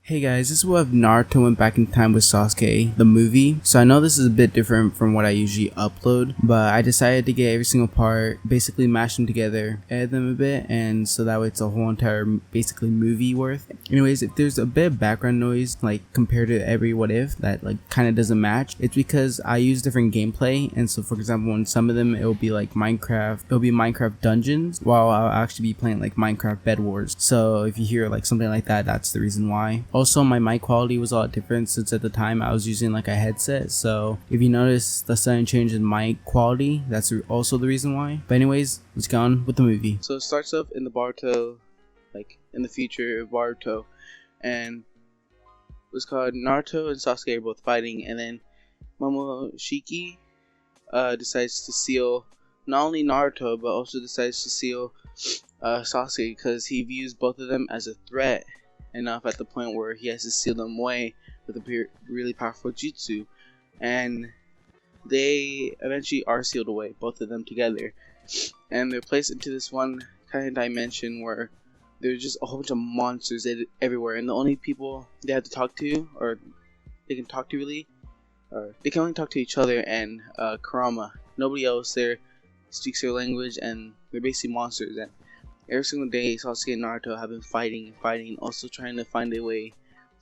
Hey guys, this is what if Naruto went back in time with Sasuke, the movie. So I know this is a bit different from what I usually upload, but I decided to get every single part, basically mash them together, edit them a bit, and so that way it's a whole entire basically movie worth. Anyways, if there's a bit of background noise, like compared to every what if, that like kind of doesn't match, it's because I use different gameplay. And so for example, in some of them, it'll be like Minecraft dungeons, while I'll actually be playing like Minecraft Bed Wars. So if you hear like something like that, that's the reason why. Also, my mic quality was a lot different since at the time I was using like a headset, so if you notice the sudden change in mic quality, that's also the reason why. But anyways, let's get on with the movie. So it starts off in the Baruto, like in the future of Baruto, and it was called Naruto and Sasuke are both fighting, and then Momoshiki decides to seal not only Naruto but also decides to seal Sasuke because he views both of them as a threat enough at the point where he has to seal them away with a really powerful jutsu, and they eventually are sealed away, both of them together, and they're placed into this one kind of dimension where there's just a whole bunch of monsters everywhere, and the only people they have to talk to, or they can talk to really, or they can only talk to each other and Kurama. Nobody else there speaks their language, and they're basically monsters. And every single day, Sasuke and Naruto have been fighting, also trying to find a way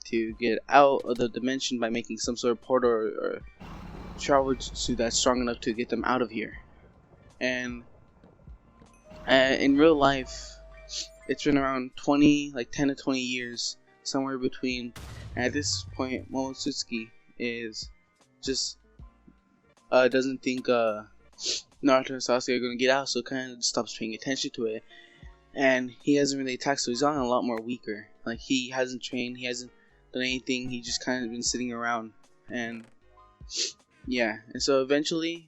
to get out of the dimension by making some sort of portal or travel jutsu that's strong enough to get them out of here. And in real life, it's been around 10 to 20 years, somewhere between. And at this point, Otsutsuki is just doesn't think Naruto and Sasuke are going to get out, so kind of stops paying attention to it. And he hasn't really attacked, so he's gotten a lot more weaker. Like, he hasn't trained, he hasn't done anything, he just kind of been sitting around. And yeah, and so eventually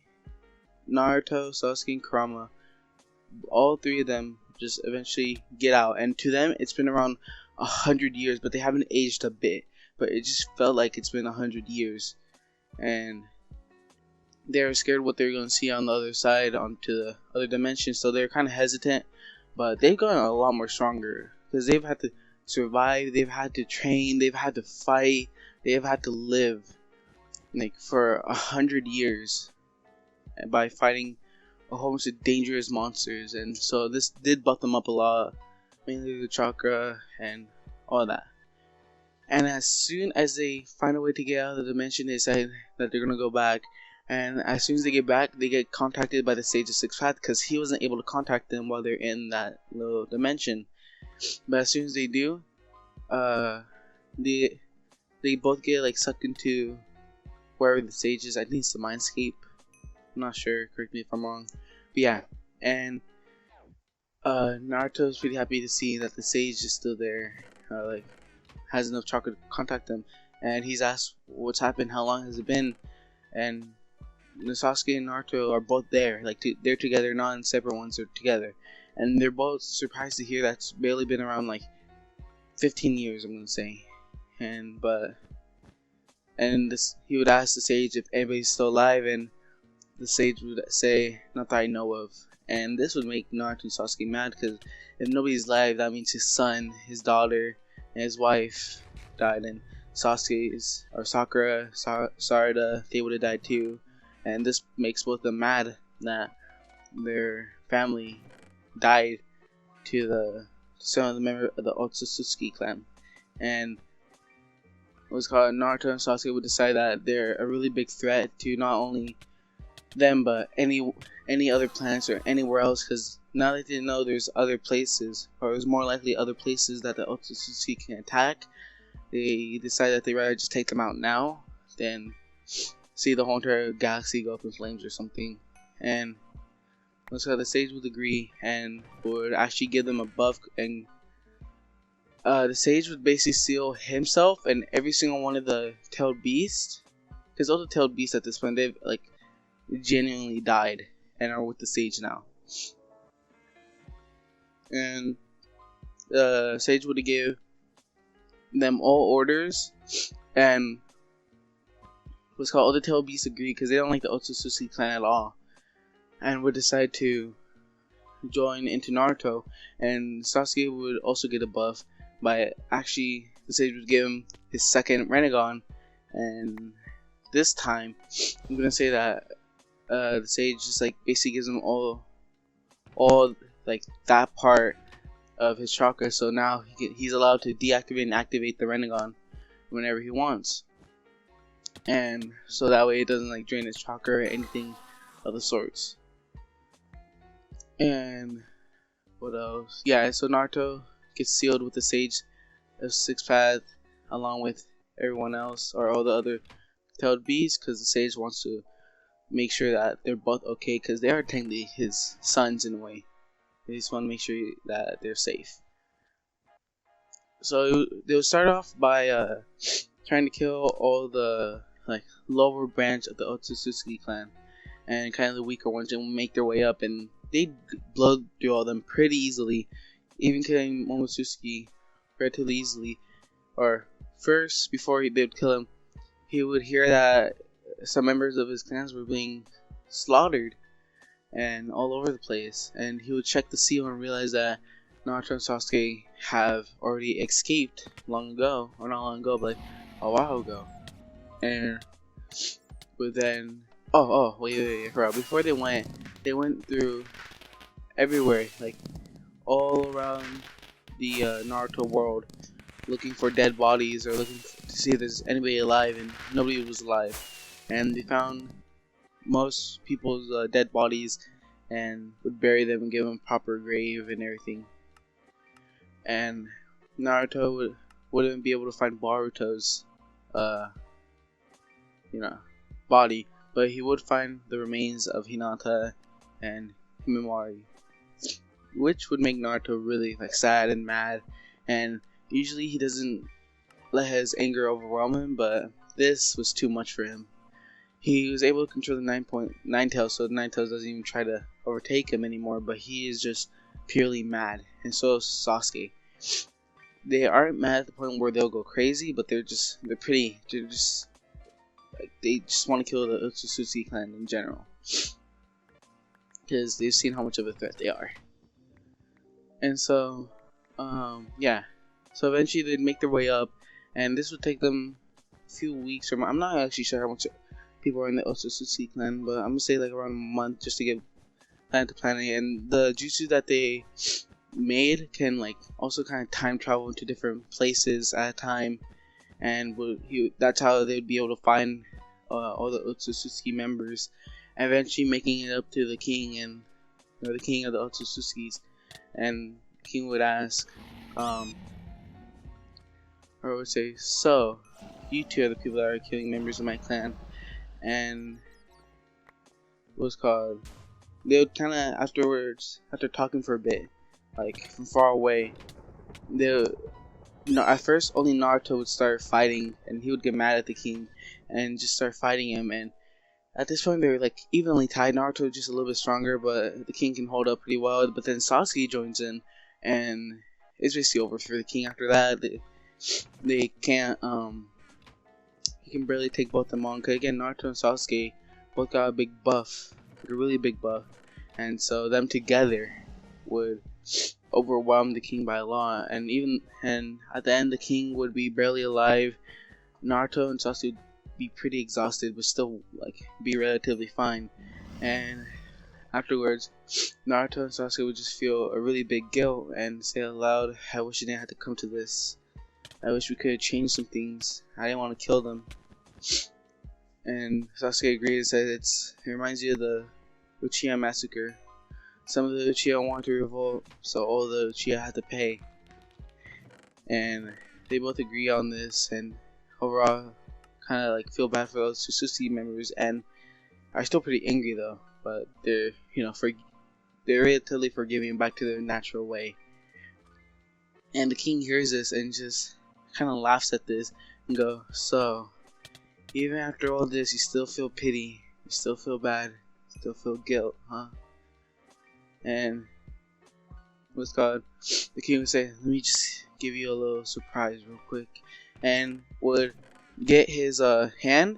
Naruto, Sasuke, and Kurama, all three of them just eventually get out. And to them, it's been around 100 years, but they haven't aged a bit. But it just felt like it's been 100 years. And they're scared what they're going to see on the other side, onto the other dimension, so they're kind of hesitant. But they've gotten a lot more stronger because they've had to survive, they've had to train, they've had to fight, they've had to live like for 100 years by fighting a whole bunch of dangerous monsters. And so this did buff them up a lot, mainly the chakra and all that. And as soon as they find a way to get out of the dimension, they decide that they're gonna go back. And as soon as they get back, they get contacted by the Sage of Six Paths because he wasn't able to contact them while they're in that little dimension. But as soon as they do, they both get like sucked into wherever the Sage is. I think it's the mindscape. I'm not sure. Correct me if I'm wrong. But yeah, and Naruto's pretty happy to see that the Sage is still there. Like, has enough chakra to contact them, and he's asked what's happened, how long has it been, and Sasuke and Naruto are both there, like they're together, not in separate ones, they're together, and they're both surprised to hear that's barely been around like 15 years, I'm gonna say. And he would ask the Sage if anybody's still alive, and the Sage would say, not that I know of. And this would make Naruto and Sasuke mad, because if nobody's alive, that means his son, his daughter, and his wife died, and Sasuke's, or Sakura, Sarada, they would have died too. And this makes both of them mad that their family died to some of the members of the Otsutsuki clan. And what's called Naruto and Sasuke would decide that they're a really big threat to not only them but any other planets or anywhere else, because now that they know there's other places, or there's more likely other places that the Otsutsuki can attack, they decide that they'd rather just take them out now than see the whole entire galaxy go up in flames or something. And so the Sage would agree and would actually give them a buff, and the Sage would basically seal himself and every single one of the tailed beasts, because all the tailed beasts at this point, they've like genuinely died and are with the Sage now. And the Sage would give them all orders, and what's called all the tail beasts agree because they don't like the Otsutsuki clan at all, and would decide to join into Naruto. And Sasuke would also get a buff by actually the sage would give him his second Rinnegan, and this time I'm gonna say that the sage just like basically gives him all like that part of his chakra, so now he's allowed to deactivate and activate the Rinnegan whenever he wants, and so that way it doesn't like drain his chakra or anything of the sorts. And what else? Yeah, so Naruto gets sealed with the sage of Sixth Path along with everyone else or all the other tailed beasts, because the sage wants to make sure that they're both okay, because they are technically his sons in a way. They just want to make sure that they're safe. So they'll start off by trying to kill all the like lower branch of the Otsutsuki clan and kind of the weaker ones, and make their way up, and they blow through all of them pretty easily, even killing Momosuke relatively easily. Or first, before they would kill him, he would hear that some members of his clans were being slaughtered and all over the place, and he would check the seal and realize that Naruto and Sasuke have already escaped long ago, or not long ago, but like a while ago. And but then wait, before they went through everywhere, like all around the Naruto world, looking for dead bodies or looking to see if there's anybody alive, and nobody was alive. And they found most people's dead bodies and would bury them and give them a proper grave and everything. And Naruto wouldn't be able to find Boruto's body, but he would find the remains of Hinata and Himawari, which would make Naruto really like sad and mad. And usually he doesn't let his anger overwhelm him, but this was too much for him. He was able to control the nine tails, so the nine tails doesn't even try to overtake him anymore, but he is just purely mad. And so is Sasuke. They aren't mad at the point where they'll go crazy, but they just want to kill the Otsutsuki clan in general, because they've seen how much of a threat they are. And so so eventually they'd make their way up, and this would take them a few weeks, or I'm not actually sure how much people are in the Otsutsuki clan, but I'm gonna say like around a month, just to get planet to planet. And the jutsu that they made can like also kind of time travel into different places at a time, and that's how they would be able to find all the Otsutsuki members, and eventually making it up to the king the king of the Otsutsukis. And the king would ask, or would say, "So, you two are the people that are killing members of my clan." And they would kind of afterwards, after talking for a bit, like from far away, at first only Naruto would start fighting, and he would get mad at the king and just start fighting him. And at this point they were like evenly tied. Naruto was just a little bit stronger, but the king can hold up pretty well. But then Sasuke joins in, and it's basically over for the king after that. They can't he can barely take both of them on, because again, Naruto and Sasuke both got a big buff, like a really big buff, and so them together would overwhelm the king by a lot. And at the end the king would be barely alive. Naruto and Sasuke would be pretty exhausted, but still like be relatively fine. And afterwards, Naruto and Sasuke would just feel a really big guilt and say aloud, "I wish it didn't have to come to this. I wish we could have changed some things. I didn't want to kill them." And Sasuke agreed and said it reminds you of the Uchiha massacre. Some of the Uchiha wanted to revolt, so all the Uchiha had to pay. And they both agree on this, and overall kind of like feel bad for those Otsutsuki members, and are still pretty angry though. But they're they're relatively forgiving, back to their natural way. And the king hears this and just kind of laughs at this and go, "So, even after all this, you still feel pity, you still feel bad, you still feel guilt, huh?" And the king would say, "Let me just give you a little surprise real quick," and would get his hand,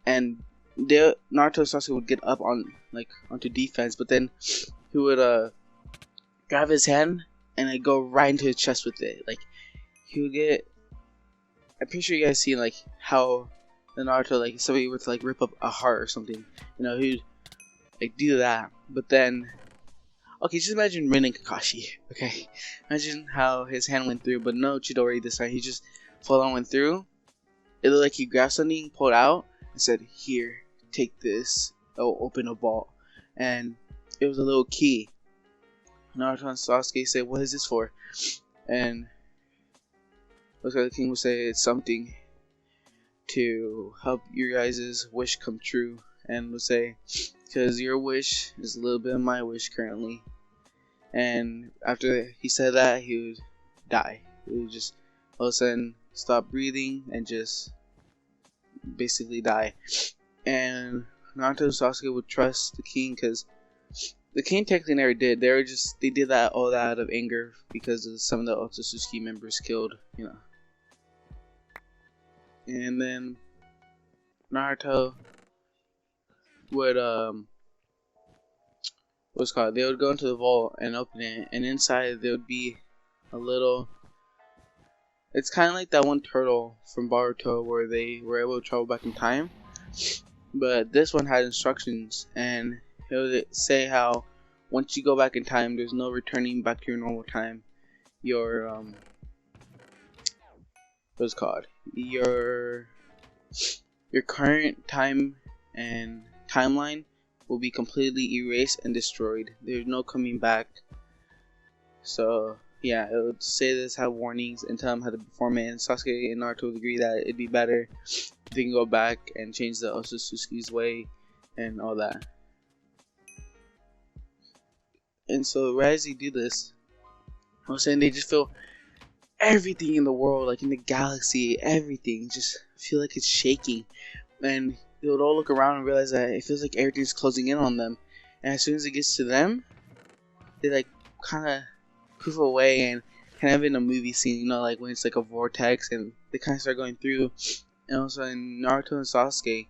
and Naruto and Sasuke would get up onto defense, but then he would grab his hand and I'd go right into his chest with it. Like, he would get I'm pretty sure you guys seen like how the Naruto, like somebody were to like rip up a heart or something, you know, he'd like do that. But then, okay, just imagine Rin and Kakashi. Okay, imagine how his hand went through, but no Chidori this time. He just full on went through. It looked like he grabbed something, pulled out, and said, "Here, take this. I'll open a vault." And it was a little key. Naruto and Sasuke said, "What is this for?" And the king would say, "It's something to help your guys' wish come true." And would say, "Because your wish is a little bit of my wish currently." And after he said that, he would die. He would just all of a sudden stop breathing and just basically die. And Naruto and Sasuke would trust the king because the king technically never did. They did that all that out of anger because of some of the Otsutsuki members killed, you know. And then Naruto would what's called? They would go into the vault and open it, and inside there would be a little. It's kind of like that one turtle from Boruto where they were able to travel back in time, but this one had instructions, and it would say how once you go back in time, there's no returning back to your normal time. Your what's it called? Your current time and timeline will be completely erased and destroyed. There's no coming back. So yeah, it would say this, have warnings, and tell them how to perform it. And Sasuke and Naruto would agree that it'd be better if they can go back and change the Otsutsuki's way and all that. And so right as they do this, I was saying they just feel everything in the world, like in the galaxy, everything just feel like it's shaking. And they would all look around and realize that it feels like everything's closing in on them. And as soon as it gets to them, they like kind of poof away, and kind of in a movie scene, you know, like when it's like a vortex and they kind of start going through. And also in Naruto and Sasuke,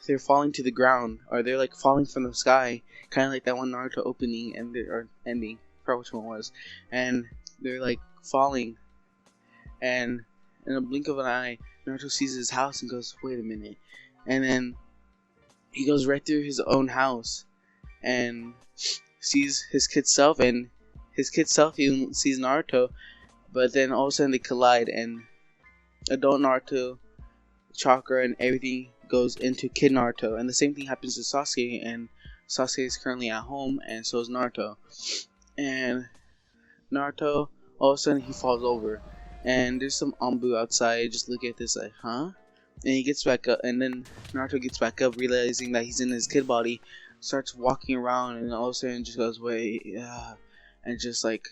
they're falling to the ground, or they're like falling from the sky, kind of like that one Naruto opening and or ending. I forgot which one it was. And they're like falling, and in a blink of an eye, Naruto sees his house and goes, "Wait a minute!" And then he goes right through his own house and sees his kid self, and his kid self even sees Naruto, but then all of a sudden they collide, and adult Naruto chakra and everything goes into kid Naruto, and the same thing happens to Sasuke, and Sasuke is currently at home, and so is Naruto. And Naruto, all of a sudden he falls over, and there's some Anbu outside just looking at this like, huh? And he gets back up, and then Naruto gets back up, realizing that he's in his kid body, starts walking around, and all of a sudden just goes, "Wait, yeah," and just like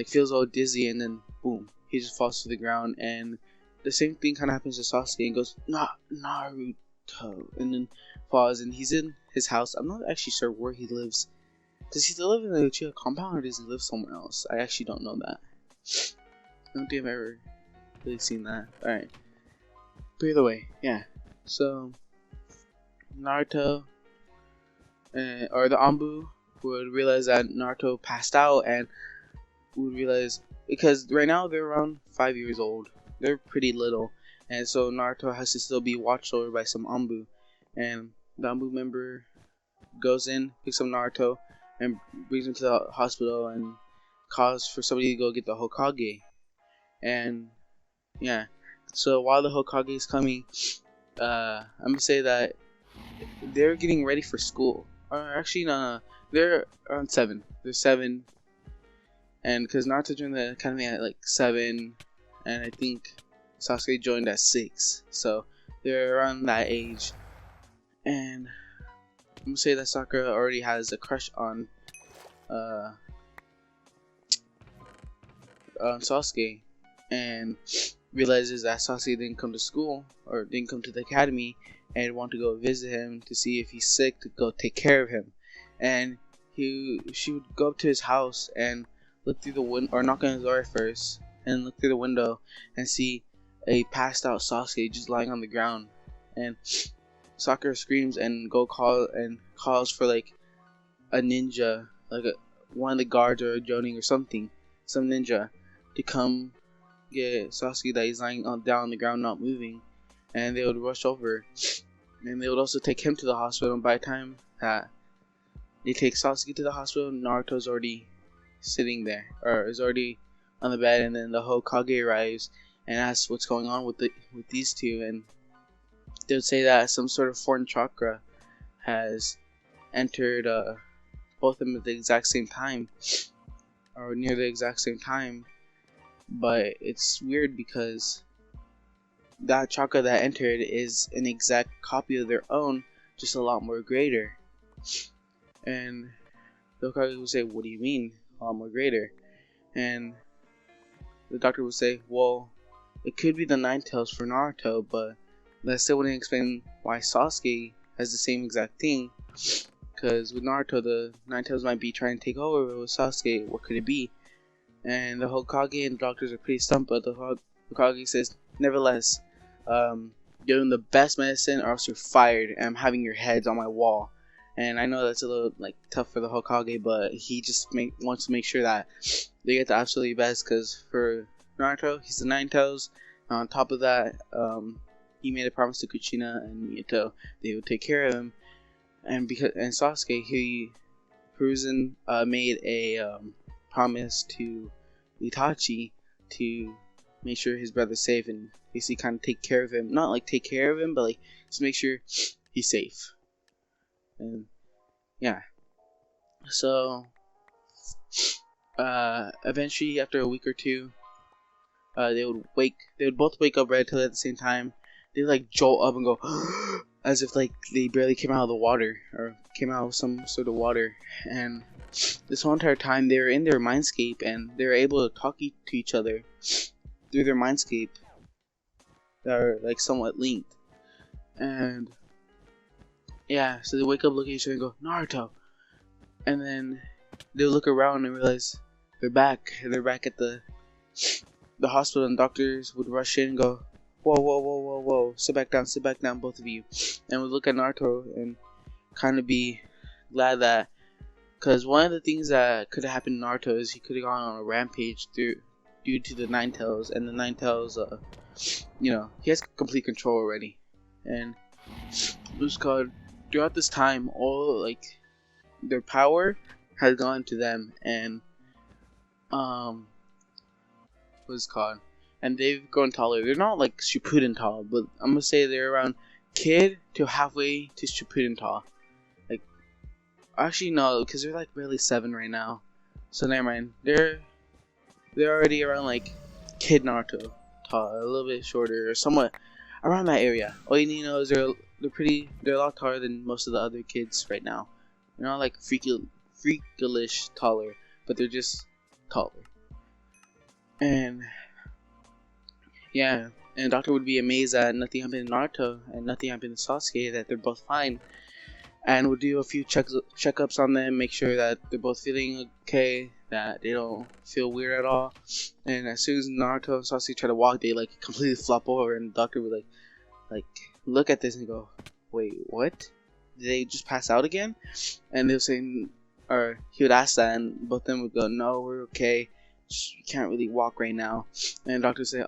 feels all dizzy, and then boom, he just falls to the ground. And the same thing kind of happens to Sasuke, and goes, Naruto, and then falls, and he's in his house. I'm not actually sure where he lives. Does he still live in the Uchiha compound, or does he live somewhere else? I actually don't know that. I don't think I've ever really seen that. Alright. But either way, yeah. So, Naruto, or the Anbu, would realize that Naruto passed out, and would realize, because right now they're around 5 years old. They're pretty little. And so Naruto has to still be watched over by some Anbu. And the Anbu member goes in, picks up Naruto, and brings him to the hospital, and calls for somebody to go get the Hokage. And yeah, so while the Hokage is coming, I'm gonna say that they're getting ready for school. Or actually, no, they're around 7. They're 7, and because Naruto joined the academy at like 7, and I think Sasuke joined at 6, so they're around that age. And I'm gonna say that Sakura already has a crush on Sasuke, and realizes that Sasuke didn't come to school, or didn't come to the academy, and want to go visit him to see if he's sick, to go take care of him. And she would go up to his house and look through the window, or knock on his door first, and look through the window and see a passed out Sasuke just lying on the ground. And Sakura screams and calls for like a ninja, like one of the guards or a jonin or something, some ninja, to come get Sasuke that he's lying down on the ground not moving, and they would rush over, and they would also take him to the hospital. And by the time that they take Sasuke to the hospital, Naruto's already sitting there, or is already on the bed, and then the Hokage arrives and asks what's going on with these two, and they would say that some sort of foreign chakra has entered both of them at the exact same time, or near the exact same time. But it's weird because that chakra that entered is an exact copy of their own, just a lot more greater. And the Hokage would say, "What do you mean, a lot more greater?" And the doctor would say, "Well, it could be the Nine Tails for Naruto, but that still wouldn't explain why Sasuke has the same exact thing. Because with Naruto, the Nine Tails might be trying to take over, but with Sasuke, what could it be?" And the Hokage and the doctors are pretty stumped, but the Hokage says, "Nevertheless, give them the best medicine or else you're fired, and I'm having your heads on my wall." And I know that's a little tough for the Hokage, but he just wants to make sure that they get the absolutely best, because for Naruto, he's the Nine Tails. On top of that, he made a promise to Kuchina and Mito they would take care of him. And Sasuke, Hiruzen made a promise to Itachi to make sure his brother's safe and basically kind of take care of him. Not take care of him, but just make sure he's safe. And yeah, so eventually after a week or two, they would both wake up relatively at the same time. They would jolt up and go as if they barely came out of the water or came out of some sort of water. And this whole entire time they were in their mindscape, and they were able to talk to each other through their mindscape that are somewhat linked. And yeah, so they wake up, look at each other, and go, "Naruto," and then they look around and realize they're back. They're back at the hospital, and doctors would rush in and go, "Whoa, whoa, whoa, whoa, whoa! Sit back down, both of you." And would look at Naruto and kind of be glad that, because one of the things that could have happened to Naruto is he could have gone on a rampage due to the Nine Tails, and the Nine Tails, he has complete control already. And it was called, throughout this time, all their power has gone to them, and what's it called? And they've grown taller. They're not Shippuden tall, but I'm gonna say they're around kid to halfway to Shippuden tall. Actually no, because they're barely 7 right now. So never mind. They're already around kid Naruto tall, a little bit shorter, or somewhat around that area. All you need to know is they're a lot taller than most of the other kids right now. They're not freakilish taller, but they're just taller. And yeah, and the doctor would be amazed that nothing happened to Naruto and nothing happened to Sasuke, that they're both fine, and would do a few checkups on them, make sure that they're both feeling okay, that they don't feel weird at all. And as soon as Naruto and Sasuke try to walk, they completely flop over, and the doctor would look at this and go, "Wait, what? Did they just pass out again?" And they'll say, or he would ask that, and both of them would go, "No, we're okay. You can't really walk right now." And the doctor would say,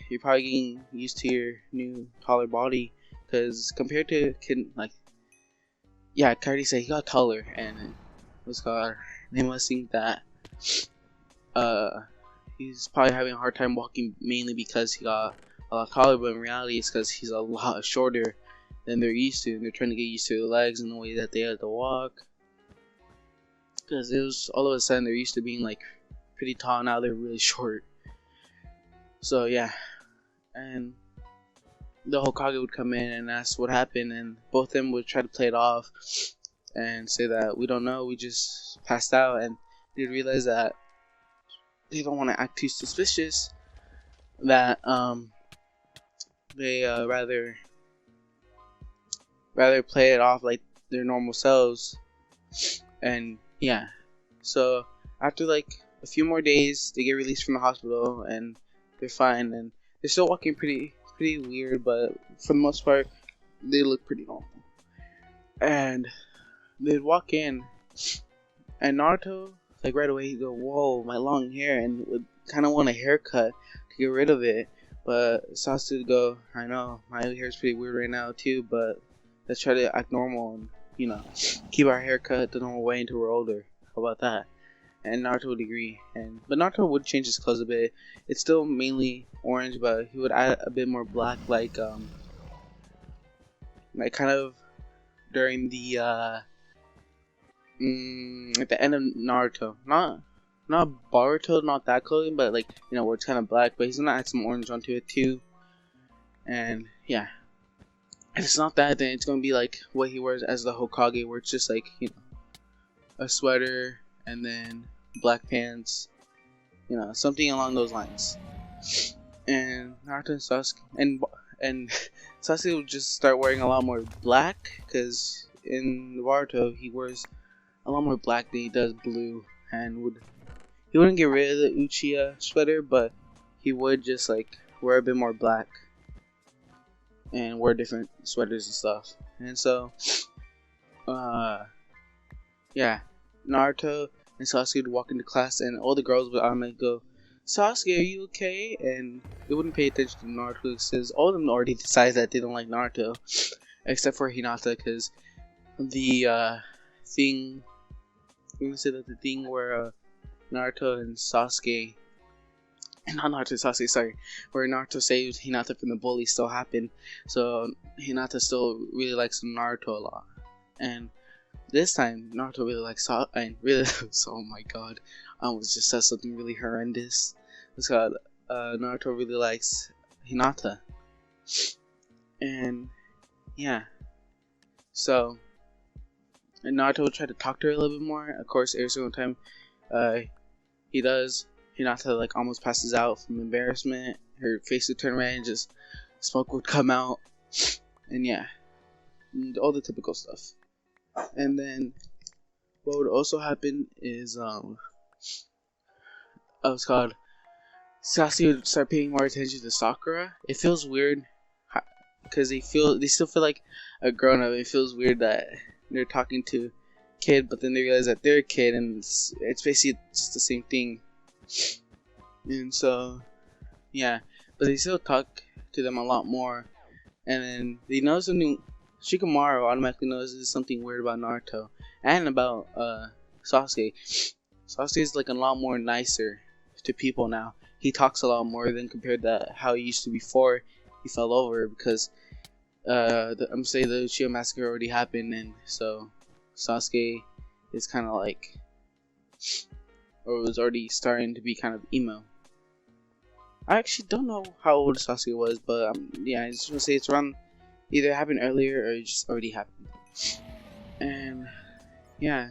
"You're probably getting used to your new taller body, because compared to kid yeah, Cardi said he got taller, and they must think that he's probably having a hard time walking, mainly because he got a lot taller, but in reality it's because he's a lot shorter than they're used to, and they're trying to get used to their legs and the way that they have to walk, because it was all of a sudden they're used to being pretty tall, now they're really short. So yeah, and the Hokage would come in and ask what happened, and both of them would try to play it off and say that we don't know, we just passed out. And they'd realize that they don't want to act too suspicious, that they rather play it off like their normal selves. And yeah, so after a few more days, they get released from the hospital and they're fine, and they're still walking pretty weird, but for the most part they look pretty normal. And they'd walk in, and Naruto right away he'd go, "Whoa, my long hair," and would kind of want a haircut to get rid of it. But Sasuke would go, I know, my hair is pretty weird right now too, but let's try to act normal and, you know, keep our hair cut the normal way until we're older. How about that? And Naruto would agree. But Naruto would change his clothes a bit. It's still mainly orange, but he would add a bit more black, like kind of during the at the end of Naruto. Not Boruto, not that clothing, but like, you know, where it's kind of black, but he's gonna add some orange onto it too. And yeah, if it's not that, then it's gonna be like what he wears as the Hokage, where it's just like, you know, a sweater and then black pants, you know, something along those lines. And Naruto and Sasuke and Sasuke would just start wearing a lot more black, because in Naruto he wears a lot more black than he does blue, and he wouldn't get rid of the Uchiha sweater, but he would just like wear a bit more black and wear different sweaters and stuff. And so yeah, Naruto and Sasuke would walk into class, and all the girls would automatically go, Sasuke, are you okay? And they wouldn't pay attention to Naruto, because all of them already decided that they don't like Naruto, except for Hinata, because the thing, I'm gonna say that the thing where Naruto and Sasuke, not Naruto and Sasuke, sorry, where Naruto saved Hinata from the bully still happened, so Hinata still really likes Naruto a lot. And this time, Naruto really likes oh my god, I almost just said something really horrendous. It's called, Naruto really likes Hinata. And, yeah. So, and Naruto will try to talk to her a little bit more. Of course, every single time, he does, Hinata, like, almost passes out from embarrassment. Her face would turn red and just smoke would come out. And, yeah. And all the typical stuff. And then what would also happen is it's called, Sasuke would start paying more attention to Sakura. It feels weird because they still feel like a grown up. It feels weird that they're talking to a kid, but then they realize that they're a kid, and it's basically just the same thing. And so yeah, but they still talk to them a lot more. And then they notice something. Shikamaru automatically notices something weird about Naruto and about Sasuke. Sasuke is like a lot more nicer to people now. He talks a lot more than compared to how he used to before he fell over, because I'm saying the Uchiha massacre already happened, and so Sasuke is kind of like, or was already starting to be kind of emo. I actually don't know how old Sasuke was, but yeah, I just want to say it's around, either happened earlier or it just already happened. And yeah,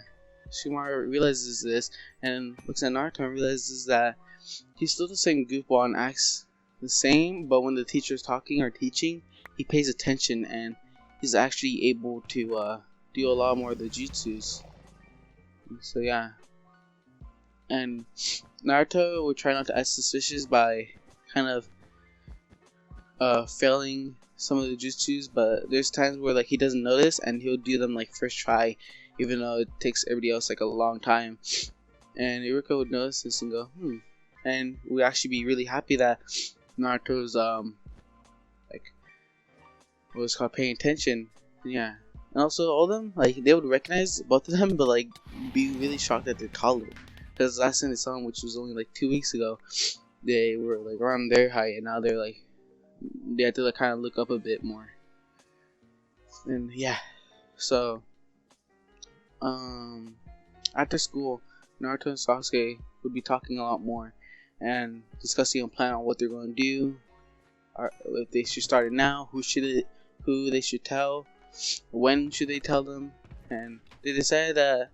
Shikamaru realizes this and looks at Naruto and realizes that he's still the same goofball and acts the same, but when the teacher's talking or teaching, he pays attention and he's actually able to do a lot more of the jutsus. So yeah. And Naruto would try not to act suspicious by kind of failing some of the jutsus, but there's times where like he doesn't notice and he'll do them like first try, even though it takes everybody else like a long time. And Iruka would notice this and go, and we'd actually be really happy that Naruto's like what was called paying attention. Yeah. And also all of them, like, they would recognize both of them, but like be really shocked that they're taller, because last time they saw them, which was only like 2 weeks ago, they were like around their height, and now they're like, they have to like kind of look up a bit more. And yeah, so after school, Naruto and Sasuke would be talking a lot more and discussing a plan on what they're going to do, or if they should start it now, who they should tell, when should they tell them. And they decided that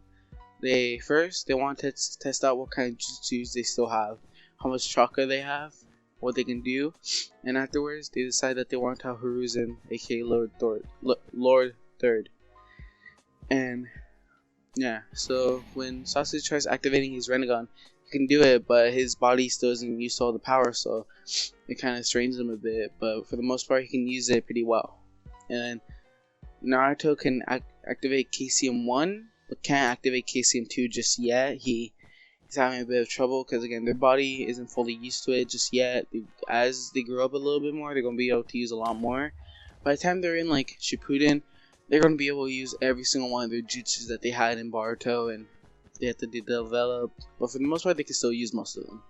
they want to test out what kind of jutsus they still have, how much chakra they have, what they can do, and afterwards they decide that they want to tell Hiruzen, aka Lord Third. And yeah, so when Sasuke tries activating his Rinnegan, he can do it, but his body still isn't used to all the power, so it kind of strains him a bit, but for the most part he can use it pretty well. And Naruto can activate KCM 1, but can't activate KCM 2 just yet. He's he's having a bit of trouble because, again, their body isn't fully used to it just yet. As they grow up a little bit more, they're going to be able to use a lot more. By the time they're in, like, Shippuden, they're going to be able to use every single one of their jutsus that they had in Boruto, and they have to develop. But for the most part, they can still use most of them,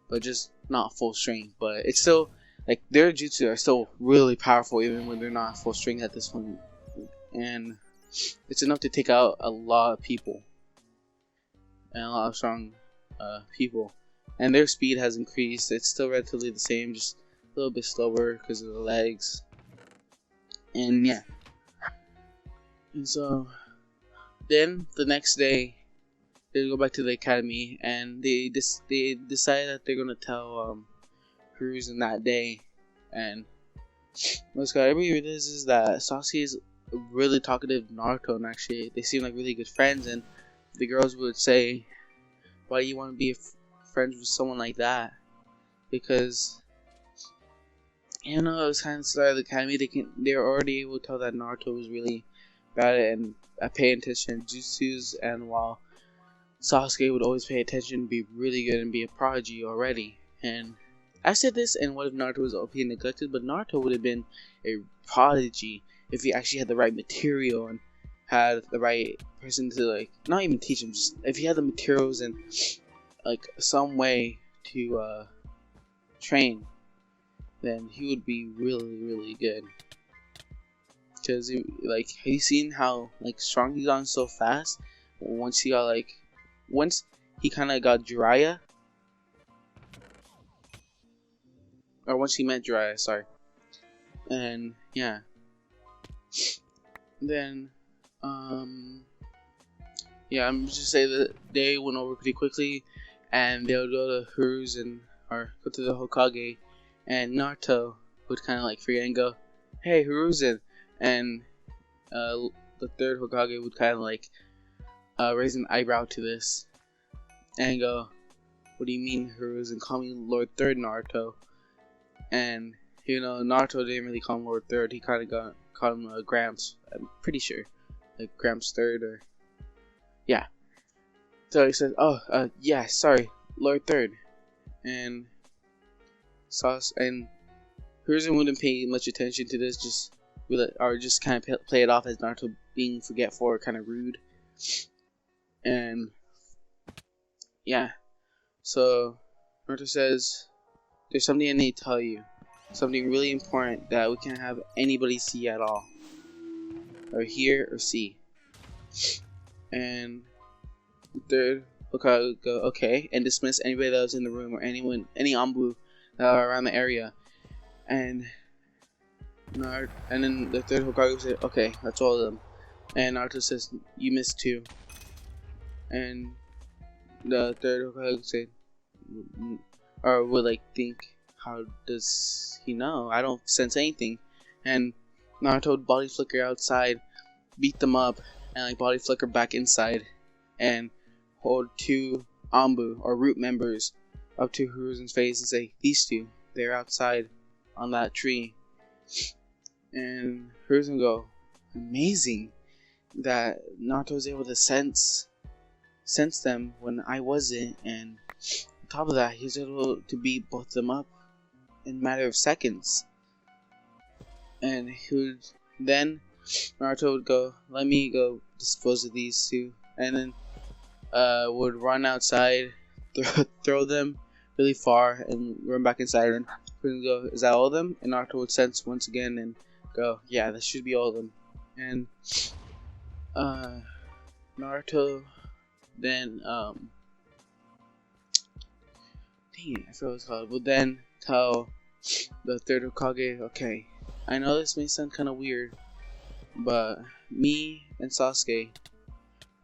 but just not full strength. But it's still, like, their jutsu are still really powerful even when they're not full strength at this point. And it's enough to take out a lot of people. And a lot of strong people. And their speed has increased. It's still relatively the same, just a little bit slower because of the legs. And yeah. And so then the next day they go back to the academy, and they decide that they're gonna tell Hiruzen that day. And what's got everybody realizes that Sasuke is a really talkative Naruto, and actually they seem like really good friends. And the girls would say, why do you want to be friends with someone like that? Because, you know, it was kind of the start of the academy. They're already able to tell that Naruto was really bad at it and paying attention to jutsus, and while Sasuke would always pay attention, be really good, and be a prodigy already. And I said this, and what if Naruto was OP and neglected? But Naruto would have been a prodigy if he actually had the right material and had the right person to, like, not even teach him, just if he had the materials and, like, some way to train, then he would be really, really good. Because, like, have you seen how, like, strong he's gotten so fast? Once he got, like, once he kind of got Jiraiya, or once he met Jiraiya, sorry. And yeah, then yeah, I'm just say that day went over pretty quickly, and they'll go to Hiruzen or go to the Hokage, and Naruto would kind of like forget and go, "Hey, Hiruzen," and the third Hokage would kind of like raise an eyebrow to this and go, "What do you mean, Hiruzen? Call me Lord Third Naruto." And you know, Naruto didn't really call him Lord Third. He kind of called him Gramps. I'm pretty sure, like Gramps Third, or yeah. So he said, "Oh, yeah, sorry, Lord Third," and Hiruzen wouldn't pay much attention to this, just kind of play it off as Naruto being forgetful or kind of rude. And yeah, so Naruto says, "There's something I need to tell you. Something really important that we can't have anybody see at all. Or hear or see." And the third Hokage would go, "Okay," and dismiss anybody that was in the room or any Anbu that are around the area. And then the third Hokage would say, "Okay, that's all of them." And Naruto says, "You missed two." And the third Hokage would say, or would like think, "How does he know? I don't sense anything." And Naruto would body flicker outside, beat them up, and like body flicker back inside, and hold two Anbu or root members up to Hiruzen's face and say, "These two, they're outside on that tree." And Hiruzen go, "Amazing that Naruto was able to sense them when I wasn't," and on top of that, he was able to beat both of them up in a matter of seconds. And then Naruto would go, "Let me go dispose of these two," and then would run outside, throw them really far, and run back inside, and go, "Is that all of them?" And Naruto would sense once again and go, "Yeah, that should be all of them." And Naruto then dang it, I forgot what it's called. Would then tell the third Hokage, "Okay, I know this may sound kind of weird, but me and Sasuke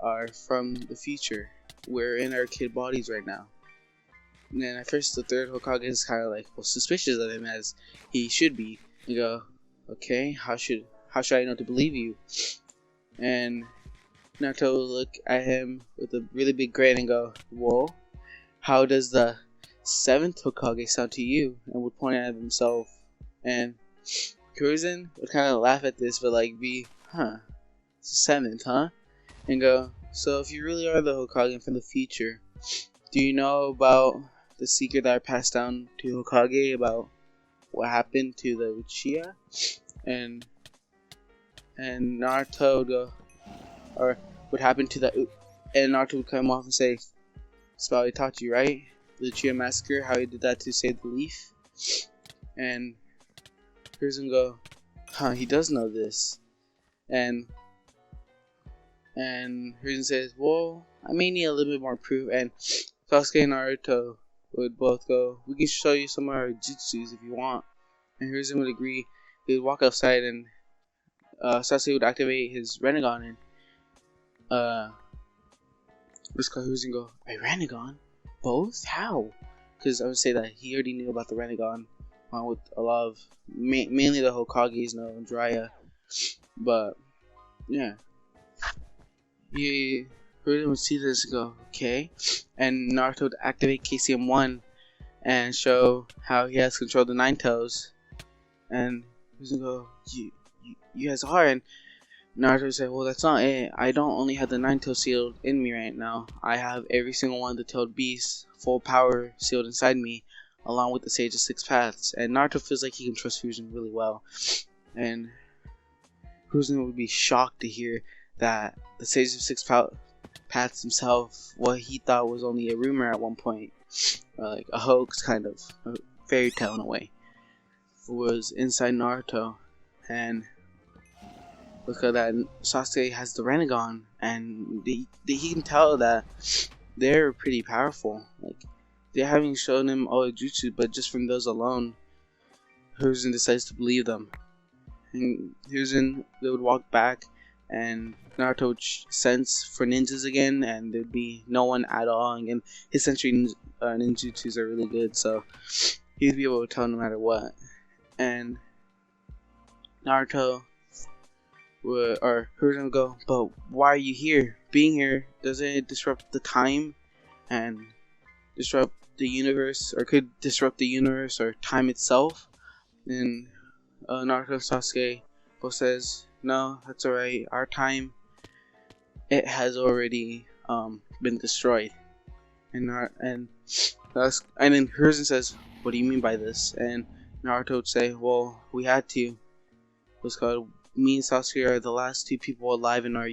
are from the future. We're in our kid bodies right now." And then at first the third Hokage is kind of like, well, suspicious of him, as he should be. You go, "Okay, how should I know to believe you?" And Naruto will look at him with a really big grin and go, "Whoa, how does the seventh Hokage sound to you?" And would point at himself. And Hiruzen would kind of laugh at this, but like be, "It's the seventh, huh?" And go, "So if you really are the Hokage from the future, do you know about the secret that I passed down to Hokage about what happened to the Uchiha? And Naruto would go, or what happened to the, and Naruto would come off and say, it's about Itachi, right? The Uchiha massacre, how he did that to save the leaf. And Hiruzen go, he does know this. And Hiruzen says, well, I may need a little bit more proof. And Sasuke and Naruto would both go, we can show you some of our jutsus if you want. And Hiruzen would agree. They would walk outside and Sasuke would activate his Rinnegan, and Hiruzen go, a Rinnegan? Both? How? Because I would say that he already knew about the Rinnegan, along with a lot of, mainly the Hokages know, and Jiraiya. But, yeah. Hiruzen would see this and go, okay. And Naruto would activate KCM1 and show how he has controlled the Nine Tails. And Hiruzen go, you guys are. And Naruto said, well, that's not it. I don't only have the Nine Tails sealed in me right now. I have every single one of the tailed beasts, full power, sealed inside me, along with the Sage of Six Paths. And Naruto feels like he can trust Hiruzen really well. And Hiruzen would be shocked to hear that the Sage of Six Paths himself, what he thought was only a rumor at one point, or like a hoax, kind of, a fairy tale in a way, was inside Naruto. And look at that, Sasuke has the Rinnegan, and he can tell that they're pretty powerful. Like, they haven't shown him all the jutsu, but just from those alone, Hiruzen decides to believe them. And Hiruzen, they would walk back, and Naruto would sense for ninjas again, and there'd be no one at all. And his sensory ninjutsus are really good, so he'd be able to tell no matter what. And Naruto or Hiruzen would go, but why are you here? Being here, doesn't it disrupt the time and disrupt the universe, or could disrupt the universe or time itself? And Naruto and Sasuke both says, no, that's alright. Our time, it has already been destroyed. And then Hiruzen says, what do you mean by this? And Naruto would say, well, we had to. What's called, me and Sasuke are the last two people alive in our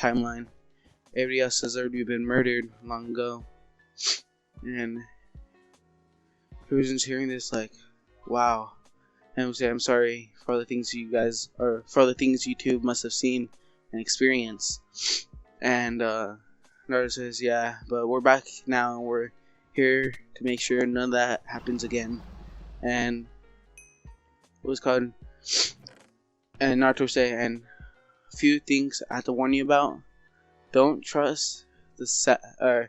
timeline. Everybody else has already been murdered long ago. And Hiruzen's hearing this like, wow. And would say, I'm sorry for all the things you guys, or for all the things you two must have seen and experienced. And Naruto says, yeah, but we're back now, and we're here to make sure none of that happens again. And what's called, and Naruto would say, and a few things I have to warn you about. Don't trust the Sand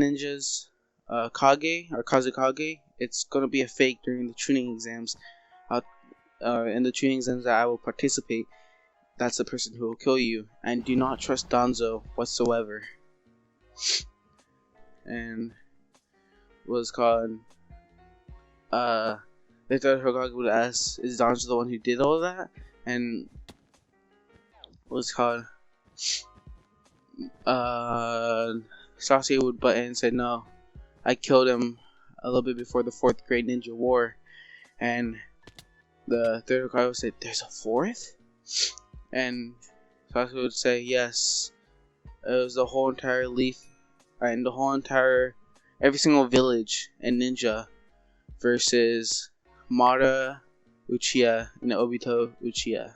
Ninjas Kage or Kazekage. It's gonna be a fake during the Chunin exams. In the Chunin exams that I will participate, that's the person who will kill you. And do not trust Danzo whatsoever. And what's called, they thought Hokage would ask, is Danzo the one who did all of that? And what's called, Sasuke would butt in and say, no, I killed him a little bit before the 4th Great Ninja War. And the third Hokage would say, there's a 4th? And Sasuke would say, yes, it was the whole entire leaf, and the whole entire, every single village and ninja versus Madara Uchiha and Obito Uchiha.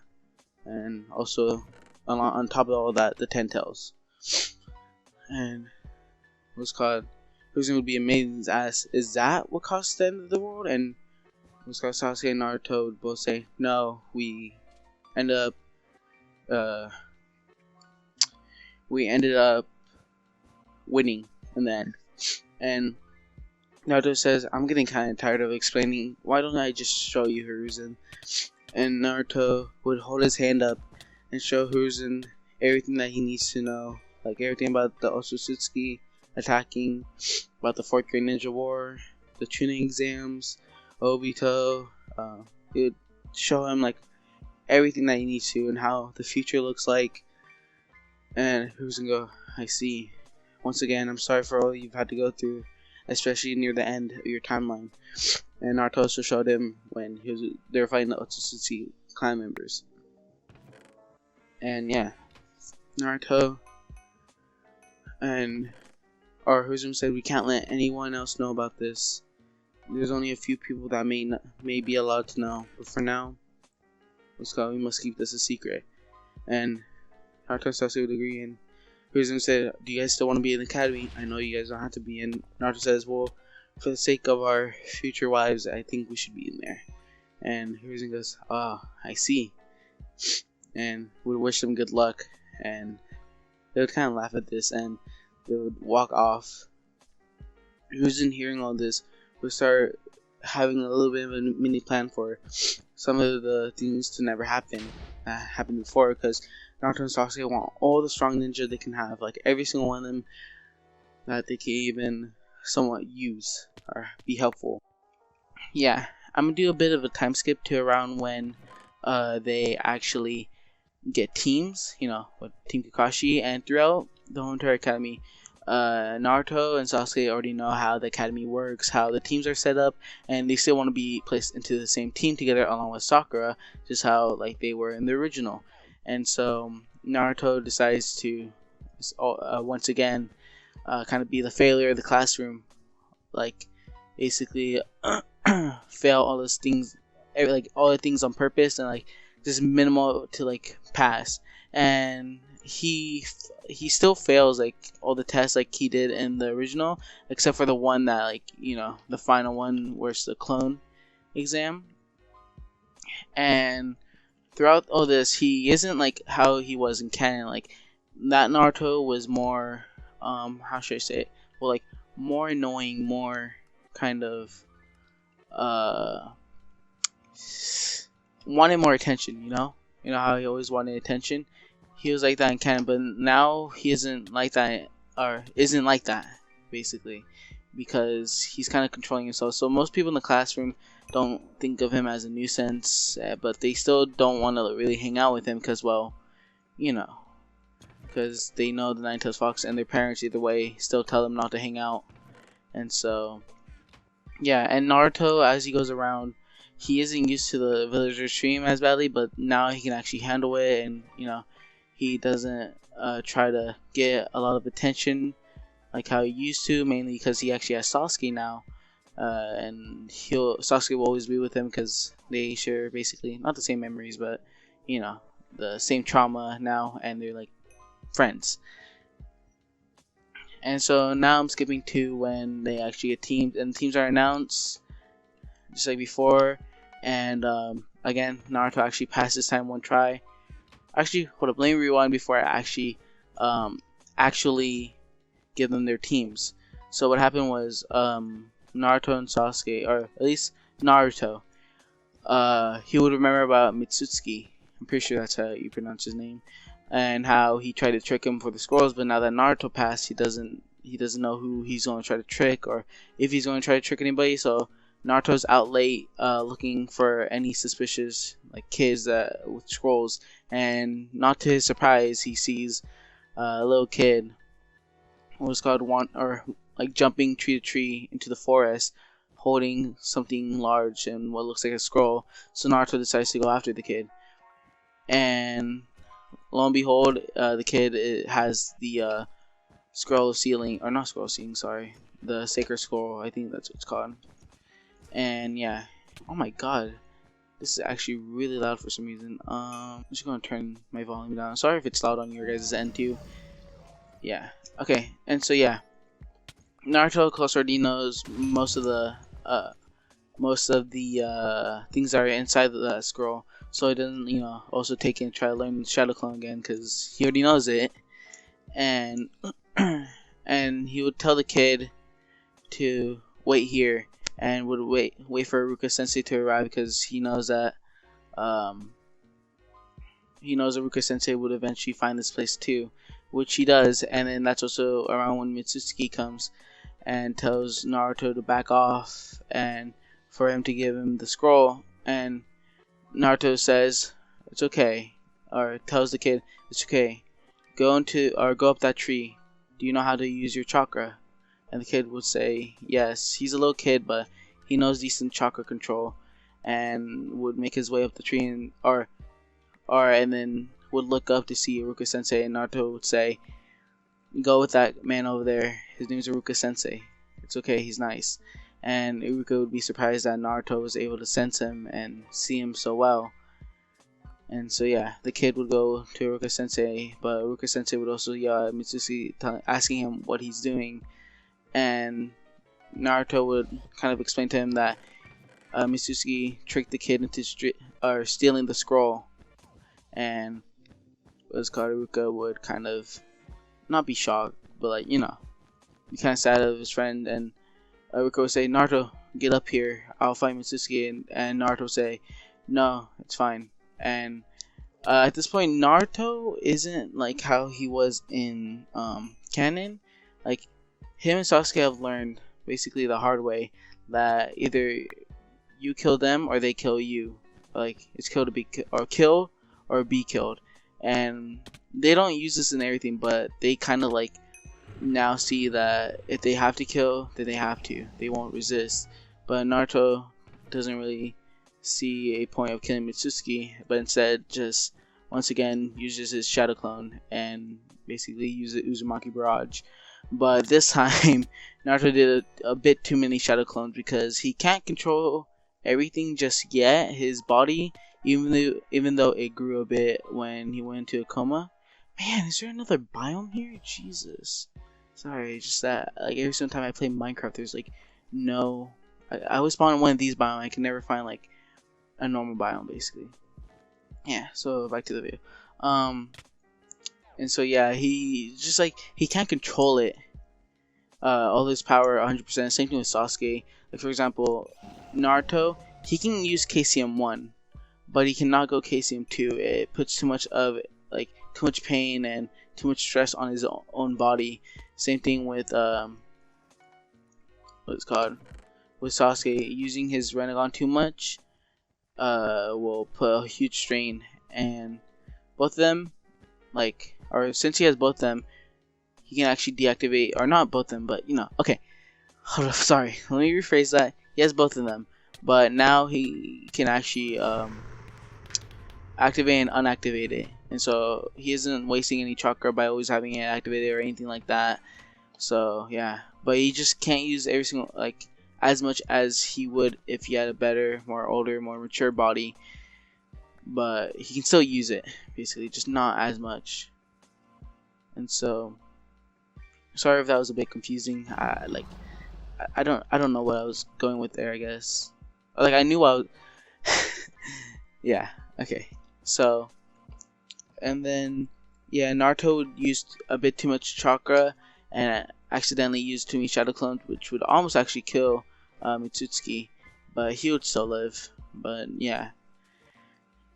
And also, on top of all that, the Ten Tails. And what's called, Hiruzen would be amazed and ask, is that what caused the end of the world? And what's called, Sasuke and Naruto would both say, no, we ended up winning in the end. And Naruto says, I'm getting kind of tired of explaining. Why don't I just show you, Hiruzen? And Naruto would hold his hand up and show Hiruzen everything that he needs to know. Like everything about the Otsutsuki attacking, about the 4th Great Ninja War, the Chunin exams, Obito. He would show him like everything that he needs to and how the future looks like. And Hiruzen go, I see. once again, I'm sorry for all you've had to go through, especially near the end of your timeline. And Naruto also showed him when they were fighting the Otsutsuki clan members. And yeah, Naruto and Hiruzen said we can't let anyone else know about this. There's only a few people that may be allowed to know, but for now, we must keep this a secret. And Naruto and Sasuke would agree, and Hiruzen said, do you guys still want to be in the academy? I know you guys don't have to be in. Naruto says, well, for the sake of our future wives, I think we should be in there. And Hiruzen goes, oh, I see. And would wish them good luck, and they would kind of laugh at this, and they would walk off. Hiruzen, hearing all this, would start having a little bit of a mini plan for some of the things to never happen that happened before, because Naruto and Sasuke want all the strong ninja they can have, like every single one of them that they can even somewhat use or be helpful. Yeah, I'm gonna do a bit of a time skip to around when they actually get teams, with Team Kakashi, and throughout the whole entire academy, Naruto and Sasuke already know how the academy works, how the teams are set up, and they still want to be placed into the same team together along with Sakura, just how like they were in the original. And so Naruto decides to once again kind of be the failure of the classroom, like basically fail all those things, like all the things on purpose, and like just minimal to like pass. And he still fails like all the tests like he did in the original, except for the one that like the final one where it's the clone exam. And throughout all this, he isn't like how he was in canon. Like that Naruto was more how should I say it, well, like more annoying, more kind of wanted more attention, you know how he always wanted attention. He was like that in canon, but now he isn't like that, basically, because he's kind of controlling himself. So most people in the classroom don't think of him as a nuisance, but they still don't want to really hang out with him because, well, because they know the Nine-Tailed Fox, and their parents either way still tell them not to hang out. And so yeah, and Naruto, as he goes around, he isn't used to the villager stream as badly, but now he can actually handle it, and he doesn't try to get a lot of attention like how he used to, mainly because he actually has Sasuke now, and Sasuke will always be with him because they share basically not the same memories, but the same trauma now, and they're like friends. And so now I'm skipping to when they actually get teams, and teams are announced just like before. And again, Naruto actually passed this time one try. Actually, hold up, let me rewind before I actually give them their teams. So what happened was Naruto and Sasuke, or at least Naruto, he would remember about Otsutsuki. I'm pretty sure that's how you pronounce his name, and how he tried to trick him for the scrolls. But now that Naruto passed, he doesn't know who he's going to try to trick, or if he's going to try to trick anybody. So Naruto's out late looking for any suspicious like kids with scrolls, and not to his surprise, he sees a little kid what was called jumping tree to tree into the forest, holding something large and what looks like a scroll. So Naruto decides to go after the kid, and lo and behold, the kid has the scroll of sealing, or not scroll of sealing, sorry, the sacred scroll, I think that's what it's called. And yeah, oh my god, this is actually really loud for some reason. I'm just gonna turn my volume down. Sorry if it's loud on your guys' end too. Yeah, okay, and so yeah, Naruto of course already knows most of the things that are inside the scroll, so he doesn't also take and try to learn Shadow Clone again because he already knows it. And and he would tell the kid to wait here, and would wait for Iruka Sensei to arrive, because he knows that Iruka Sensei would eventually find this place too, which he does. And then that's also around when Otsutsuki comes and tells Naruto to back off and for him to give him the scroll. And Naruto says it's okay, or tells the kid it's okay, go up that tree, do you know how to use your chakra? And the kid would say yes. He's a little kid, but he knows decent chakra control, and would make his way up the tree and then would look up to see Iruka Sensei, and Naruto would say, "Go with that man over there. His name's Iruka Sensei. It's okay, he's nice." And Iruka would be surprised that Naruto was able to sense him and see him so well. And so yeah, the kid would go to Iruka Sensei, but Iruka Sensei would also yell at Mitsuki, asking him what he's doing. And Naruto would kind of explain to him that Mitsuki tricked the kid into stealing the scroll. And Iruka would kind of not be shocked, but like, be kind of sad of his friend. And Iruka would say, "Naruto, get up here, I'll fight Mitsuki." And Naruto would say, "No, it's fine." And at this point, Naruto isn't like how he was in canon. Like, him and Sasuke have learned basically the hard way that either you kill them or they kill you. Like, it's kill or be killed. And they don't use this in everything, but they kind of like now see that if they have to kill, then they have to. They won't resist. But Naruto doesn't really see a point of killing Mitsuki, but instead just once again uses his shadow clone and basically uses Uzumaki Barrage. But this time, Naruto did a bit too many shadow clones because he can't control everything just yet. His body, even though it grew a bit when he went into a coma. Man, is there another biome here? Jesus. Sorry, just that like every single time I play Minecraft, there's like no. I always spawn in one of these biomes. I can never find like a normal biome, basically. Yeah. So back to the video. And so yeah, he just like he can't control it. All his power 100%. Same thing with Sasuke. Like for example, Naruto, he can use KCM1, but he cannot go KCM2. It puts too much pain and too much stress on his own body. Same thing with with Sasuke. Using his Rinnegan too much will put a huge strain, and both of them, since he has both of them, he can actually deactivate, or not both of them, but okay, hold up, sorry, let me rephrase that. He has both of them, but now he can actually activate and unactivate it, and so he isn't wasting any chakra by always having it activated or anything like that. So yeah, but he just can't use every single as much as he would if he had a better, more older, more mature body. But he can still use it, basically, just not as much. And so, sorry if that was a bit confusing. I don't know what I was going with there. I guess I knew I was. Yeah. Okay. So, and then yeah, Naruto would use a bit too much chakra and accidentally use too many shadow clones, which would almost actually kill Otsutsuki, but he would still live. But yeah,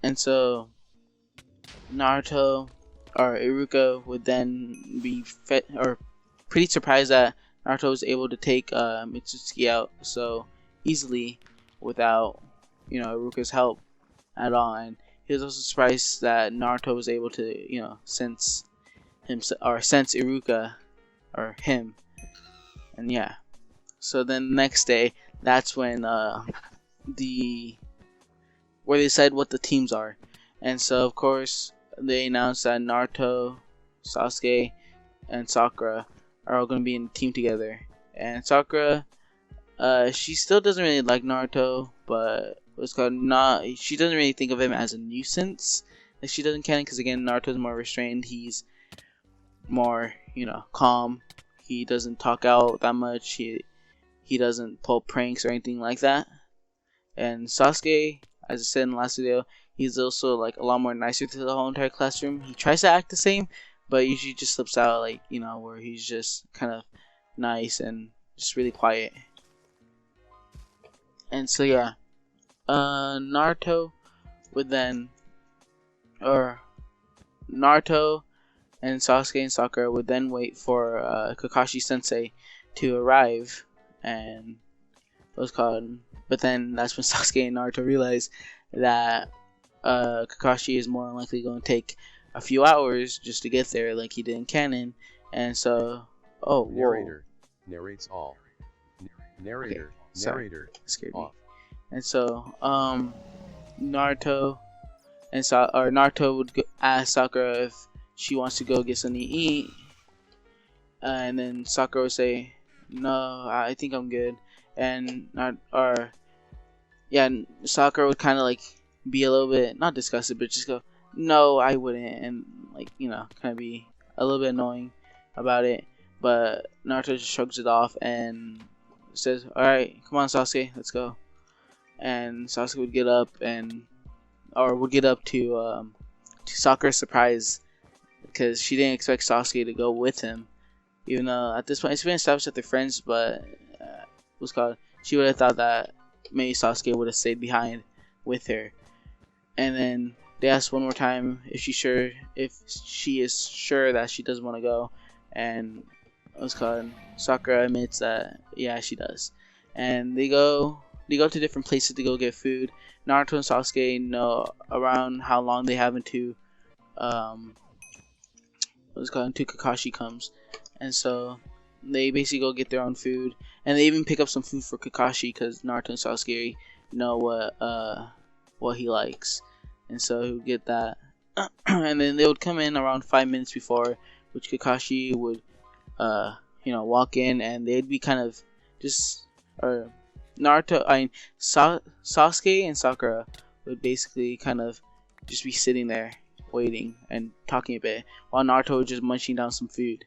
and so Naruto or Iruka would then be pretty surprised that Naruto was able to take Mitsuki out so easily without Iruka's help at all, and he was also surprised that Naruto was able to sense Iruka or him. And yeah, so then the next day, that's when they decide what the teams are. And so of course they announced that Naruto, Sasuke, and Sakura are all going to be in a team together. And Sakura, she still doesn't really like Naruto, but she doesn't really think of him as a nuisance. Like she doesn't canon, because again, Naruto's more restrained. He's more calm. He doesn't talk out that much. He doesn't pull pranks or anything like that. And Sasuke, as I said in the last video, he's also a lot more nicer to the whole entire classroom. He tries to act the same, but usually just slips out where he's just kind of nice and just really quiet. And so yeah, Naruto and Sasuke and Sakura would then wait for Kakashi Sensei to arrive, and but then that's when Sasuke and Naruto realize that Kakashi is more than likely going to take a few hours just to get there, like he did in canon. And so Oh, whoa. Narrator narrates all. Narrator Okay, sorry. narrator Scared me. off. And so, Naruto Naruto would ask Sakura if she wants to go get something to eat, and then Sakura would say, "No, I think I'm good." And Sakura would kind of like be a little bit not disgusted, but just go, "No, I wouldn't," and like kind of be a little bit annoying about it. But Naruto just shrugs it off and says, "Alright, come on, Sasuke, let's go." And Sasuke would get up would get up to Sakura's surprise, because she didn't expect Sasuke to go with him, even though at this point it's been established that they're friends. But she would have thought that maybe Sasuke would have stayed behind with her. And then they asked one more time if she is sure that she doesn't want to go, and Sakura admits that yeah, she does. And they go to different places to go get food. Naruto and Sasuke know around how long they have until until Kakashi comes, and so they basically go get their own food, and they even pick up some food for Kakashi because Naruto and Sasuke know what he likes, and so he'll get that. And then they would come in around 5 minutes before, which Kakashi would walk in, and they'd be kind of just Sasuke and Sakura would basically kind of just be sitting there waiting and talking a bit, while Naruto was just munching down some food,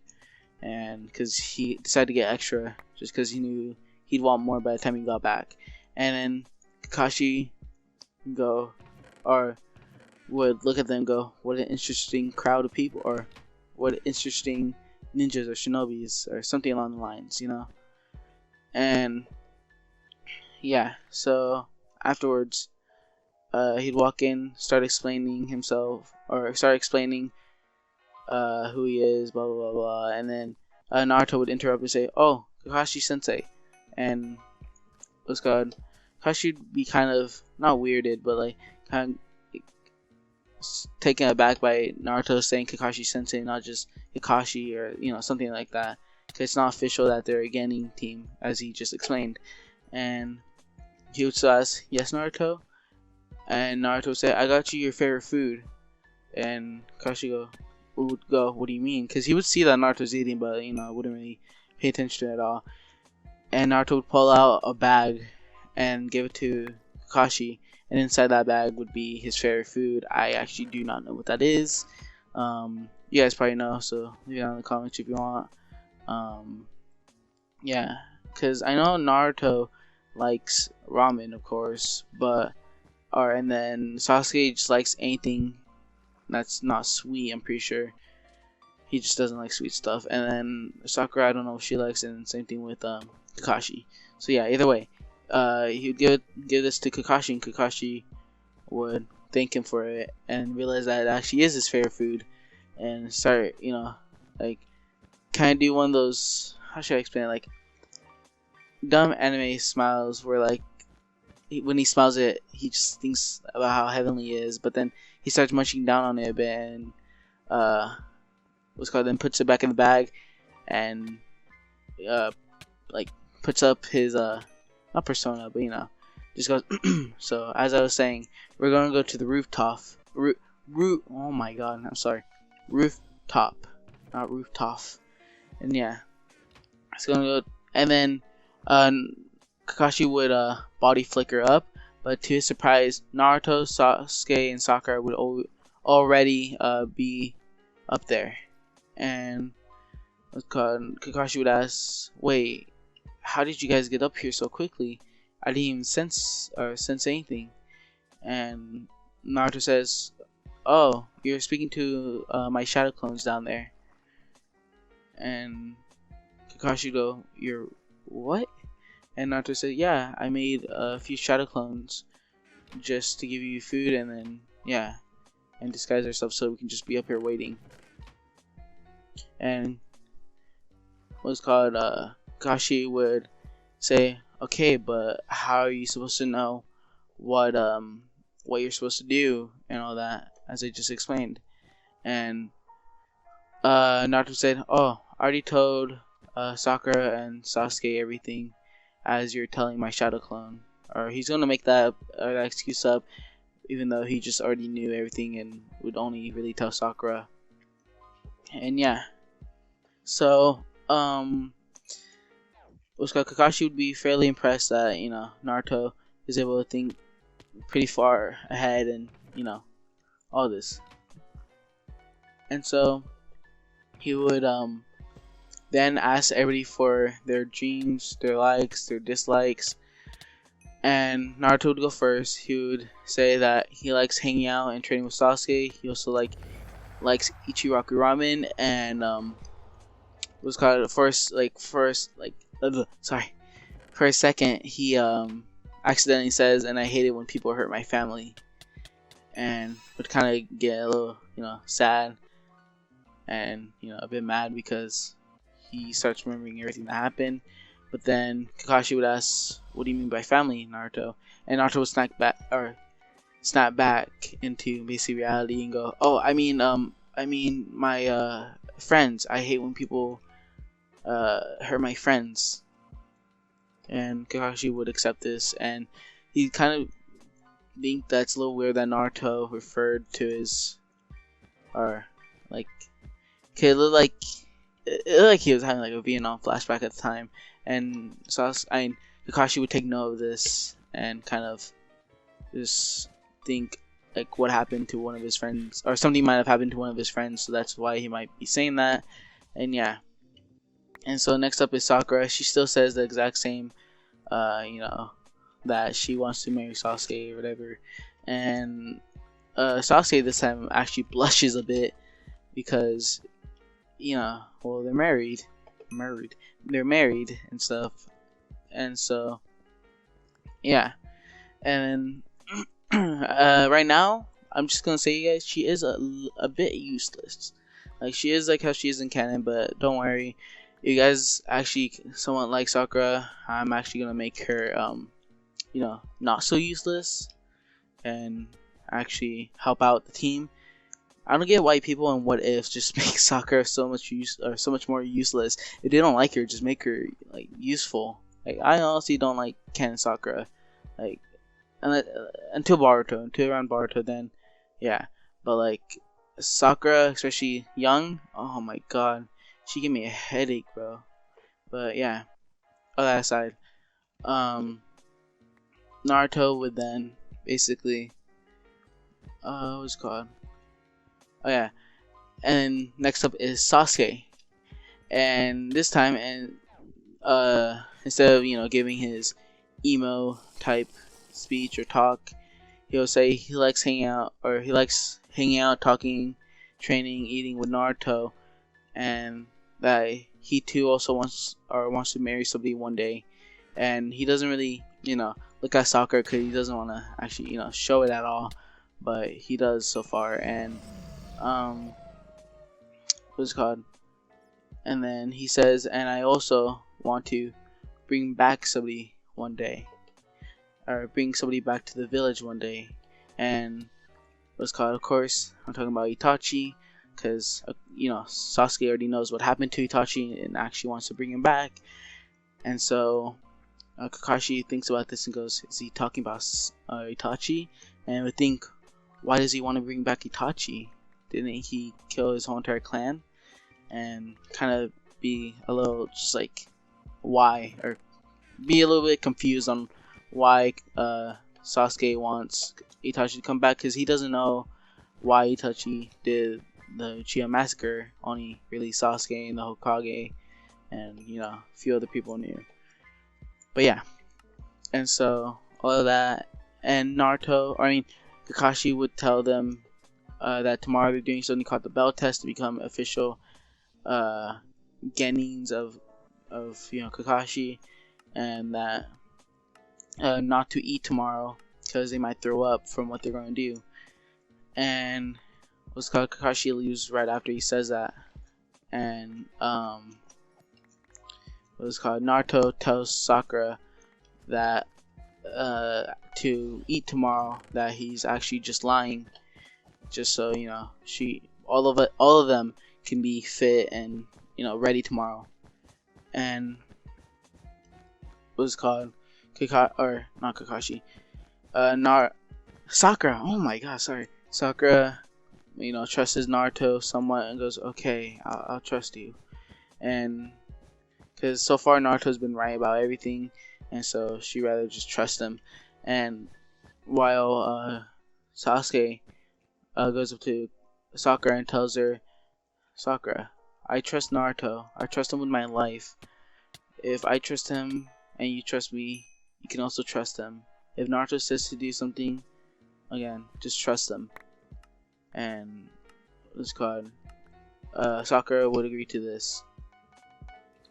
and because he decided to get extra just because he knew he'd want more by the time he got back. And then Kakashi would look at them and go, "What an interesting crowd of people," or "What interesting ninjas or shinobis," or something along the lines, And yeah, so afterwards, he'd walk in, start explaining who he is, blah blah blah blah, and then Naruto would interrupt and say, "Oh, Kakashi Sensei," and Kakashi would be kind of not weirded, but like kind of taken aback by Naruto saying Kakashi Sensei, not just Kakashi or something like that, because it's not official that they're a Genin team, as he just explained. And he would ask, "Yes, Naruto?" And Naruto would say, "I got you your favorite food." And Kakashi would go, "What do you mean?" Because he would see that Naruto's eating, but wouldn't really pay attention to it at all. And Naruto would pull out a bag and give it to Kakashi, and inside that bag would be his favorite food. I actually do not know what that is. You guys probably know, so leave it down in the comments if you want. Yeah, because I know Naruto likes ramen, of course, and then Sasuke just likes anything that's not sweet. I'm pretty sure he just doesn't like sweet stuff. And then Sakura, I don't know what she likes, and same thing with Kakashi. So yeah, either way, he would give this to Kakashi, and Kakashi would thank him for it and realize that it actually is his favorite food, and start kind of do one of those, how should I explain it, like dumb anime smiles where when he smiles it, he just thinks about how heavenly it is, but then he starts munching down on it a bit, and then puts it back in the bag, and puts up his not persona, but just goes. So as I was saying, we're gonna go to the rooftop. Oh my god, I'm sorry, rooftop, not rooftop. And yeah, it's gonna go, and then Kakashi would body flicker up, but to his surprise, Naruto, Sasuke, and Sakura would already be up there. And Kakashi would ask, "Wait, how did you guys get up here so quickly? I didn't even sense anything." And Naruto says, "Oh, you're speaking to my shadow clones down there." And Kakashi go, "You're what?" And Naruto said, "Yeah, I made a few shadow clones just to give you food, and then and disguise ourselves so we can just be up here waiting." And Kakashi would say, "Okay, but how are you supposed to know what you're supposed to do and all that, as I just explained?" And Naruto said, "Oh, I already told Sakura and Sasuke everything as you're telling my shadow clone. Or he's gonna make that excuse up, even though he just already knew everything and would only really tell Sakura. And yeah, so Kakashi would be fairly impressed that Naruto is able to think pretty far ahead and all this. And so he would then ask everybody for their dreams, their likes, their dislikes. And Naruto would go first. He would say that he likes hanging out and training with Sasuke. He also likes Ichiraku ramen and for a second he accidentally says, and I hate it when people hurt my family, and would kind of get a little sad and a bit mad because he starts remembering everything that happened. But then Kakashi would ask, "What do you mean by family, Naruto?" And Naruto would snap back into basic reality and go, "Oh, I mean my friends. I hate when people hurt my friends." And Kakashi would accept this, and he kind of think that's a little weird that Naruto referred to his, or like, it looked like he was having like a Vietnam flashback at the time, and Kakashi would take note of this and kind of just think like what happened to one of his friends, or something might have happened to one of his friends, so that's why he might be saying that. And yeah. And so next up is Sakura. She still says the exact same, that she wants to marry Sasuke or whatever. And Sasuke this time actually blushes a bit because, they're married and stuff. And so, yeah. And right now, I'm just gonna say, you guys, she is a bit useless. Like, she is like how she is in canon, but don't worry. You guys actually somewhat like Sakura. I'm actually gonna make her, not so useless, and actually help out the team. I don't get why people and what ifs just make Sakura so much more useless. If they don't like her, just make her like useful. Like, I honestly don't like canon Sakura, like until around Boruto, then yeah. But like Sakura, especially young, oh my god. She gave me a headache, bro. But yeah, all that aside, Naruto would then basically, what's it called? Oh yeah, and next up is Sasuke, and this time, instead of giving his emo type speech or talk, he'll say he likes hanging out, talking, training, eating with Naruto, and that he too also wants to marry somebody one day. And he doesn't really look at Sakura because he doesn't want to actually show it at all, but he does so far. And what's it called? And then he says, and I also want to bring back somebody one day, or bring somebody back to the village one day. And what's it called? Of course, I'm talking about Itachi. Because, Sasuke already knows what happened to Itachi and actually wants to bring him back. And so, Kakashi thinks about this and goes, is he talking about Itachi? And would think, why does he want to bring back Itachi? Didn't he kill his whole entire clan? And kind of be a little just like, why? Or be a little bit confused on why Sasuke wants Itachi to come back. Because he doesn't know why Itachi did the Uchiha massacre. Only really Sasuke and the Hokage and a few other people knew. But yeah, and so all of that, and Kakashi would tell them that tomorrow they're doing something called the Bell Test to become official Genins of Kakashi, and that not to eat tomorrow because they might throw up from what they're going to do. And what's called Kakashi leaves right after he says that, and what's called Naruto tells Sakura that to eat tomorrow, that he's actually just lying, just so all of them can be fit and ready tomorrow. and was called or not Kakashi, Sakura. Oh my god, sorry. Sakura, trusts Naruto somewhat and goes, okay, I'll trust you. And because so far Naruto's been right about everything, and so she rather just trust him. And while Sasuke goes up to Sakura and tells her, Sakura, I trust Naruto. I trust him with my life. If I trust him and you trust me, you can also trust him. If Naruto says to do something, again, just trust him. And what's called Sakura would agree to this.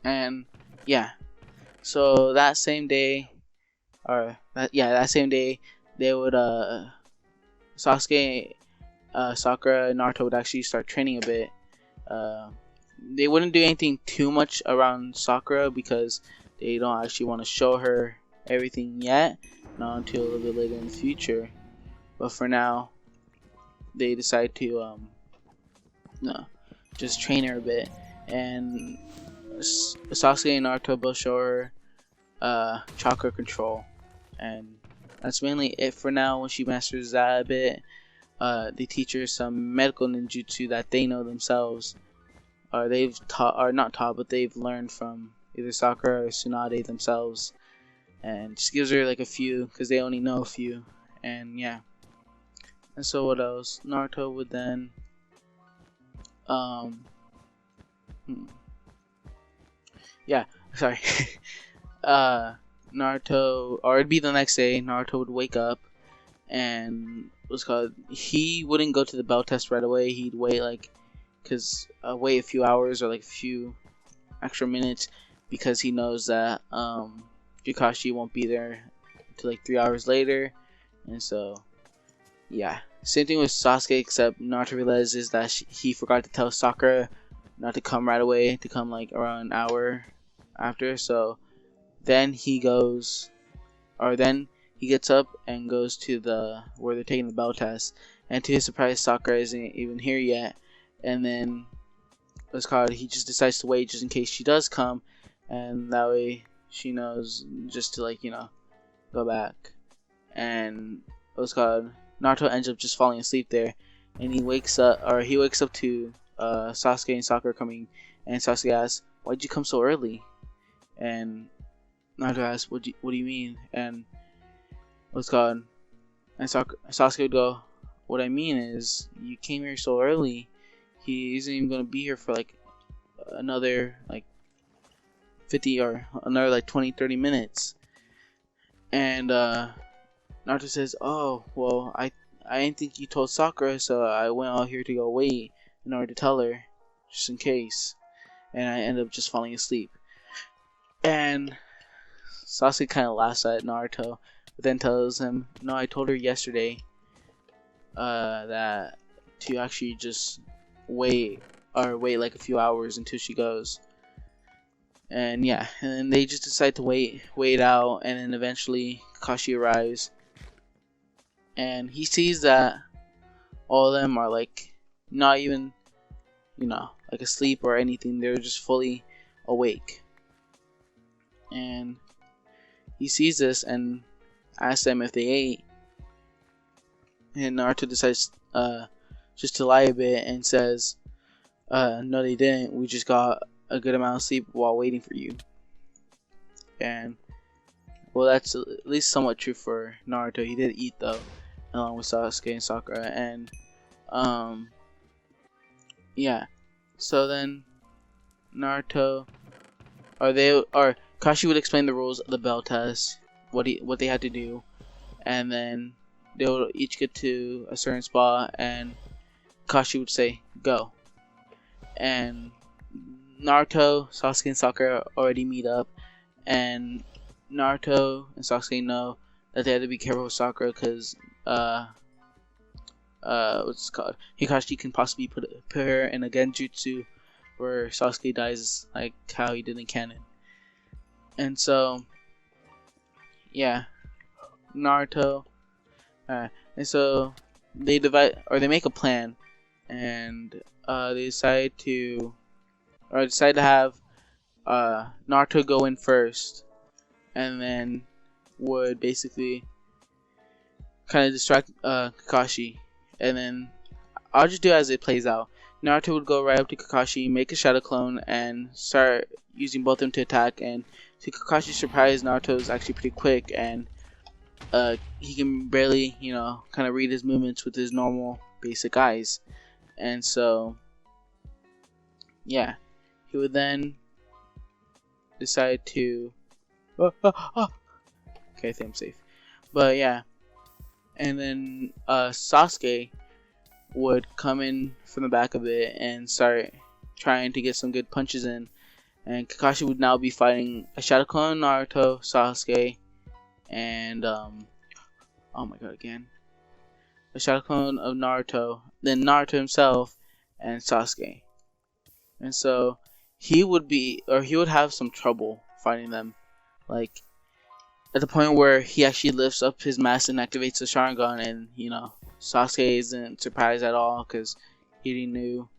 And yeah, so that same day, that same day, they would Sasuke, Sakura, and Naruto would actually start training a bit. They wouldn't do anything too much around Sakura because they don't actually want to show her everything yet, not until a little bit later in the future. But for now, they decide to just train her a bit, and Sasuke and Naruto both show her chakra control, and that's mainly it for now. When she masters that a bit, they teach her some medical ninjutsu that they know themselves, or they've taught, or not taught, but they've learned from either Sakura or Tsunade themselves, and just gives her like a few, because they only know a few. And yeah, and so what else? Naruto would then Naruto, or it'd be the next day, Naruto would wake up and he wouldn't go to the bell test right away. He'd wait wait a few hours or like a few extra minutes, because he knows that Kakashi won't be there until like 3 hours later. And so yeah, same thing with Sasuke, except Naruto realizes that he forgot to tell Sakura not to come right away, to come like around an hour after. So then he gets up and goes to where they're taking the bell test, and to his surprise, Sakura isn't even here yet. And then he just decides to wait just in case she does come, and that way she knows just to go back. And Naruto ends up just falling asleep there, and he wakes up to Sasuke and Sakura coming, and Sasuke asks, "Why'd you come so early?" And Naruto asks, "What do you mean?" And Sasuke would go, "What I mean is, you came here so early. He isn't even gonna be here for like another 50 or another 20-30 minutes." And Naruto says, "Oh, well, I didn't think you told Sakura, so I went out here to go wait in order to tell her, just in case." And I end up just falling asleep. And Sasuke kind of laughs at Naruto, but then tells him, "No, I told her yesterday that to actually just wait like a few hours until she goes." And yeah, and then they just decide to wait out, and then eventually Kakashi arrives, and he sees that all of them are not even asleep or anything. They're just fully awake. And he sees this and asks them if they ate, and Naruto decides just to lie a bit and says, "No, they didn't. We just got a good amount of sleep while waiting for you." And well, that's at least somewhat true for Naruto. He did eat though, along with Sasuke and Sakura. And yeah, so then Naruto, or Kashi would explain the rules of the bell test, what they had to do, and then they would each get to a certain spot, and Kashi would say, "Go." And Naruto, Sasuke, and Sakura already meet up, and Naruto and Sasuke know that they have to be careful with Sakura because Hikashi can possibly put her in a genjutsu where Sasuke dies like how he did in canon. And so yeah, Naruto and so they make a plan, and they decide to have Naruto go in first, and then would basically kind of distract Kakashi, and then I'll just do it as it plays out. Naruto would go right up to Kakashi, make a shadow clone, and start using both of them to attack. And to Kakashi's surprise, Naruto is actually pretty quick, and he can barely, kind of read his movements with his normal basic eyes. And so, yeah, he would then decide to. Okay, I think I'm safe. But yeah, and then Sasuke would come in from the back of it and start trying to get some good punches in. And Kakashi would now be fighting a Shadow Clone, Naruto, Sasuke, and oh my god, again. A Shadow Clone of Naruto, then Naruto himself, and Sasuke. And so he would have some trouble fighting them. Like, at the point where he actually lifts up his mask and activates the Sharingan, and Sasuke isn't surprised at all because he already knew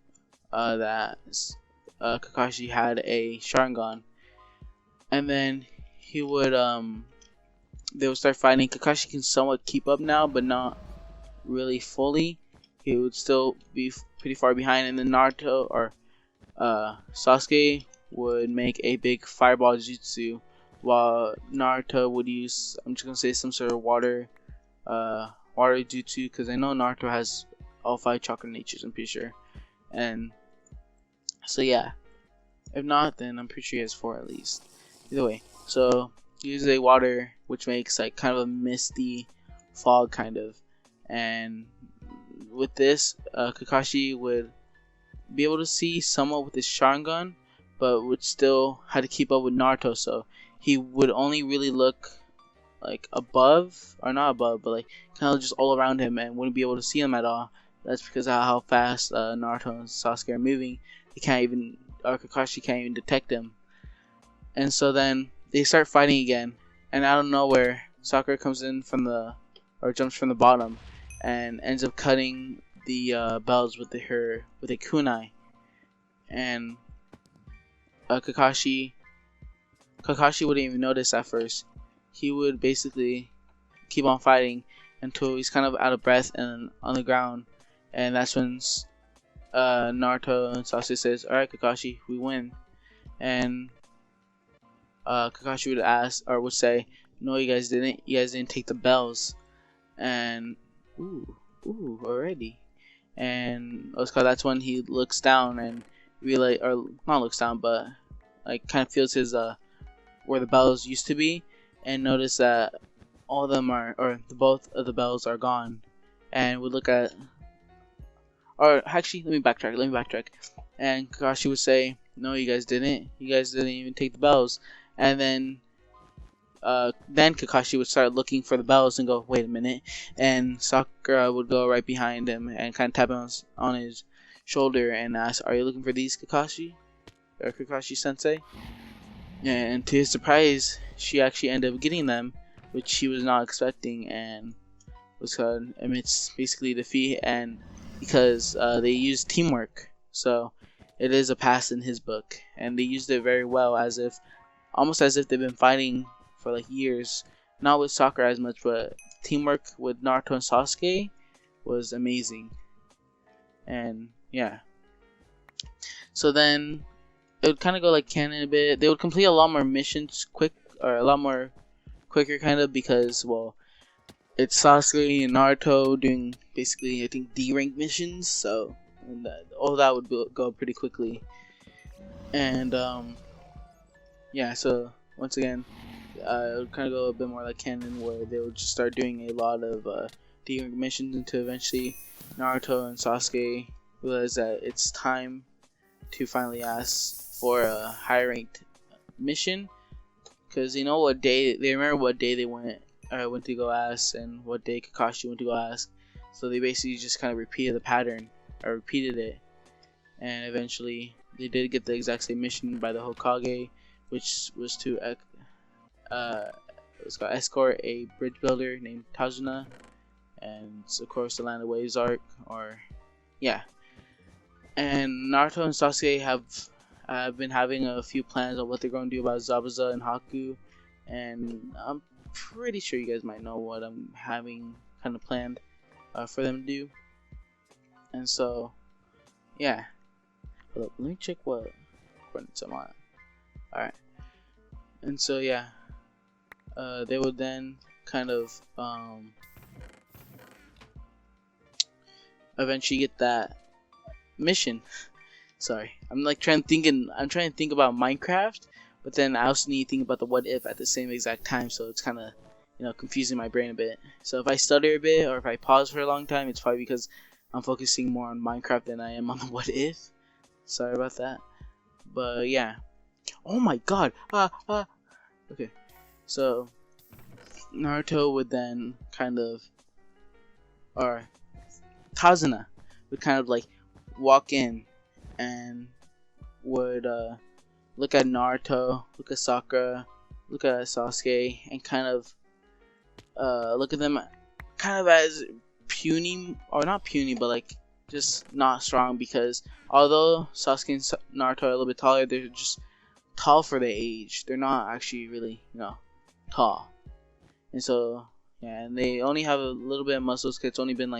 that Kakashi had a Sharingan. And then he would they would start fighting. Kakashi can somewhat keep up now, but not really fully. He would still be pretty far behind, and then Naruto or Sasuke would make a big fireball jutsu, while Naruto would use, I'm just gonna say, some sort of water jutsu, because I know Naruto has all 5 chakra natures, I'm pretty sure. And so yeah, if not, then I'm pretty sure he has 4 at least. Either way, so he uses a water which makes like kind of a misty fog kind of, and with this, Kakashi would be able to see somewhat with his Sharingan, but would still have to keep up with Naruto, so he would only really look like above, or not above, but like kind of just all around him, and wouldn't be able to see him at all. That's because of how fast Naruto and Sasuke are moving. Kakashi can't even detect him. And so then they start fighting again, and out of nowhere, Sakura comes in jumps from the bottom, and ends up cutting the bells with a kunai. And Kakashi wouldn't even notice at first. He would basically keep on fighting until he's kind of out of breath and on the ground, and that's when Naruto and Sasuke says, "Alright, Kakashi, we win." And Kakashi would say, "No, you guys didn't. You guys didn't take the bells." And already. And that's when he looks down and really, or not looks down, but like kind of feels his where the bells used to be, and notice that all of them both of the bells are gone. And would look at, or actually, let me backtrack. And Kakashi would say, "No, you guys didn't. You guys didn't even take the bells." And then Kakashi would start looking for the bells and go, "Wait a minute." And Sakura would go right behind him and kind of tap him on his shoulder and ask, "Are you looking for these, Kakashi? Or Kakashi-sensei?" And to his surprise, she actually ended up getting them, which he was not expecting, and was amidst basically defeat, and because they used teamwork. So it is a pass in his book, and they used it very well, almost as if they've been fighting for like years. Not with Sakura as much, but teamwork with Naruto and Sasuke was amazing. And yeah, so then it would kind of go like canon a bit. They would complete a lot more missions quicker kind of, because, well, it's Sasuke and Naruto doing basically, I think, D-rank missions, so all that would go pretty quickly. And yeah, so once again, it would kind of go a bit more like canon, where they would just start doing a lot of D-rank missions until eventually Naruto and Sasuke realize that it's time to finally ask for a high ranked mission, because they remember what day they went to go ask, and what day Kakashi went to go ask. So they basically just kind of repeated it, and eventually they did get the exact same mission by the Hokage, which was to escort a bridge builder named Tajuna, and of course the Land of Waves arc, and Naruto and Sasuke have I've been having a few plans on what they're going to do about Zabuza and Haku, and I'm pretty sure you guys might know what I'm having kind of planned for them to do. And so, yeah. Let me check what coordinates I'm on. Alright. And so, yeah. They would then kind of eventually get that mission. Sorry, I'm trying to think about Minecraft, but then I also need to think about the what if at the same exact time, so it's kind of confusing my brain a bit. So if I stutter a bit or if I pause for a long time, it's probably because I'm focusing more on Minecraft than I am on the what if. Sorry about that. But yeah. Oh my god. Okay. So Naruto would then or Kazuna would kind of walk in and would look at Naruto, look at Sakura, look at Sasuke, and kind of look at them kind of as puny, or not puny, but just not strong, because although Sasuke and Naruto are a little bit taller, they're just tall for their age. They're not actually really, tall. And so, yeah, and they only have a little bit of muscles, because it's only been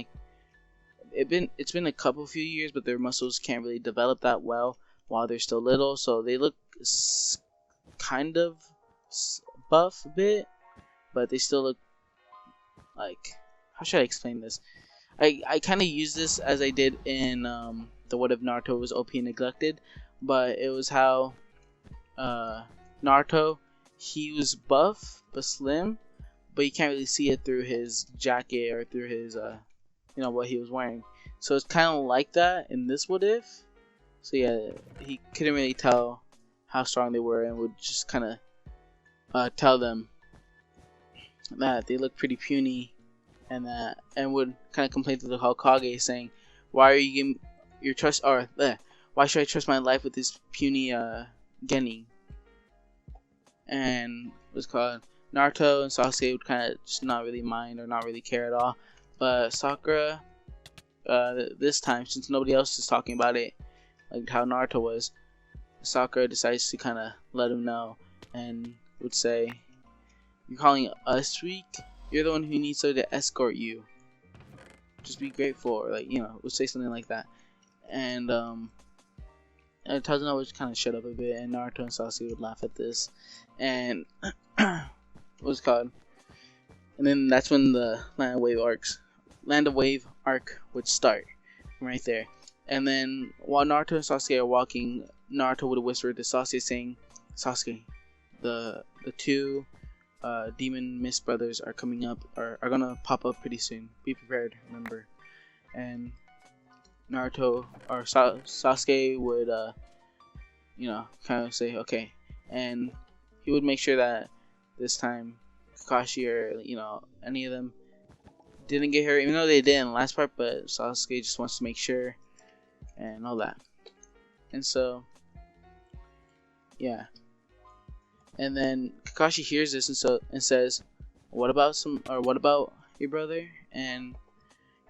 it's been a few years, but their muscles can't really develop that well while they're still little, so they look kind of buff a bit, but they still look how should I explain this? I kind of use this as I did in the What If Naruto Was OP and Neglected, but it was how Naruto, he was buff but slim, but you can't really see it through his jacket or through his what he was wearing. So it's kind of like that in this What If. So yeah, he couldn't really tell how strong they were, and would just kind of tell them that they look pretty puny, and would kind of complain to the Hokage, saying, "Why are you giving your trust? Or why should I trust my life with this puny Genin?" And what's called Naruto and Sasuke would kind of just not really mind or not really care at all. But Sakura, this time, since nobody else is talking about it, like how Naruto was, Sakura decides to kind of let him know, and would say, "You're calling us weak? You're the one who needs someone to escort you. Just be grateful," or would say something like that. And Tazuna would kind of shut up a bit, and Naruto and Sasuke would laugh at this, and what's called, and then that's when the Land of Wave arc would start, right there. And then while Naruto and Sasuke are walking, Naruto would whisper to Sasuke, saying, "Sasuke, the two demon mist brothers are coming up, are gonna pop up pretty soon. Be prepared, remember." And Naruto or Sasuke would kind of say okay, and he would make sure that this time Kakashi or any of them didn't get hurt, even though they did in the last part, but Sasuke just wants to make sure and all that. And so yeah, and then Kakashi hears this and says, what about your brother?" And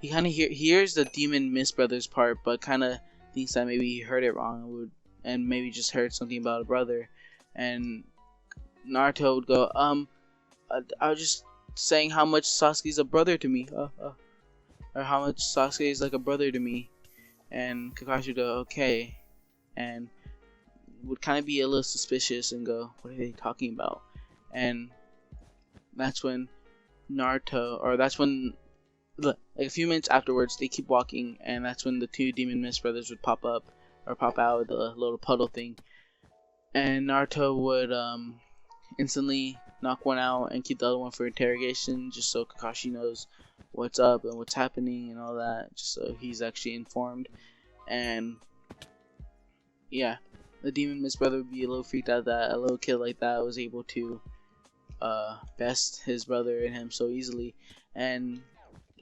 he kind of hears the demon mist brothers part, but kind of thinks that maybe he heard it wrong, and maybe just heard something about a brother. And Naruto would go, I was just saying how much Sasuke's a brother to me, or how much Sasuke is like a brother to me." And Kakashi would go, "Okay," and would kind of be a little suspicious and go, "What are they talking about?" And that's when a few minutes afterwards, they keep walking, and that's when the two demon mist brothers would pop out of the little puddle thing, and Naruto would instantly knock one out and keep the other one for interrogation, just so Kakashi knows what's up and what's happening and all that, just so he's actually informed. And yeah, the demon mist brother would be a little freaked out that a little kid like that was able to best his brother and him so easily. And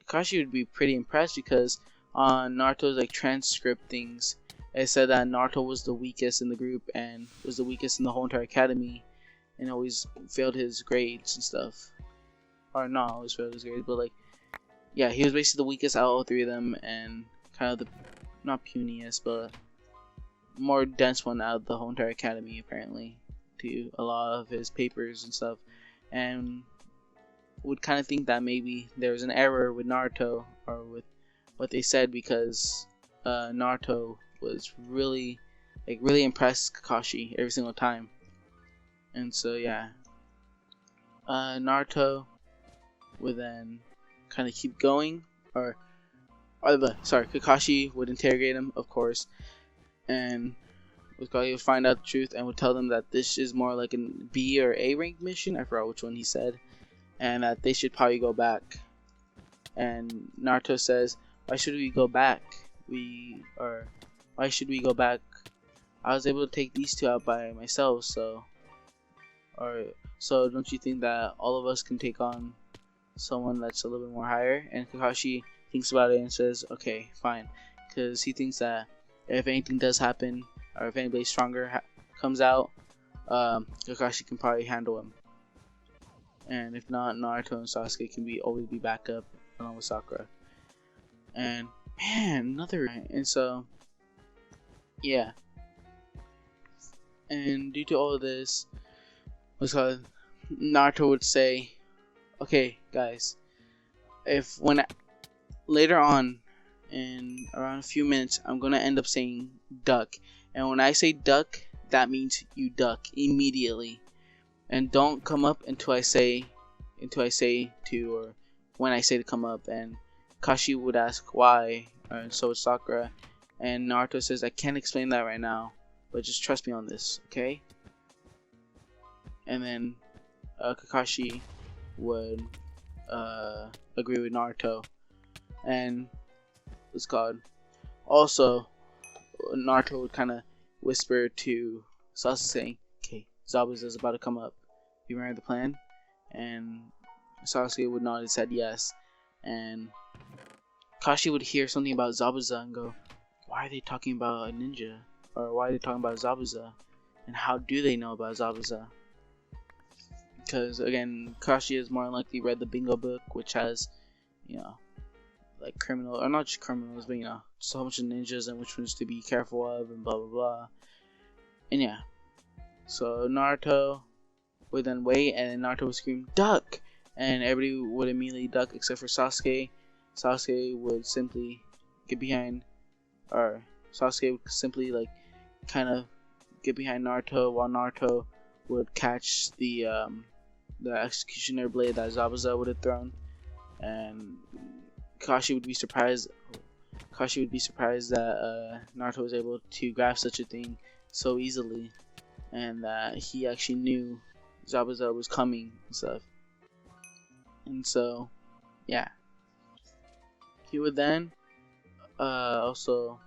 Kakashi would be pretty impressed, because on Naruto's transcript things, it said that Naruto was the weakest in the group and was the weakest in the whole entire academy, and always failed his grades and stuff. Or not always failed his grades, but yeah, he was basically the weakest out of all three of them, and kind of the not puniest, but more dense one out of the whole entire academy, apparently, to a lot of his papers and stuff, and would kind of think that maybe there was an error with Naruto or with what they said, because Naruto was really impressed Kakashi every single time. And so yeah, Naruto would then kind of keep going, Kakashi would interrogate him, of course, and he would find out the truth and would tell them that this is more like a B or A rank mission. I forgot which one he said, and that they should probably go back. And Naruto says, "Why should we go back? Why should we go back? I was able to take these two out by myself, so don't you think that all of us can take on someone that's a little bit more higher?" And Kakashi thinks about it and says, "Okay, fine," because he thinks that if anything does happen, or if anybody stronger comes out, Kakashi can probably handle him. And if not, Naruto and Sasuke can always be backup along with Sakura. And man, and so yeah. And due to all of this, Naruto would say, "Okay, guys, later on in around a few minutes, I'm gonna end up saying duck, and when I say duck, that means you duck immediately, and don't come up until I say to, or when I say to come up." And Kashi would ask why, and so would Sakura, and Naruto says, "I can't explain that right now, but just trust me on this, okay?" And then Kakashi would agree with Naruto, and also Naruto would kind of whisper to Sasuke saying, "Okay, Zabuza's about to come up. You remember the plan?" And Sasuke would nod and said yes. And Kashi would hear something about Zabuza and go, "Why are they talking about a ninja? Or why are they talking about Zabuza? And how do they know about Zabuza?" Because again, Kashi has more than likely read the Bingo book, which has, like criminal, or not just criminals, but just a whole bunch of ninjas and which ones to be careful of and blah blah blah. And yeah, so Naruto would then wait, and then Naruto would scream "duck," and everybody would immediately duck except for Sasuke. Sasuke would simply get behind, or Sasuke would simply kind of get behind Naruto, while Naruto would catch the executioner blade that Zabuza would have thrown, and Kashi would be surprised that Naruto was able to grasp such a thing so easily, and that he actually knew Zabuza was coming and stuff. And so, yeah, he would then also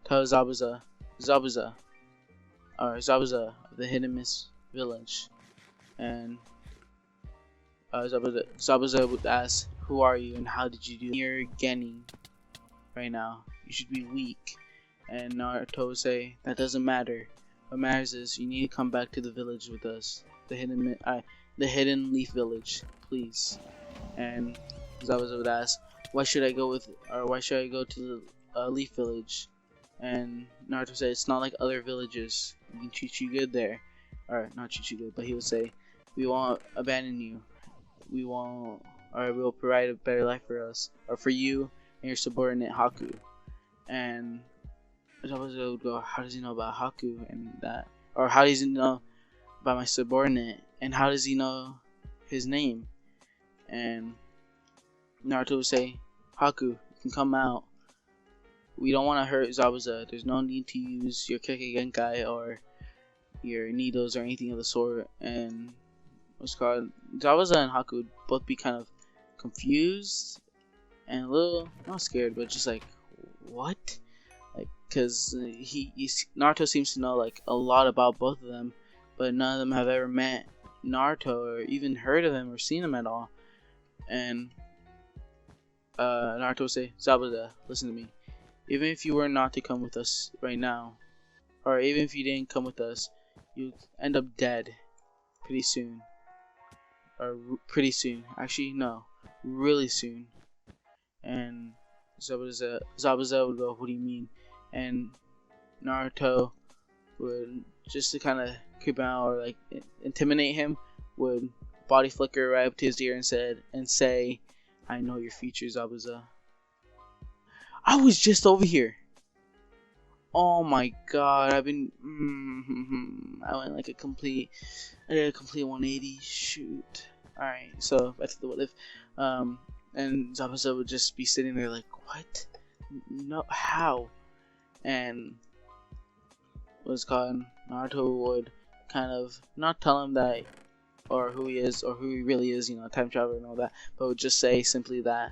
tell Zabuza of the Hidden Mist village, and Zabuza would ask, "Who are you and how did you do? You're Genin right now. You should be weak." And Naruto would say, "That doesn't matter. What matters is you need to come back to the village with us, the Hidden Leaf Village, please." And Zabuza would ask, why should I go to the Leaf Village?" And Naruto said, "It's not like other villages. We can treat you good there." Or not treat you good, but he would say, "We won't abandon you. We will provide a better life for us, or for you and your subordinate Haku." And Zabuza would go, "How does he know about Haku and that? Or how does he know about my subordinate? And how does he know his name?" And Naruto would say, "Haku, you can come out. We don't want to hurt Zabuza. There's no need to use your Kekkei Genkai or your needles or anything of the sort." And Zabuza and Haku would both be kind of confused and a little, not scared, but just like, what? Because Naruto seems to know a lot about both of them, but none of them have ever met Naruto or even heard of him or seen him at all. And Naruto would say, "Zabuza, listen to me. Even if you were not to come with us right now, or even if you didn't come with us, you'd end up dead pretty soon. Actually, no, really soon." And Zabuza would go, "What do you mean?" and Naruto would, just to kind of creep him out or like intimidate him, would body flicker right up to his ear and say, "I know your future, Zabuza." I was just over here. Oh my god, I've been. I went like I did a complete 180. Shoot. Alright, so back to the what if. And Zabuza would just be sitting there like, what? No, how? And what's called, Naruto would kind of not tell him that, or who he is, or who he really is, time traveler and all that, but would just say simply that,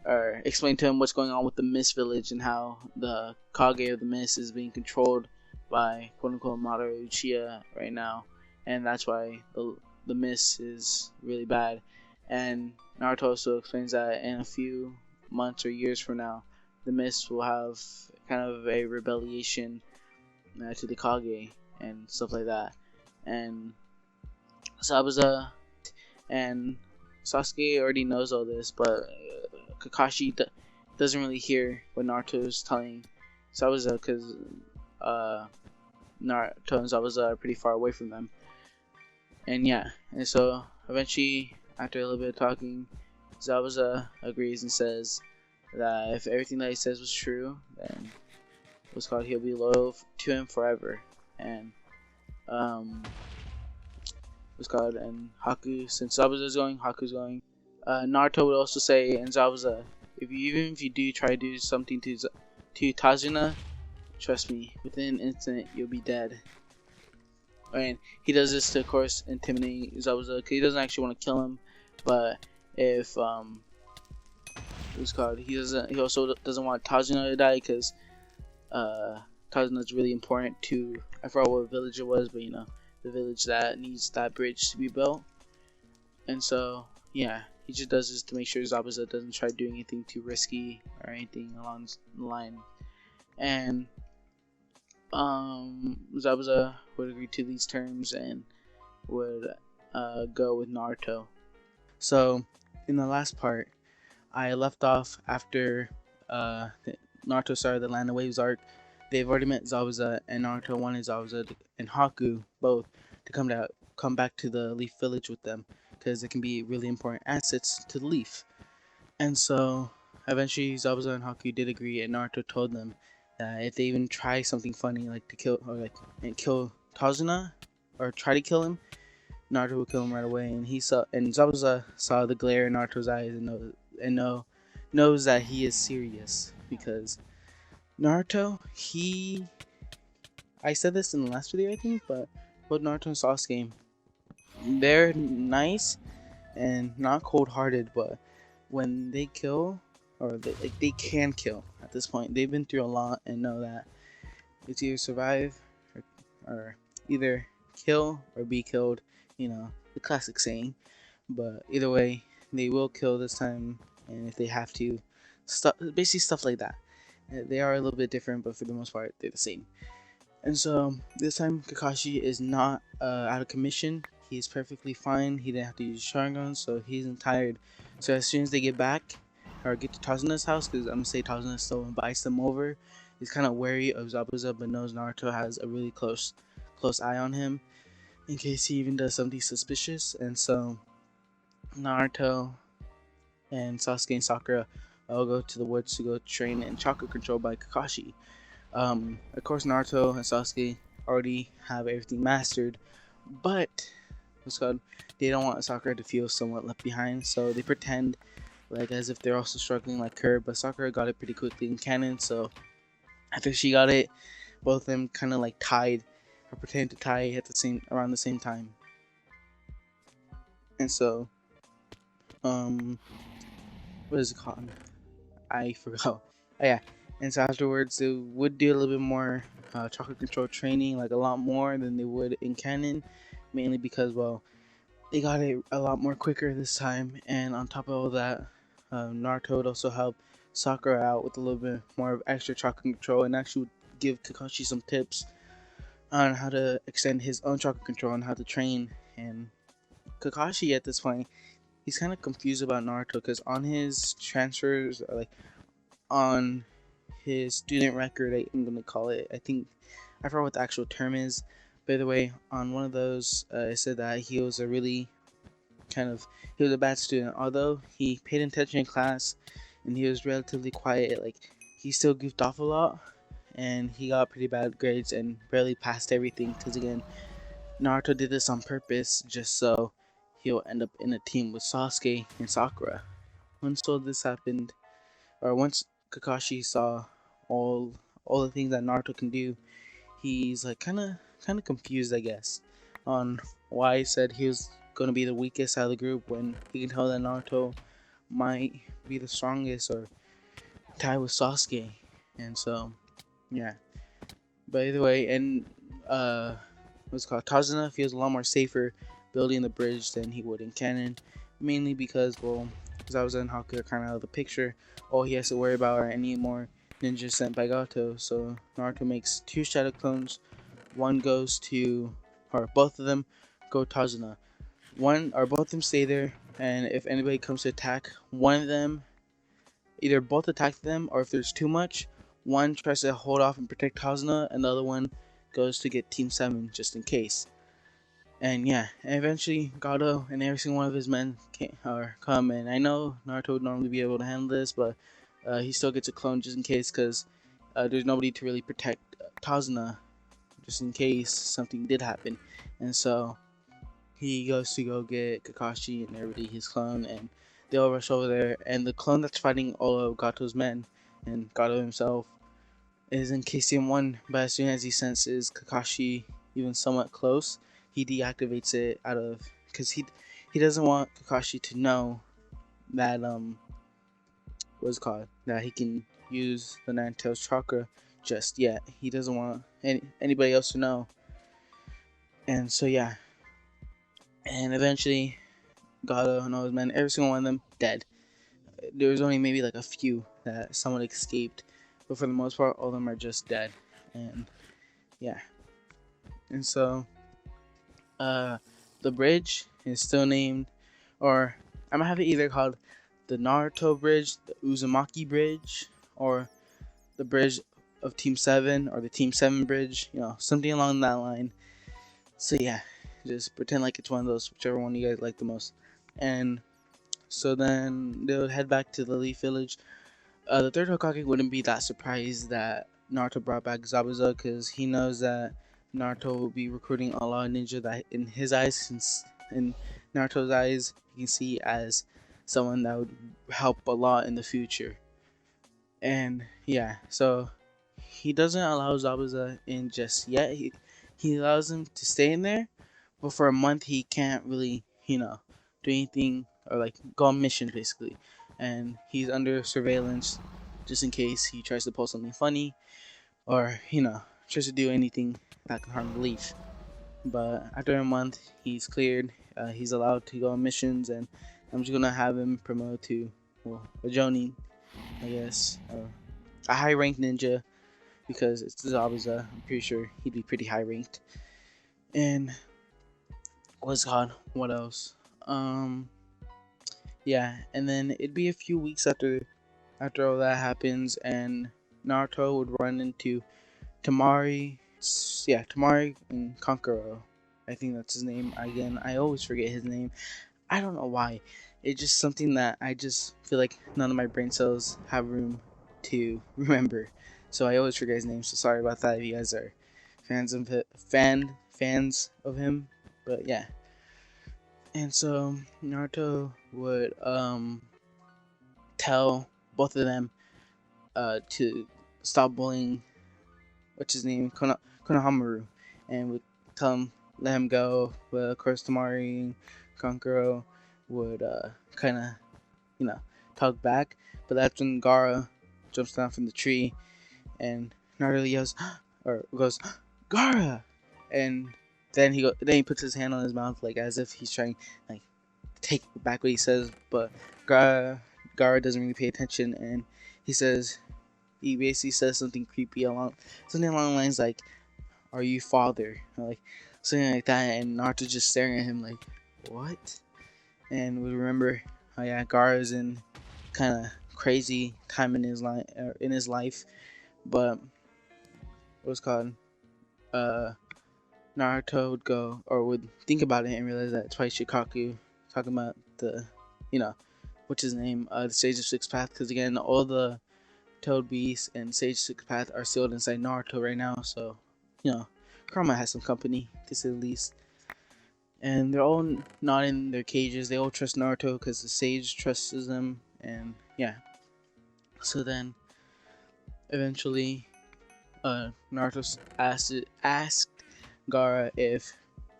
or explain to him what's going on with the Mist Village and how the Kage of the Mist is being controlled by quote-unquote Madara Uchiha right now, and that's why the Mist is really bad. And Naruto also explains that in a few months or years from now, the Mist will have kind of a rebellion to the Kage and stuff like that. And Zabuza and Sasuke already knows all this, but Kakashi doesn't really hear what Naruto is telling Zabuza because Naruto and Zabuza are pretty far away from them. And yeah, and so eventually, after a little bit of talking, Zabuza agrees and says that if everything that he says was true, then he'll be loyal to him forever. And and Haku, since Zabuza's going, Haku's going. Naruto would also say, and Zabuza, even if you do try to do something to Tazuna, trust me, within an instant you'll be dead. And he does this to, of course, intimidate Zabuza, because he doesn't actually want to kill him. But if he also doesn't want Tazuna to die, because Tazuna's really important to, I forgot what village it was, but the village that needs that bridge to be built. And so yeah, he just does this to make sure Zabuza doesn't try doing anything too risky or anything along the line. And Zabuza would agree to these terms and would go with Naruto. So in the last part, I left off after Naruto started the Land of Waves arc. They've already met Zabuza, and Naruto wanted Zabuza and Haku both to come back to the Leaf Village with them, because it can be really important assets to the Leaf. And so eventually Zabuza and Haku did agree, and Naruto told them that if they even try something funny like to kill Tazuna or try to kill him, Naruto will kill him right away. And Zabuza saw the glare in Naruto's eyes and knows that he is serious, because Naruto, I said this in the last video I think, but both Naruto and Sasuke, they're nice and not cold-hearted, but when they kill, or they can kill at this point, they've been through a lot and know that it's either survive or either kill or be killed, the classic saying. But either way, they will kill this time, and if they have to, basically stuff like that. They are a little bit different, but for the most part, they're the same. And so this time, Kakashi is not out of commission. He's perfectly fine. He didn't have to use Sharingan, so he isn't tired. So as soon as they get back, or get to Tazuna's house, because I'm going to say Tazuna still invites them over, he's kind of wary of Zabuza, but knows Naruto has a really close eye on him, in case he even does something suspicious. And so Naruto and Sasuke and Sakura all go to the woods to go train in chakra control by Kakashi. Of course, Naruto and Sasuke already have everything mastered, but they don't want Sakura to feel somewhat left behind, so they pretend like as if they're also struggling like her. But Sakura got it pretty quickly in canon, so after she got it, both of them kind of like tied, or pretended to tie at around the same time. And so, what is it called? I forgot. Oh yeah. And so afterwards, they would do a little bit more chakra control training, like a lot more than they would in canon, mainly because, well, they got it a lot more quicker this time. And on top of all that, Naruto would also help Sakura out with a little bit more of extra chakra control, and actually would give Kakashi some tips on how to extend his own chakra control and how to train. And Kakashi at this point, he's kind of confused about Naruto, because on his transfers, or like on his student record, I'm gonna call it. I forgot what the actual term is. By the way, on one of those, it said that he was a really he was a bad student. Although he paid attention in class and he was relatively quiet, like he still goofed off a lot, and he got pretty bad grades and barely passed everything. Because again, Naruto did this on purpose, just so he'll end up in a team with Sasuke and Sakura. Once all this happened, or once Kakashi saw all the things that Naruto can do, he's like kind of confused, I guess, on why he said he was gonna be the weakest out of the group when he can tell that Naruto might be the strongest or tie with Sasuke. And so, yeah. By the way, and what's it called, Tazuna feels a lot more safer building the bridge than he would in canon, mainly because, well, Zabuza and Haku are kind of out of the picture. All he has to worry about are any more ninjas sent by Gato. So Naruto makes 2 shadow clones. One goes to, or both of them go Tazuna. One or both of them stay there, and if anybody comes to attack one of them, either both attack them, or if there's too much, one tries to hold off and protect Tazuna, and the other one goes to get Team 7 just in case. And yeah, and eventually Gato and every single one of his men come, and I know Naruto would normally be able to handle this, but he still gets a clone just in case, because there's nobody to really protect Tazuna just in case something did happen. And so he goes to go get Kakashi and everybody, his clone, and they all rush over there, and the clone that's fighting all of Gato's men and Gato himself is in KCM1, but as soon as he senses Kakashi even somewhat close, he deactivates it because he doesn't want Kakashi to know that what's it called, that he can use the Nine Tails chakra just yet. He doesn't want anybody else to know. And so yeah, and eventually Gato and all his men, every single one of them dead. There was only maybe like a few that someone escaped, but for the most part all of them are just dead. And yeah, and so the bridge is still named, or I'm gonna have it either called the Naruto Bridge, the Uzumaki Bridge, or the Bridge of Team 7, or the Team 7 Bridge, something along that line. So yeah, just pretend like it's one of those, whichever one you guys like the most. And so then they would head back to the Leaf Village. The third Hokage wouldn't be that surprised that Naruto brought back Zabuza, because he knows that Naruto will be recruiting a lot of ninja that in his eyes, since in Naruto's eyes, he can see as someone that would help a lot in the future. And yeah, so he doesn't allow Zabuza in just yet. He allows him to stay in there, but for a month he can't really, do anything or like go on missions basically. And he's under surveillance just in case he tries to post something funny or, tries to do anything that can harm the Leaf. But after a month, he's cleared. He's allowed to go on missions, and I'm just gonna have him promote to, a Jonin, I guess, a high-ranked ninja, because it's Zabuza. I'm pretty sure he'd be pretty high-ranked. And what else? Yeah, and then it'd be a few weeks after all that happens, and Naruto would run into Tamari and Kankuro. I think that's his name. Again, I always forget his name. I don't know why. It's just something that I just feel like none of my brain cells have room to remember. So I always forget his name. So sorry about that if you guys are fans of him. But yeah. And so Naruto would tell both of them to stop bullying, what's his name, Konohamaru, and would tell him, let him go. But of course Tamari and Kankuro would kind of, talk back. But that's when Gaara jumps down from the tree, and Naruto yells, or goes, Gaara! And then he puts his hand on his mouth, like as if he's trying, like, to take back what he says. But Gaara doesn't really pay attention, and he basically says something along the lines like, "Are you father?" Or like something like that, and Naruto's just staring at him like, "What?" And we remember, oh yeah, Gaara's in kind of crazy time in his life, But what's called Naruto would go or would think about it and realize that it's probably Shikaku talking about the, what's his name, the Sage of Six Path. Because again, all the Toad Beast and Sage Six Path are sealed inside Naruto right now. So, Kurama has some company to say the least. And they're all not in their cages. They all trust Naruto because the Sage trusts them. And yeah. So then, eventually, Naruto asked Gaara if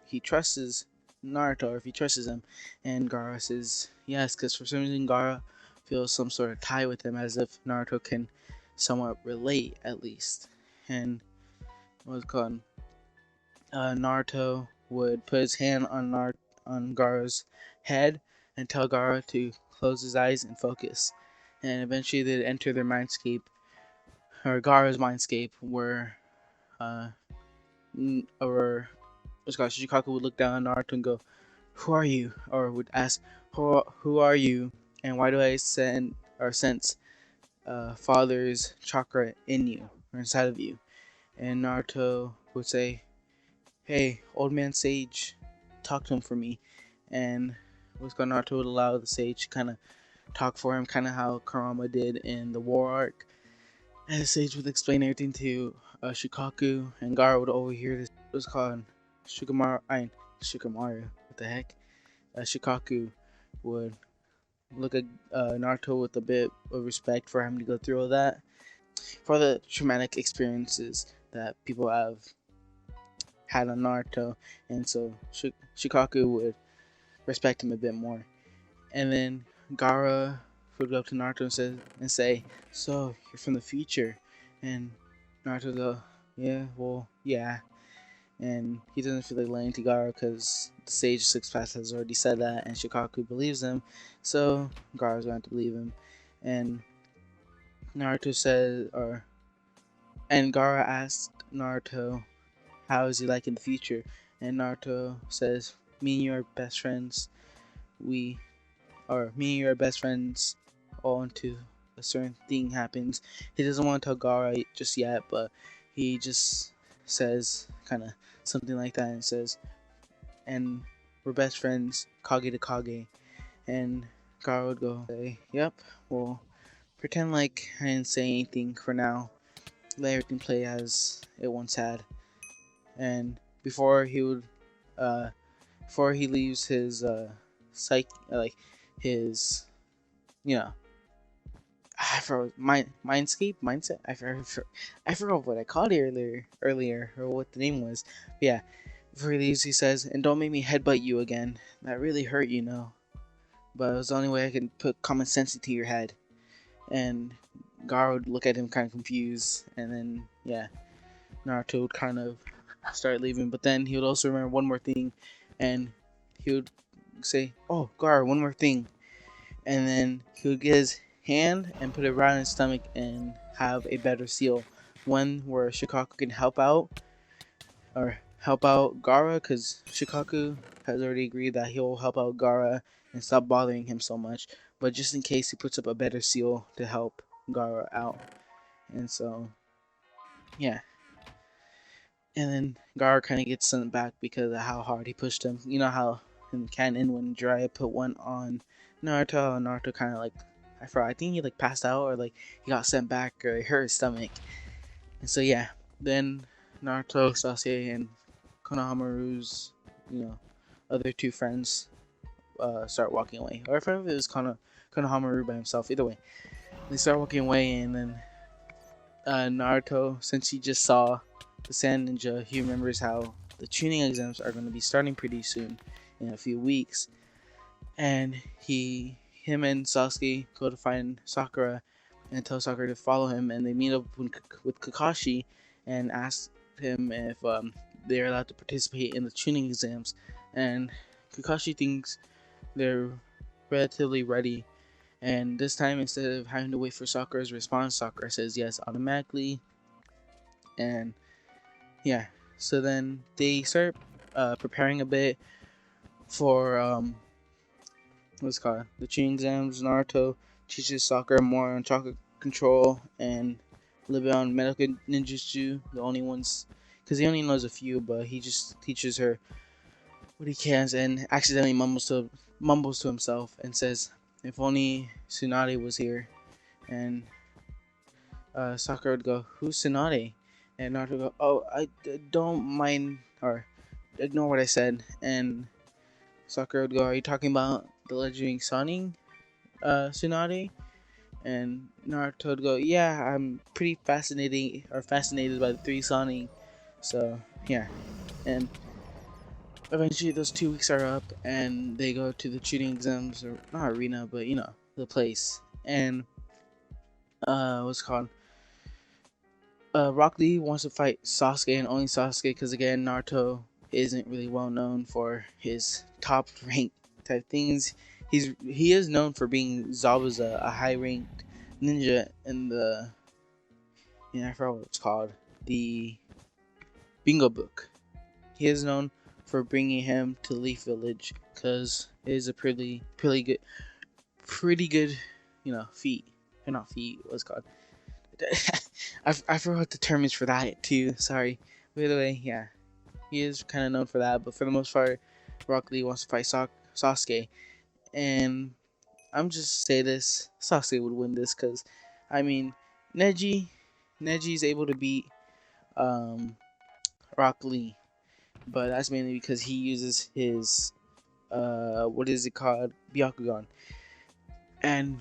he trusts Naruto or if he trusts him, and Gaara says yes, because for some reason Gaara feels some sort of tie with him, as if Naruto can somewhat relate at least. And what's it called? Naruto would put his hand on Gaara's head and tell Gaara to close his eyes and focus. And eventually they'd enter their mindscape, or Gaara's mindscape, where Shikaku would look down at Naruto and go, "Who are you?" Or would ask, "Who are you? And why do I sense father's chakra in you or inside of you?" And Naruto would say, "Hey, old man Sage, talk to him for me." And Naruto would allow the Sage to kind of talk for him, kind of how Kurama did in the War arc. And the Sage would explain everything to Shikaku, and Gaara would overhear this. It was called Shikamaru. What the heck? Shikaku would look at Naruto with a bit of respect for having to go through all that, for the traumatic experiences that people have had on Naruto, and so Shikaku would respect him a bit more. And then Gaara would go up to Naruto and say, "So you're from the future?" And Naruto go, "Yeah, well, yeah." And he doesn't feel like lying to Gaara because the Sage Six Paths has already said that, and Shikaku believes him, so Gaara's going to believe him. And Gaara asked Naruto, "How is he like in the future?" And Naruto says, "Me and you are best friends. Me and you are best friends all until a certain thing happens." He doesn't want to tell Gaara just yet, but he just says kind of something like that and says, "And we're best friends, Kage to Kage." And Gaara would go, say, "Yep, well, pretend like I didn't say anything for now. Let everything play as it once had." And before he leaves his his, I forgot mindset. I forgot what I called it earlier, or what the name was. But yeah, before he leaves, he says, "And don't make me headbutt you again. That really hurt, you know. But it was the only way I can put common sense into your head." And Gaara would look at him kind of confused, and then yeah, Naruto would kind of start leaving. But then he would also remember one more thing, and he would say, "Oh, Gaara, one more thing." And then he would get his hand and put it around his stomach and have a better seal, one where Shikaku can help out Gaara, because Shikaku has already agreed that he'll help out Gaara and stop bothering him so much, but just in case he puts up a better seal to help Gaara out. And so yeah, and then Gaara kind of gets sent back because of how hard he pushed him. You know how in canon when Jiraiya put one on Naruto kind of like, I think he like passed out, or like he got sent back, or he hurt his stomach. And so yeah, then Naruto, Sasuke, and Konohamaru's other two friends start walking away. Or if it was Konohamaru by himself, either way, they start walking away, and then Naruto, since he just saw the Sand Ninja, he remembers how the Chunin exams are going to be starting pretty soon, in a few weeks, and him and Sasuke go to find Sakura and tell Sakura to follow him, and they meet up with Kakashi and ask him if they're allowed to participate in the Chunin exams, and Kakashi thinks they're relatively ready. And this time, instead of having to wait for Sakura's response, Sakura says yes automatically. And yeah, so then they start preparing a bit for what's it called, the Chunin exams. Naruto teaches Sakura more on chakra control, and little bit on medical ninjutsu, the only ones, because he only knows a few, but he just teaches her what he can, and accidentally mumbles to himself and says, "If only Tsunade was here." And Sakura would go, "Who's Tsunade?" And Naruto would go, "Oh, don't mind or ignore what I said." And Sakura would go, "Are you talking about the legendary Sannin, Tsunade?" And Naruto would go, "Yeah, I'm pretty fascinated by the three Sannin." So yeah, and eventually those 2 weeks are up, and they go to the Chunin exams, or not arena, but the place. And what's it called? Rock Lee wants to fight Sasuke and only Sasuke because again, Naruto isn't really well known for his top rank type things. He is known for being Zabuza, a high ranked ninja in the I forgot what it's called, the Bingo Book. He is known for bringing him to Leaf Village because it is a pretty good, feat. Or not feat. What's it called? I forgot what the term is for that too. Sorry. By the way, yeah, he is kind of known for that. But for the most part, Rock Lee wants to fight Sasuke, and I'm just say this: Sasuke would win this because, I mean, Neji, Neji's able to beat Rock Lee, but that's mainly because he uses his what is it called, Byakugan. And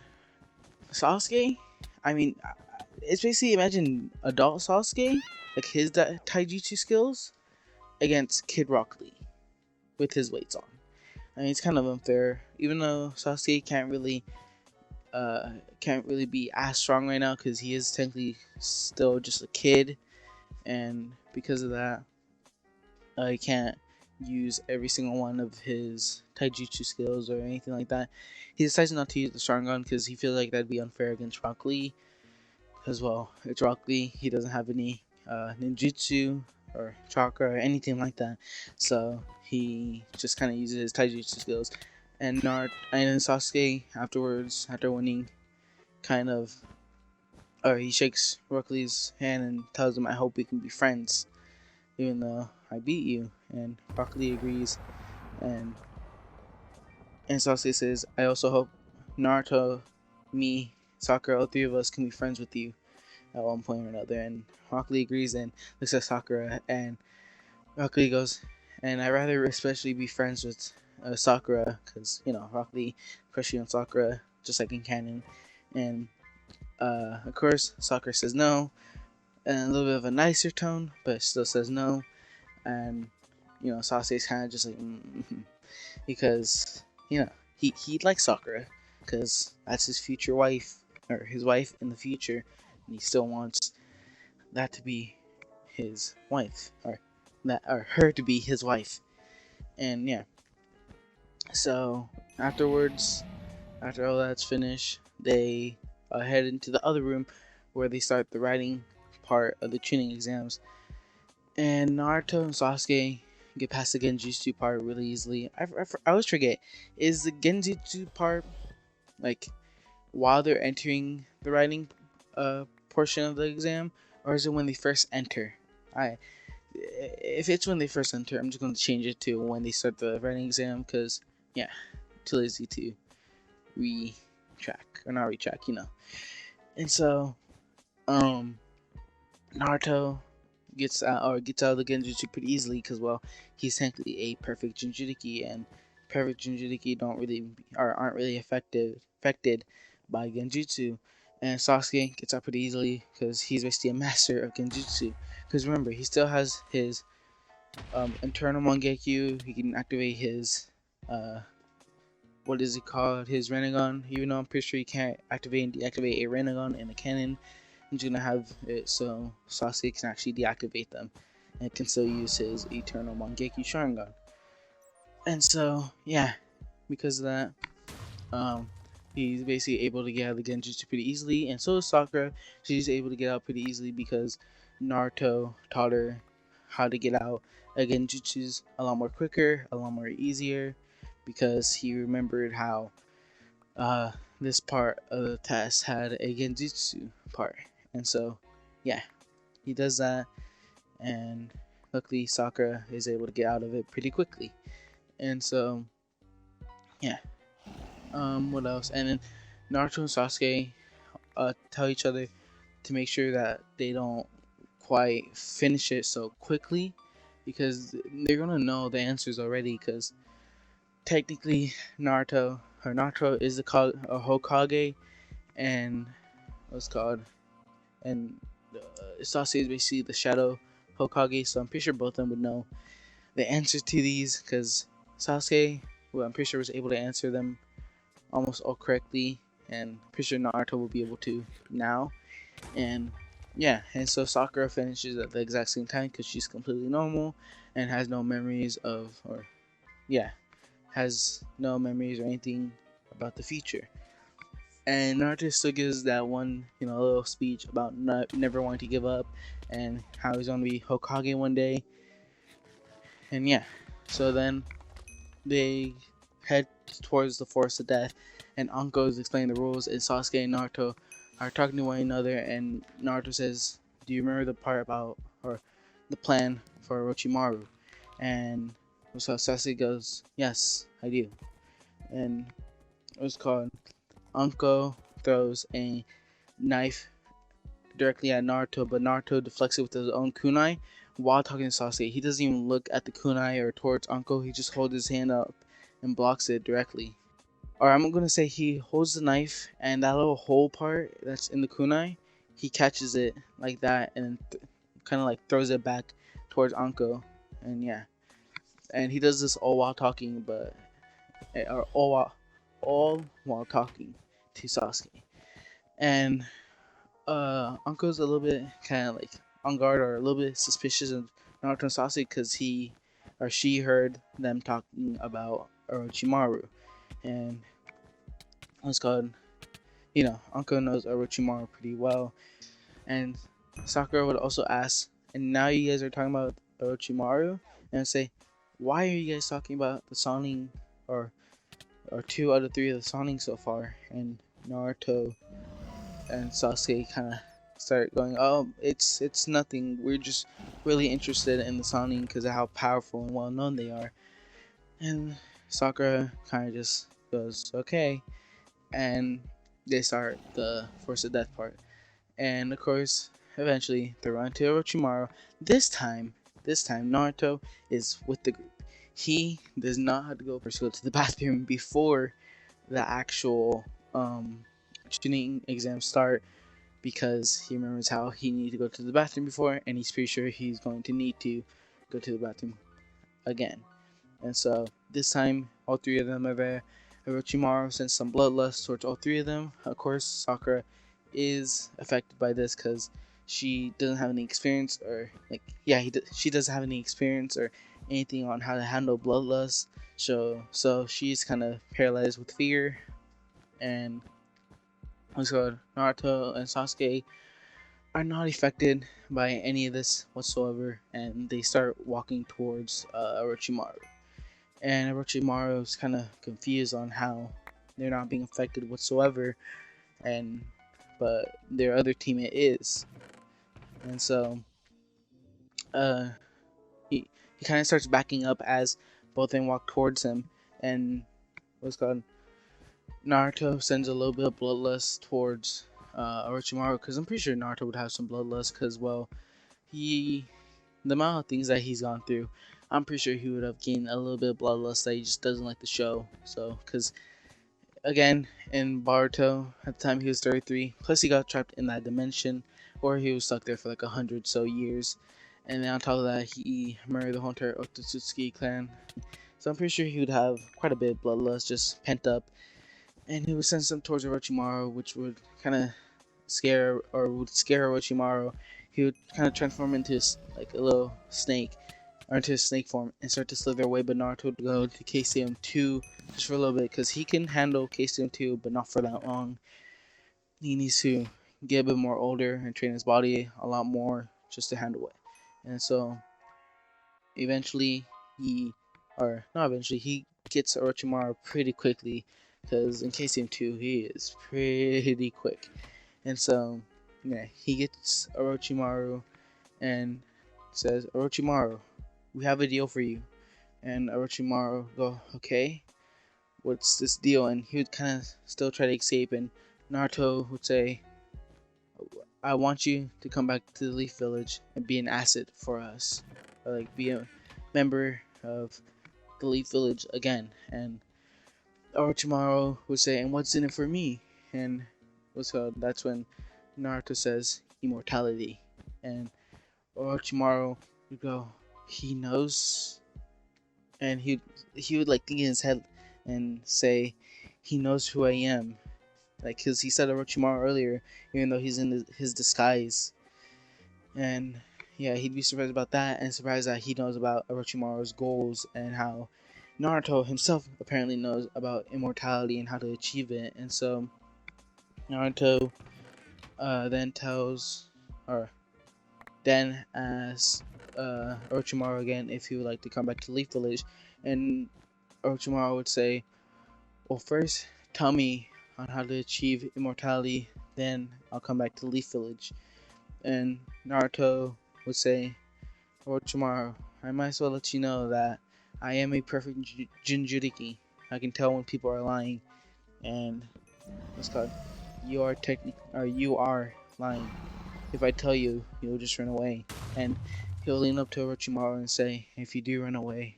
Sasuke, I mean, it's basically, imagine adult Sasuke, like his taijutsu skills against Kid Rock Lee with his weights on. I mean, it's kind of unfair, even though Sasuke can't really be as strong right now because he is technically still just a kid, and because of that, he can't use every single one of his taijutsu skills or anything like that. He decides not to use the Sharingan because he feels like that'd be unfair against Rock Lee. As well, it's Rock Lee. He doesn't have any ninjutsu or chakra or anything like that, so he just kind of uses his taijutsu skills. And Sasuke afterwards, after winning, kind of, or he shakes Rock Lee's hand and tells him, "I hope we can be friends, even though I beat you." And Rock Lee agrees, and Sasuke says, "I also hope Naruto, me, Sakura, all three of us can be friends with you at one point or another." And Rock Lee agrees and looks at Sakura, and Rock Lee goes, "And I'd rather especially be friends with Sakura, because, Rock Lee crushing on Sakura, just like in canon." And of course, Sakura says no, and a little bit of a nicer tone, but still says no. And, Sasuke's kind of just like, because, he likes Sakura, because that's his future wife, or his wife in the future, and he still wants that to be his wife, or her to be his wife. And yeah, so afterwards, after all that's finished, they head into the other room where they start the writing part of the tuning exams. And Naruto and Sasuke get past the Genjutsu part really easily. I always forget, is the Genjutsu part like while they're entering the writing portion of the exam, or is it when they first enter? If it's when they first enter, I'm just going to change it to when they start the writing exam, because yeah, too lazy to retrack, or not retrack, And so Naruto gets out of the Genjutsu pretty easily because, well, he's technically a perfect Jinchuriki, and perfect Jinchuriki aren't really affected by Genjutsu. And Sasuke gets out pretty easily because he's basically a master of Genjutsu. Because remember, he still has his internal Mangekyo. He can activate his what is it called? His Rinnegan. Even though I'm pretty sure he can't activate and deactivate a Rinnegan in a cannon, I'm just gonna have it so Sasuke can actually deactivate them and can still use his eternal Mangekyo Sharingan. And so yeah, because of that, he's basically able to get out of the Genjutsu pretty easily, and so is Sakura. She's able to get out pretty easily because Naruto taught her how to get out of Genjutsus a lot more quicker, a lot more easier, because he remembered how this part of the test had a Genjutsu part. And so yeah, he does that, and luckily Sakura is able to get out of it pretty quickly. And so, yeah. What else? And then Naruto and Sasuke tell each other to make sure that they don't quite finish it so quickly, because they're gonna know the answers already. Because technically, Naruto is a Hokage, and what's called, and Sasuke is basically the Shadow Hokage. So I'm pretty sure both of them would know the answers to these, because Sasuke, well, I'm pretty sure was able to answer them almost all correctly, and I'm pretty sure Naruto will be able to now. And yeah, and so Sakura finishes at the exact same time because she's completely normal and has no memories of, or yeah, has no memories or anything about the future. And Naruto still gives that one, little speech about never wanting to give up and how he's gonna be Hokage one day. And yeah, so then they head towards the Forest of Death, and Anko is explaining the rules, and Sasuke and Naruto are talking to one another, and Naruto says, "Do you remember the part about, or the plan for Orochimaru?" And so Sasuke goes, "Yes, I do." And what's called, Anko throws a knife directly at Naruto, but Naruto deflects it with his own kunai while talking to Sasuke. He doesn't even look at the kunai or towards Anko, he just holds his hand up and blocks it directly. Or I'm gonna say he holds the knife, and that little hole part that's in the kunai, he catches it like that and kind of like throws it back towards Anko. And yeah, and he does this all while talking, but or all while talking to Sasuke. And Anko's a little bit kind of like on guard or a little bit suspicious of Naruto and Sasuke because he or she heard them talking about Orochimaru. And what's called, Anko knows Orochimaru pretty well. And Sakura would also ask, and now you guys are talking about Orochimaru, and say, why are you guys talking about the Sannin, or 2 out of 3 of the Sannin so far? And Naruto and Sasuke kind of start going, "Oh, it's nothing. We're just really interested in the Sannin because of how powerful and well known they are." And Sakura kind of just goes, "Okay," and they start the Force of Death part. And of course, eventually they run to Orochimaru. This time, Naruto is with the group. He does not have to go first, go to the bathroom before the actual Chunin exams start, because he remembers how he needed to go to the bathroom before, and he's pretty sure he's going to need to go to the bathroom again. And so this time, all 3 of them are there. Orochimaru sends some bloodlust towards all 3 of them. Of course, Sakura is affected by this because she doesn't have any experience, or she doesn't have any experience or anything on how to handle bloodlust. So she's kind of paralyzed with fear. And so Naruto and Sasuke are not affected by any of this whatsoever, and they start walking towards Orochimaru. And Orochimaru is kind of confused on how they're not being affected whatsoever, but their other teammate is. And so he kind of starts backing up as both of them walk towards him. And what's called, Naruto sends a little bit of bloodlust towards Orochimaru, because I'm pretty sure Naruto would have some bloodlust, because, well, the amount of things that he's gone through, I'm pretty sure he would have gained a little bit of bloodlust that he just doesn't like to show. So, because again, in Boruto, at the time he was 33, plus he got trapped in that dimension, or he was stuck there for like 100 so years, and then on top of that, he murdered the whole entire Otsutsuki clan. So I'm pretty sure he would have quite a bit of bloodlust just pent up, and he would send some towards Orochimaru, which would kind of scare Orochimaru. He would kind of transform into like a little snake, or into a snake form, and start to slither away. But Naruto would go to KCM 2 just for a little bit, because he can handle KCM 2, but not for that long. He needs to get a bit more older and train his body a lot more just to handle it. And so eventually he gets Orochimaru pretty quickly, because in KCM 2 he is pretty quick. And so yeah, he gets Orochimaru and says, Orochimaru, we have a deal for you. And Orochimaru go, okay, what's this deal? And he would kind of still try to escape, and Naruto would say, I want you to come back to the Leaf Village and be an asset for us. Or like be a member of the Leaf Village again. And Orochimaru would say, and what's in it for me? And so that's when Naruto says immortality. And Orochimaru would go, he knows, and he would like think in his head and say, he knows who I am, like because he said Orochimaru earlier, even though he's in his disguise, and yeah, he'd be surprised about that, and surprised that he knows about Orochimaru's goals and how Naruto himself apparently knows about immortality and how to achieve it, and so Naruto then tells, or then asks Orochimaru again if he would like to come back to Leaf Village, and Orochimaru would say, well, first tell me on how to achieve immortality, then I'll come back to Leaf Village. And Naruto would say, Orochimaru, I might as well let you know that I am a perfect Jinchuriki. I can tell when people are lying, and what's called, you are lying. If I tell you, you'll just run away. And he'll lean up to Orochimaru and say, if you do run away,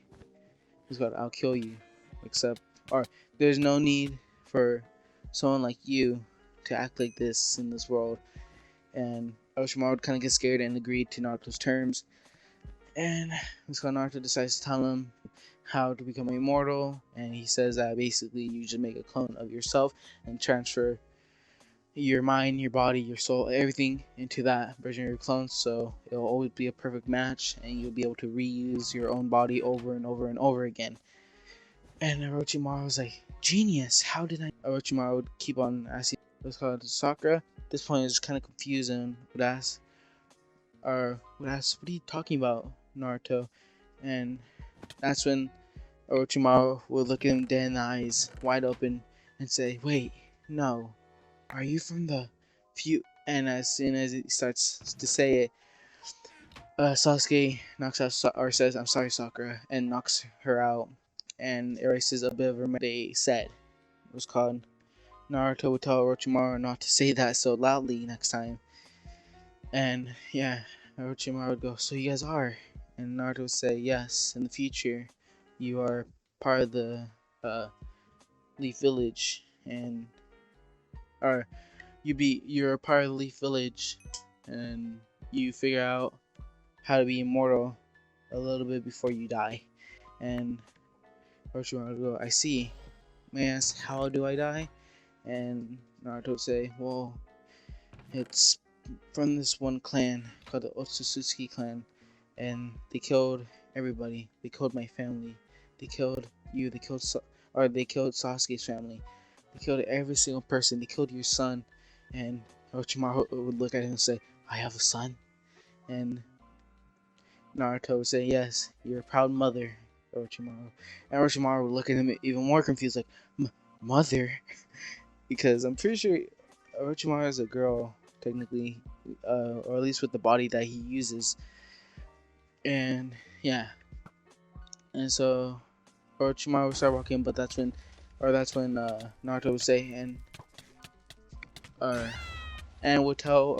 I'll kill you. Except, or there's no need for someone like you to act like this in this world. And Orochimaru would kind of get scared and agreed to Naruto's terms. And Naruto decides to tell him how to become immortal. And he says that basically you just make a clone of yourself and transfer your mind, your body, your soul, everything into that version of your clone, so it'll always be a perfect match, and you'll be able to reuse your own body over and over and over again. And Orochimaru was like, genius, how did I? Orochimaru would keep on asking what's called Sakura. At this point, is kind of confused and would ask, what are you talking about, Naruto? And that's when Orochimaru would look at him dead in the eyes, wide open, and say, wait, no. Are you from the few? And as soon as he starts to say it, Sasuke knocks out or says, I'm sorry, Sakura, and knocks her out and erases a bit of her they said. It was called, Naruto would tell Orochimaru not to say that so loudly next time. And yeah, Orochimaru would go, so you guys are? And Naruto would say, yes, in the future, you are part of the Leaf Village, and or you're a part of the Leaf Village, and you figure out how to be immortal a little bit before you die. And Orochimaru would go, I see. May I ask, how do I die? And Naruto would say, well, it's from this one clan called the Otsutsuki clan, and they killed everybody. They killed my family. They killed you. They killed Sasuke's family. They killed every single person. They killed your son. And Orochimaru would look at him and say, I have a son? And Naruto would say, yes, you're a proud mother, Orochimaru. And Orochimaru would look at him even more confused, like, mother? Because I'm pretty sure Orochimaru is a girl, technically, or at least with the body that he uses. And yeah. And so Orochimaru would start walking, but that's when Naruto would say, and would tell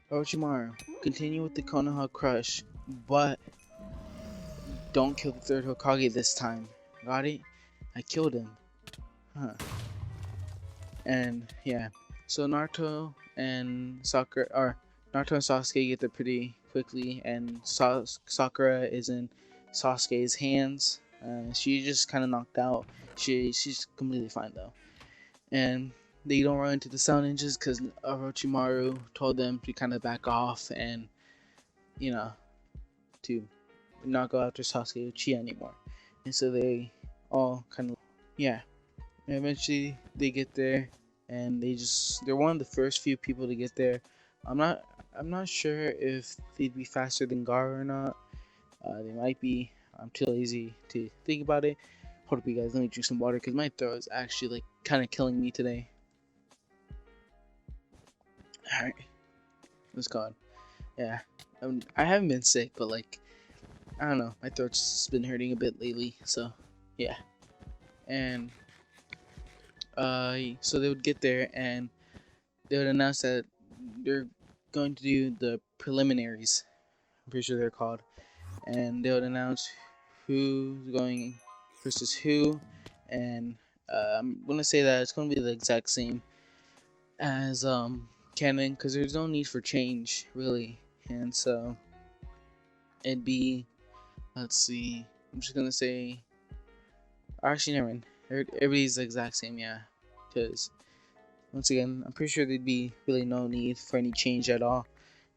Orochimaru, continue with the Konoha crush, but don't kill the third Hokage this time. Got it? I killed him. Huh. And yeah, so Naruto and Sasuke get there pretty quickly, and Sakura is in Sasuke's hands. She just kind of knocked out. She's completely fine though, and they don't run into the Sound Ninjas because Orochimaru told them to kind of back off and, to not go after Sasuke Uchiha anymore. And so they all kind of, yeah. And eventually they get there, and they're one of the first few people to get there. I'm not sure if they'd be faster than Gaara or not. They might be. I'm too lazy to think about it. Hold up, you guys. Let me drink some water because my throat is actually like kind of killing me today. Alright, what's called? Yeah, I haven't been sick, but like, I don't know, my throat's just been hurting a bit lately, so yeah. And so they would get there and they would announce that they're going to do the preliminaries. I'm pretty sure they're called, and they would announce who's going versus who, and I'm gonna say that it's gonna be the exact same as canon because there's no need for change really, and so it'd be, let's see, I'm just gonna say, actually never mind, everybody's the exact same, yeah, because once again I'm pretty sure there'd be really no need for any change at all.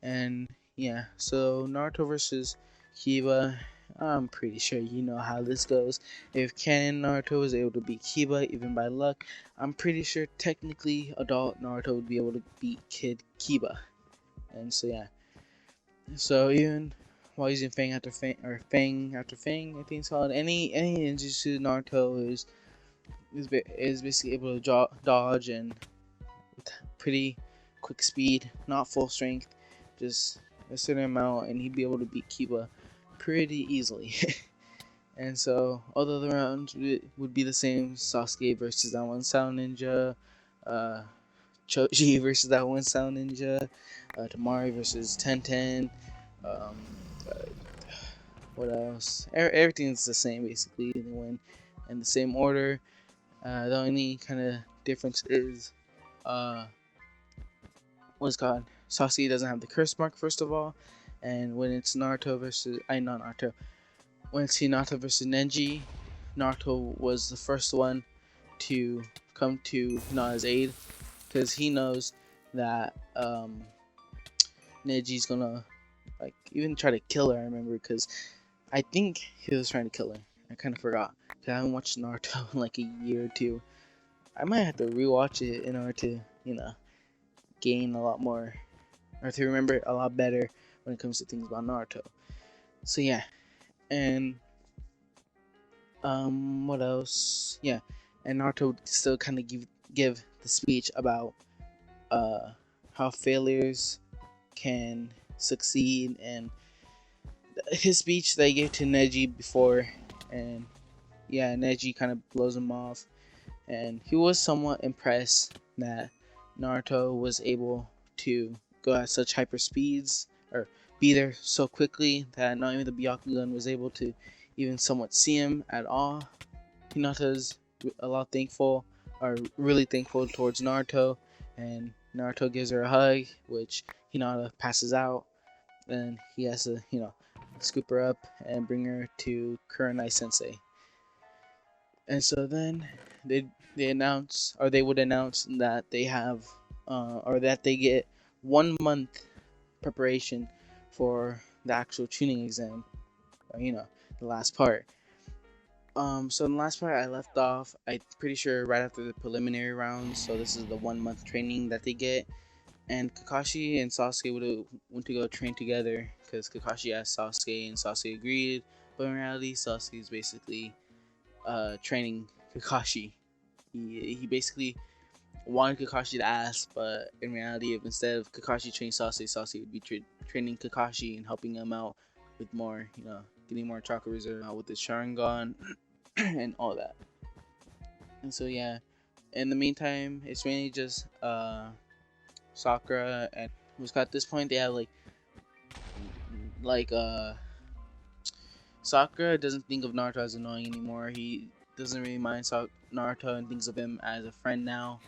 And yeah, so Naruto versus Kiba, I'm pretty sure you know how this goes. If canon Naruto was able to beat Kiba even by luck, I'm pretty sure technically adult Naruto would be able to beat kid Kiba. And so yeah, so even while using Fang after Fang, or Fang after Fang, I think it's called, any ninjutsu Naruto is basically able to dodge and with pretty quick speed, not full strength, just a certain amount, and he'd be able to beat Kiba pretty easily. And so all the other rounds would be the same: Sasuke versus that one Sound Ninja, Choji versus that one Sound Ninja, Tamari versus Tenten. Um, uh, what else? Everything's the same basically. They win in the same order. The only kind of difference is what's called, Sasuke doesn't have the curse mark first of all, and when it's Naruto versus not Naruto, when it's Hinata versus Neji, Naruto was the first one to come to Hinata's aid because he knows that Neji's gonna like even try to kill her. I remember because I think he was trying to kill her. I kind of forgot because I haven't watched Naruto in like a year or two. I might have to rewatch it in order to gain a lot more, or to remember it a lot better when it comes to things about Naruto. So yeah, and what else? Yeah, and Naruto would still kind of give the speech about how failures can succeed, and his speech that he gave to Neji before, and yeah, Neji kind of blows him off, and he was somewhat impressed that Naruto was able to go at such hyper speeds, or be there so quickly, that not even the Byakugan was able to even somewhat see him at all. Hinata's a lot thankful, or really thankful towards Naruto, and Naruto gives her a hug, which Hinata passes out, and he has to, scoop her up and bring her to Kurenai Sensei. And so then they announce, or they would announce that they have, or that they get 1 month preparation for the actual tuning exam, or, the last part. So in the last part I left off, I'm pretty sure right after the preliminary rounds. So this is the 1 month training that they get, and Kakashi and Sasuke would went to go train together because Kakashi asked Sasuke and Sasuke agreed. But in reality, Sasuke is basically training Kakashi. He basically wanted Kakashi to ask, but in reality, if instead of Kakashi training Sasuke, Sasuke would be training Kakashi and helping him out with more, getting more chakra reserve out with his Sharingan and all that. And so yeah, in the meantime, it's mainly just Sakura and at this point they have like Sakura doesn't think of Naruto as annoying anymore. He doesn't really mind Naruto and thinks of him as a friend now,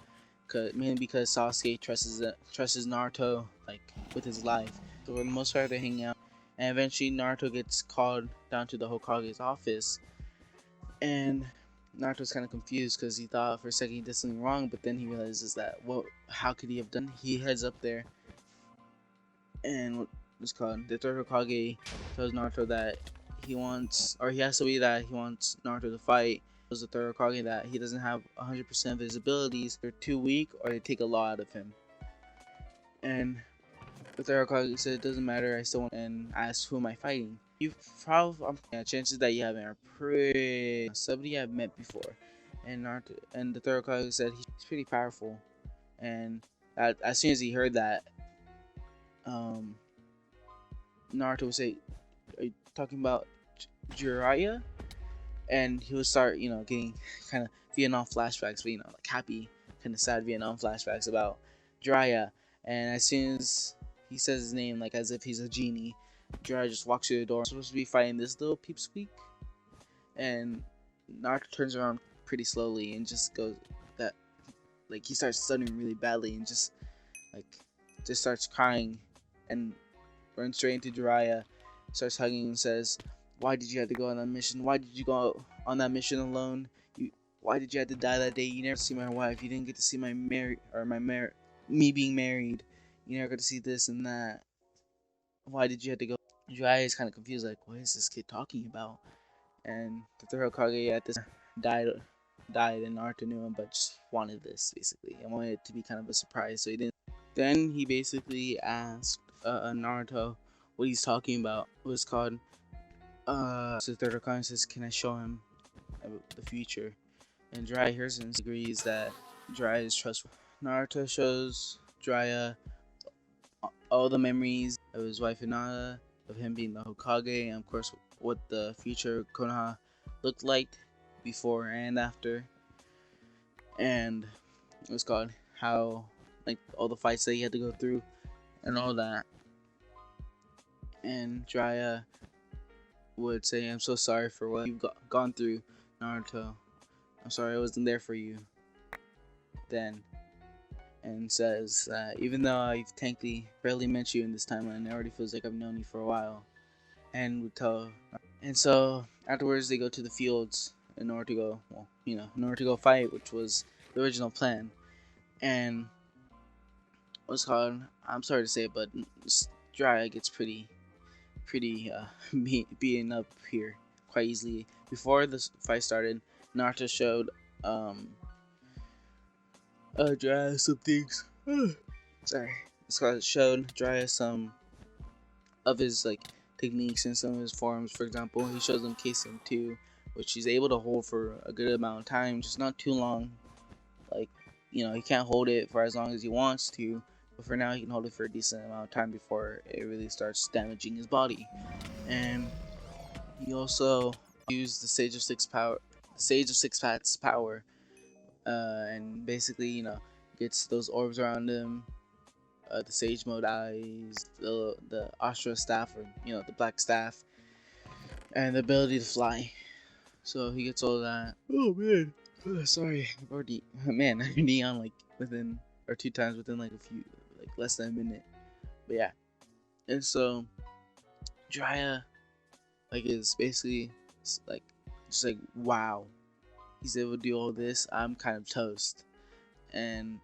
mainly because Sasuke trusts Naruto like with his life. So for the most part, they hang out, and eventually Naruto gets called down to the Hokage's office, and Naruto's kind of confused because he thought for a second he did something wrong, but then he realizes that how could he have done? He heads up there, and what's called, the third Hokage tells Naruto that he wants Naruto to fight. Tells the third Hokage that he doesn't have 100% of his abilities. They're too weak, or they take a lot out of him. And the third Hokage said, "It doesn't matter. I still want." And asked, "Who am I fighting?" You probably, chances that you haven't are pretty somebody I've met before. And Naruto and the third Hokage said he's pretty powerful. And as soon as he heard that, Naruto would say, "Are you talking about Jiraiya?" And he would start, getting kind of Vietnam flashbacks, but like happy, kind of sad Vietnam flashbacks about Jiraiya. And as soon as he says his name, like as if he's a genie, Jiraiya just walks through the door. I'm supposed to be fighting this little peepsqueak, and Naruto turns around pretty slowly and just goes that, like he starts stuttering really badly and just starts crying, and runs straight into Jiraiya, starts hugging and says, "Why did you have to go on that mission? Why did you go on that mission alone? Why did you have to die that day? You never see my wife. You didn't get to see me being married. You never got to see this and that. Why did you have to go?" Jiraiya is kind of confused, like, what is this kid talking about? And the third Hokage at this died, and Naruto knew him, but just wanted this basically. I wanted it to be kind of a surprise, so he didn't. Then he basically asked Naruto what he's talking about. It was called. So the third Hokage says, "Can I show him the future?" And Jiraiya hears and agrees that Jiraiya is trustworthy. Naruto shows Jiraiya all the memories of his wife Hinata, of him being the Hokage, and of course what the future Konoha looked like before and after. And it was called how, like, all the fights that he had to go through and all that. And Jiraiya would say, "I'm so sorry for what you've gone through, Naruto. I'm sorry I wasn't there for you then." And says that even though I've technically barely met you in this timeline, it already feels like I've known you for a while. And would tell. And so afterwards, they go to the fields in order to go, in order to go fight, which was the original plan. And what's called, I'm sorry to say it, but Jiraiya gets pretty beaten up here quite easily. Before the fight started, Naruto showed Jiraiya some things. Sorry, showed Jiraiya some of his techniques and some of his forms. For example, he shows him Kesen 2, which he's able to hold for a good amount of time, just not too long. He can't hold it for as long as he wants to, but for now he can hold it for a decent amount of time before it really starts damaging his body. And he also used the Sage of Six Paths power, and basically, gets those orbs around him, the Sage Mode eyes, the Astra staff, or the black staff, and the ability to fly. So he gets all that. Oh man, sorry, I've already neon within, or 2 times within a few, less than a minute. But yeah, and so Jiraiya is basically just wow, he's able to do all this. I'm kind of toast. And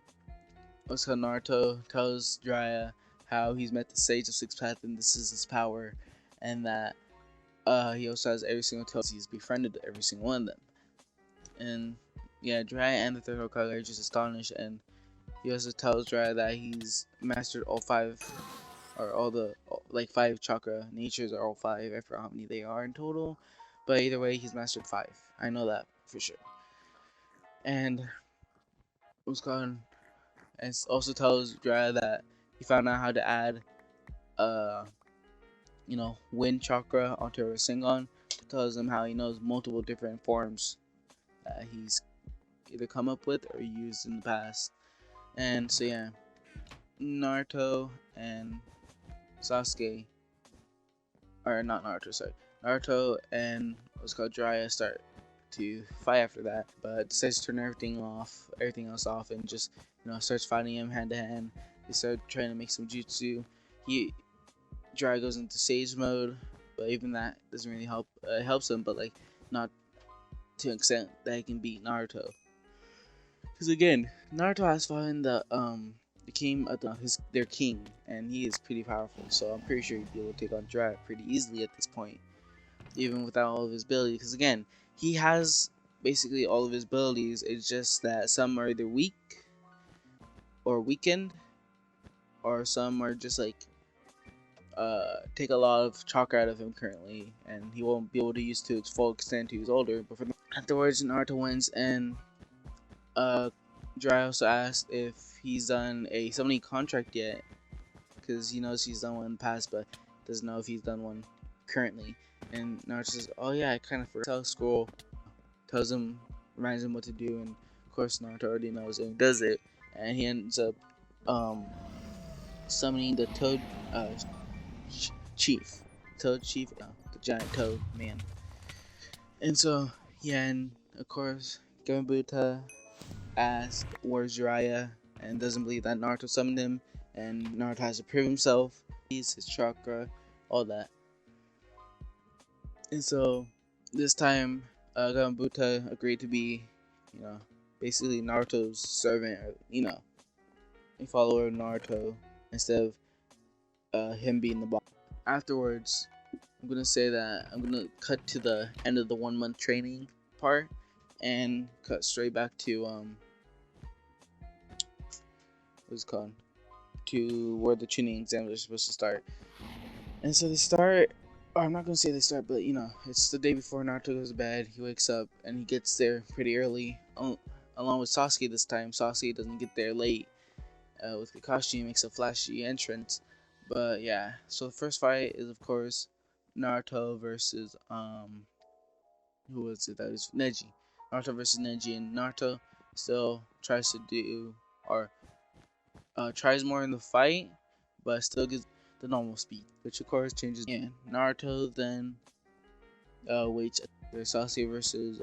also Naruto tells Jiraiya how he's met the Sage of Six Paths and this is his power, and that he also has every single tail. He's befriended every single one of them. And yeah, Jiraiya and the third Hokage are just astonished, and he also tells Jiraiya that he's mastered all 5, or all the 5 chakra natures, or all 5. I forgot how many they are in total, but either way, he's mastered 5. I know that for sure. And and also tells Jiraiya that he found out how to add wind chakra onto a Rasengan. Tells him how he knows multiple different forms that he's either come up with or used in the past. And so yeah, Naruto and Sasuke, or not Naruto, sorry, Naruto and Jiraiya start to fight after that, but decides to turn everything else off, and just starts fighting him hand to hand. They start trying to make some jutsu. Jiraiya goes into Sage mode, but even that doesn't really help. It helps him, but not to an extent that he can beat Naruto. Because again, Naruto has fought in the their king, and he is pretty powerful. So I'm pretty sure he'd be able to take on Jiraiya pretty easily at this point, even without all of his abilities. Because again, he has basically all of his abilities. It's just that some are either weak or weakened, or some are just take a lot of chakra out of him currently, and he won't be able to use to its full extent till he's older. But afterwards, Naruto wins, and Jiraiya also asked if he's done a summoning contract yet, because he knows he's done one in the past, but doesn't know if he's done one currently. And Naruto says, "Oh yeah, I kind of forgot." Tell Scroll, tells him, reminds him what to do, and of course Naruto already knows and does it, and he ends up summoning the Toad Chief, the giant toad man. And so yeah, and of course Gambuta asks where's Jiraiya, and doesn't believe that Naruto summoned him, and Naruto has to prove himself, his chakra, all that. And so this time Gambuta agreed to be, basically Naruto's servant, or a follower of Naruto, instead of him being the boss. Afterwards, I'm gonna say that I'm gonna cut to the end of the 1 month training part and cut straight back to what's it called, to where the Chunin exams are supposed to start. And so they start, or I'm not gonna say they start, but it's the day before Naruto goes to bed. He wakes up and he gets there pretty early, along with Sasuke this time. Sasuke doesn't get there late. With Kakashi makes a flashy entrance. But yeah, so the first fight is of course Naruto versus who was it? That was Neji. Naruto versus Neji, and Naruto still tries to do, or tries more in the fight, but still gets the normal speed, which of course changes. Yeah, Naruto then waits for Sasuke versus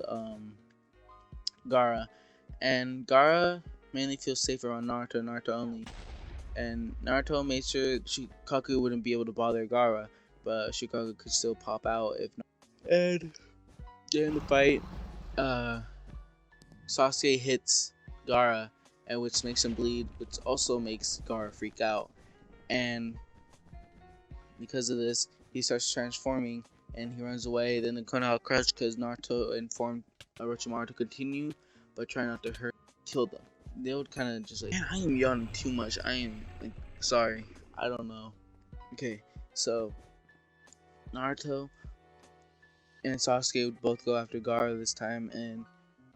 Gaara, and Gaara mainly feels safer on Naruto only. And Naruto made sure Shikaku wouldn't be able to bother Gaara, but Shikaku could still pop out if not. And during the fight, Sasuke hits Gaara, and which makes him bleed, which also makes Gaara freak out. And because of this, he starts transforming, and he runs away. Then the Konoha crush because Naruto informed Orochimaru to continue, but try not to kill them. They would kind of just like, man, I am yawning too much. I am sorry. I don't know. Okay, so Naruto and Sasuke would both go after Gaara this time, and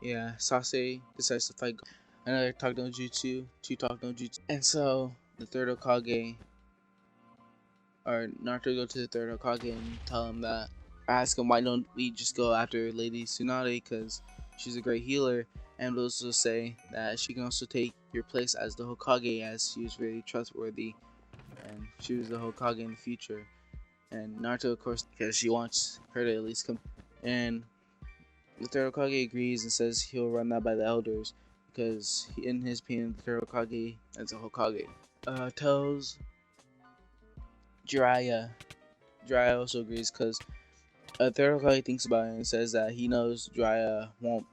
yeah, Sasuke decides to fight another Talk no Jutsu, and so the third Hokage, or Naruto go to the third Hokage and tell him that, ask him why don't we just go after Lady Tsunade because she's a great healer, and will also say that she can also take your place as the Hokage, as she was very trustworthy and she was the Hokage in the future. And Naruto, of course, because she wants her to at least come. And the third Hokage agrees and says he'll run that by the elders because in his opinion, the third Hokage as a Hokage tells Jiraiya. Jiraiya also agrees because third Hokage thinks about it and says that he knows Jiraiya won't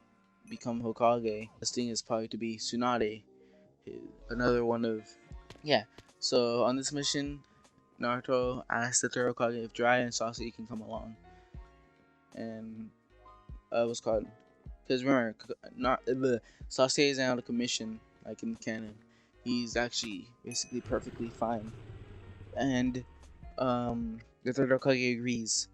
become Hokage. This thing is probably to be Tsunade, another one of, yeah. So on this mission, Naruto asks the third Hokage if Jiraiya and Sasuke can come along, and what's called, because remember, Sasuke isn't out of commission like in canon. He's actually basically perfectly fine, and the third Hokage agrees.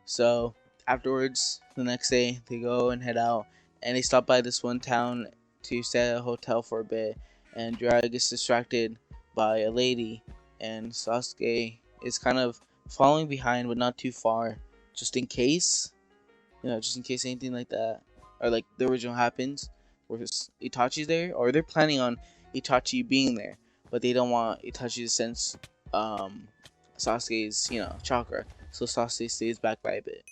So afterwards, the next day, they go and head out, and they stop by this one town to stay at a hotel for a bit, and Jiraiya gets distracted by a lady, and Sasuke is kind of following behind, but not too far, just in case, just in case anything like that, or like the original happens, where Itachi's there, or they're planning on Itachi being there, but they don't want Itachi to sense Sasuke's, chakra, so Sasuke stays back by a bit.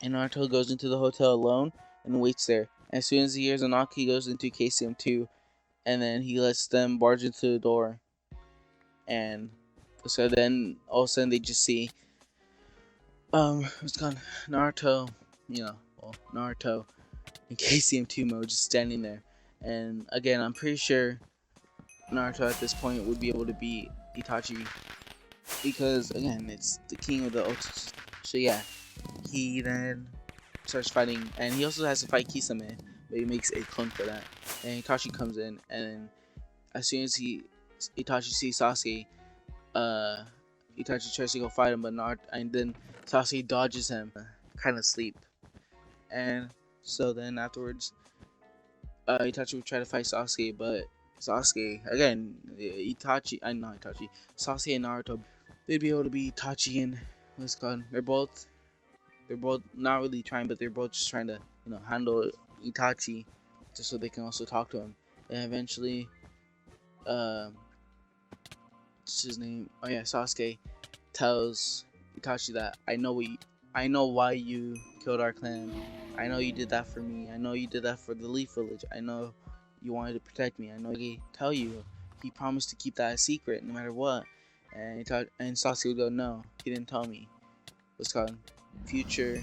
And Naruto goes into the hotel alone and waits there. As soon as he hears a knock, he goes into KCM 2, and then he lets them barge into the door. And so then all of a sudden they just see what's called Naruto, Naruto in KCM 2 mode just standing there. And again, I'm pretty sure Naruto at this point would be able to beat Itachi because again, it's the king of the Otsutsuki. So yeah, he then starts fighting, and he also has to fight Kisame, but he makes a clone for that. And Itachi comes in, and as soon as Itachi sees Sasuke, Itachi tries to go fight him, but not, and then Sasuke dodges him, kind of sleep. And so then afterwards, Itachi would try to fight Sasuke, but Sasuke again, Itachi, not Itachi, Sasuke and Naruto, they'd be able to be Itachi and what's it called? They're both not really trying, but they're both just trying to handle Itachi, just so they can also talk to him. And eventually, what's his name? Oh yeah, Sasuke tells Itachi that I know why you killed our clan. I know you did that for me. I know you did that for the Leaf Village. I know you wanted to protect me. I know he tell you. He promised to keep that a secret no matter what. And Sasuke would go, no, he didn't tell me. What's called future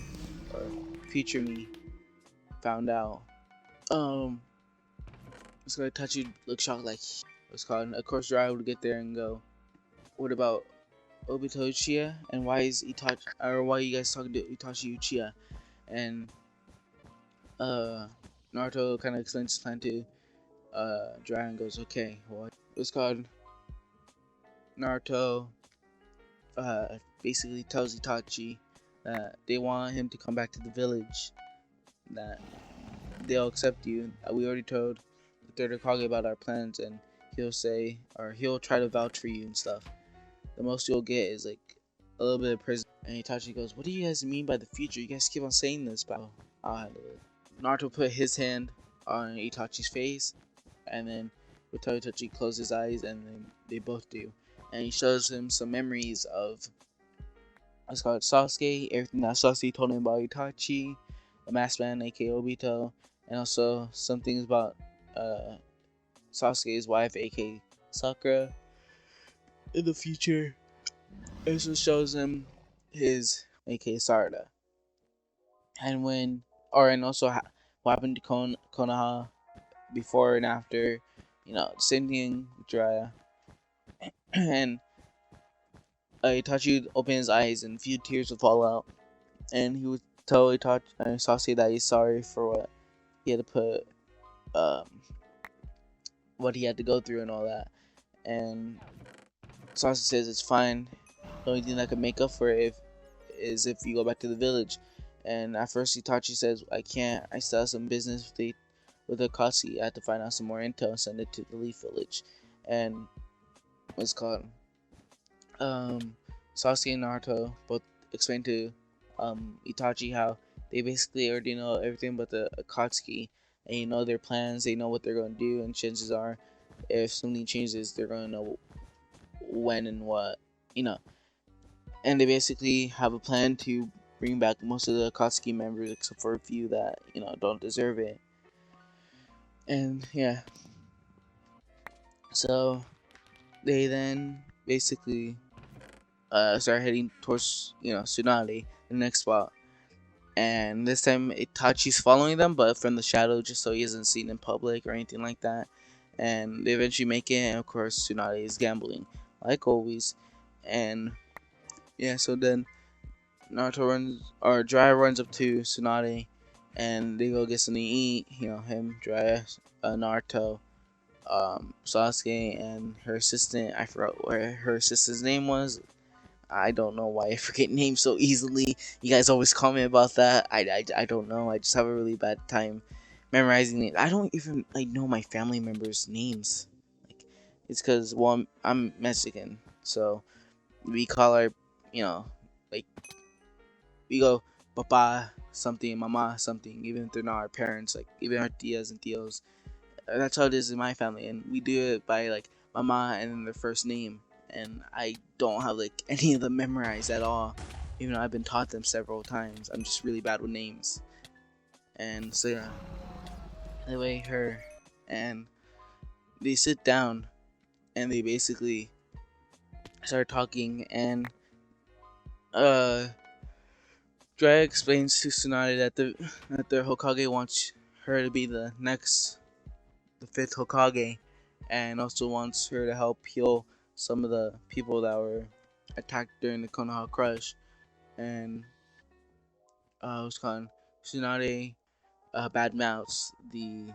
or future me found out. It's gonna touch you, look shocked like what's called. Of course, Jiraiya would get there and go, what about Obito Uchiha, and why is Itachi, or why are you guys talking to Itachi Uchiha? And Naruto kind of explains his plan to Jiraiya and goes, okay, what? It's called Naruto basically tells Itachi that they want him to come back to the village, that they'll accept you. We already told the third Hokage about our plans, and he'll say, or he'll try to vouch for you and stuff. The most you'll get is like a little bit of prison. And Itachi goes, what do you guys mean by the future? You guys keep on saying this, but I'll handle it. Naruto put his hand on Itachi's face, and then we tell Itachi close his eyes, and then they both do. And he shows him some memories of what's called Sasuke, everything that Sasuke told him about Itachi, the masked man, aka Obito, and also some things about Sasuke's wife, aka Sakura, in the future. It also shows him his, aka Sarada, and also what happened to Konoha before and after, same thing with Jiraiya. And Itachi would open his eyes and a few tears would fall out, and he would tell Sasuke that he's sorry for what he had to put, what he had to go through and all that. And Sasuke says it's fine. The only thing that could make up for it is if you go back to the village. And at first Itachi says, I can't. I still have some business with the Akatsuki. I have to find out some more intel and send it to the Leaf Village. And what's called Sasuke and Naruto both explain to Itachi how they basically already know everything but the Akatsuki, and their plans. They know what they're going to do, and chances are, if something changes, they're going to know when and what, and they basically have a plan to bring back most of the Akatsuki members except for a few that don't deserve it. And yeah, so they then basically start heading towards Tsunade, the next spot. And this time Itachi's following them, but from the shadow, just so he isn't seen in public or anything like that. And they eventually make it, and of course Tsunade is gambling like always. And yeah, so then Jiraiya runs up to Tsunade, and they go get something to eat. Him, Jiraiya, Naruto, Sasuke, and her assistant. I forgot what her assistant's name was. I don't know why I forget names so easily. You guys always comment about that. I don't know. I just have a really bad time memorizing it. I don't even know my family members' names. It's because I'm Mexican, so we call our like we go papa something, mama something, even if they're not our parents. Like even our tias and tios. That's how it is in my family, and we do it by mama and then their first name. And I don't have any of them memorized at all, even though I've been taught them several times. I'm just really bad with names. And so yeah, anyway, her and they sit down and they basically start talking, and Jiraiya explains to Tsunade that the Hokage wants her to be the fifth Hokage, and also wants her to help heal some of the people that were attacked during the Konoha crush. And what's called Tsunade badmouths the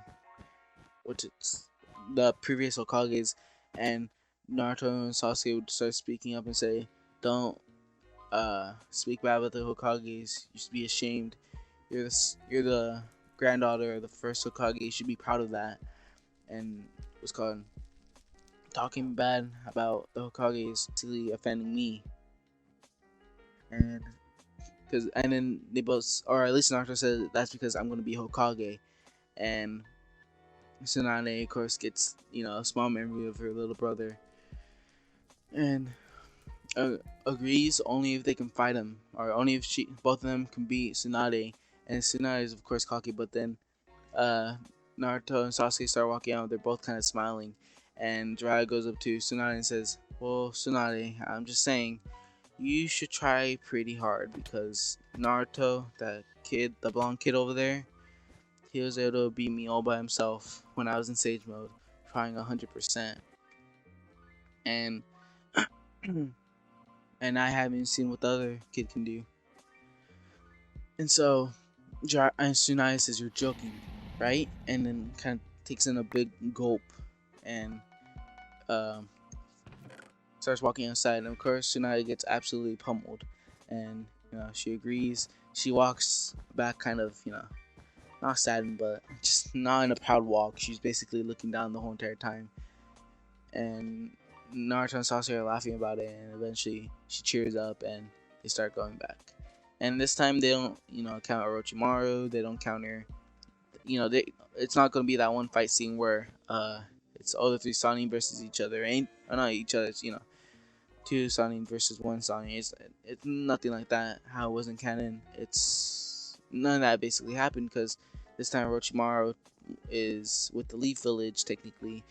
previous Hokages, and Naruto and Sasuke would start speaking up and say, don't speak bad about the Hokages. You should be ashamed. You're the granddaughter of the first Hokage. You should be proud of that. And was called talking bad about the Hokage is basically offending me, and then they both, or at least Naruto said that's because I'm gonna be Hokage, and Tsunade of course gets a small memory of her little brother, and agrees only if they can fight him, or only if both of them can beat Tsunade, and Tsunade is of course cocky, but then Naruto and Sasuke start walking out. They're both kind of smiling, and Jiraiya goes up to Tsunade and says, "Well, Tsunade, I'm just saying, you should try pretty hard because Naruto, that kid, the blonde kid over there, he was able to beat me all by himself when I was in Sage mode, trying 100%, and and I haven't seen what the other kid can do." And so and Tsunade says, "You're joking, right?" And then kind of takes in a big gulp and um, starts walking outside. And of course, Tsunade gets absolutely pummeled, and she agrees. She walks back, kind of not saddened, but just not in a proud walk. She's basically looking down the whole entire time. And Naruto and Sasuke are laughing about it, and eventually she cheers up, and they start going back. And this time they don't, count Orochimaru. They don't counter, it's not gonna be that one fight scene where it's all the three Sannin versus each other. Not each other. It's two Sannin versus one Sannin. It's nothing like that. How it wasn't canon. It's none of that basically happened because this time Orochimaru is with the Leaf Village technically,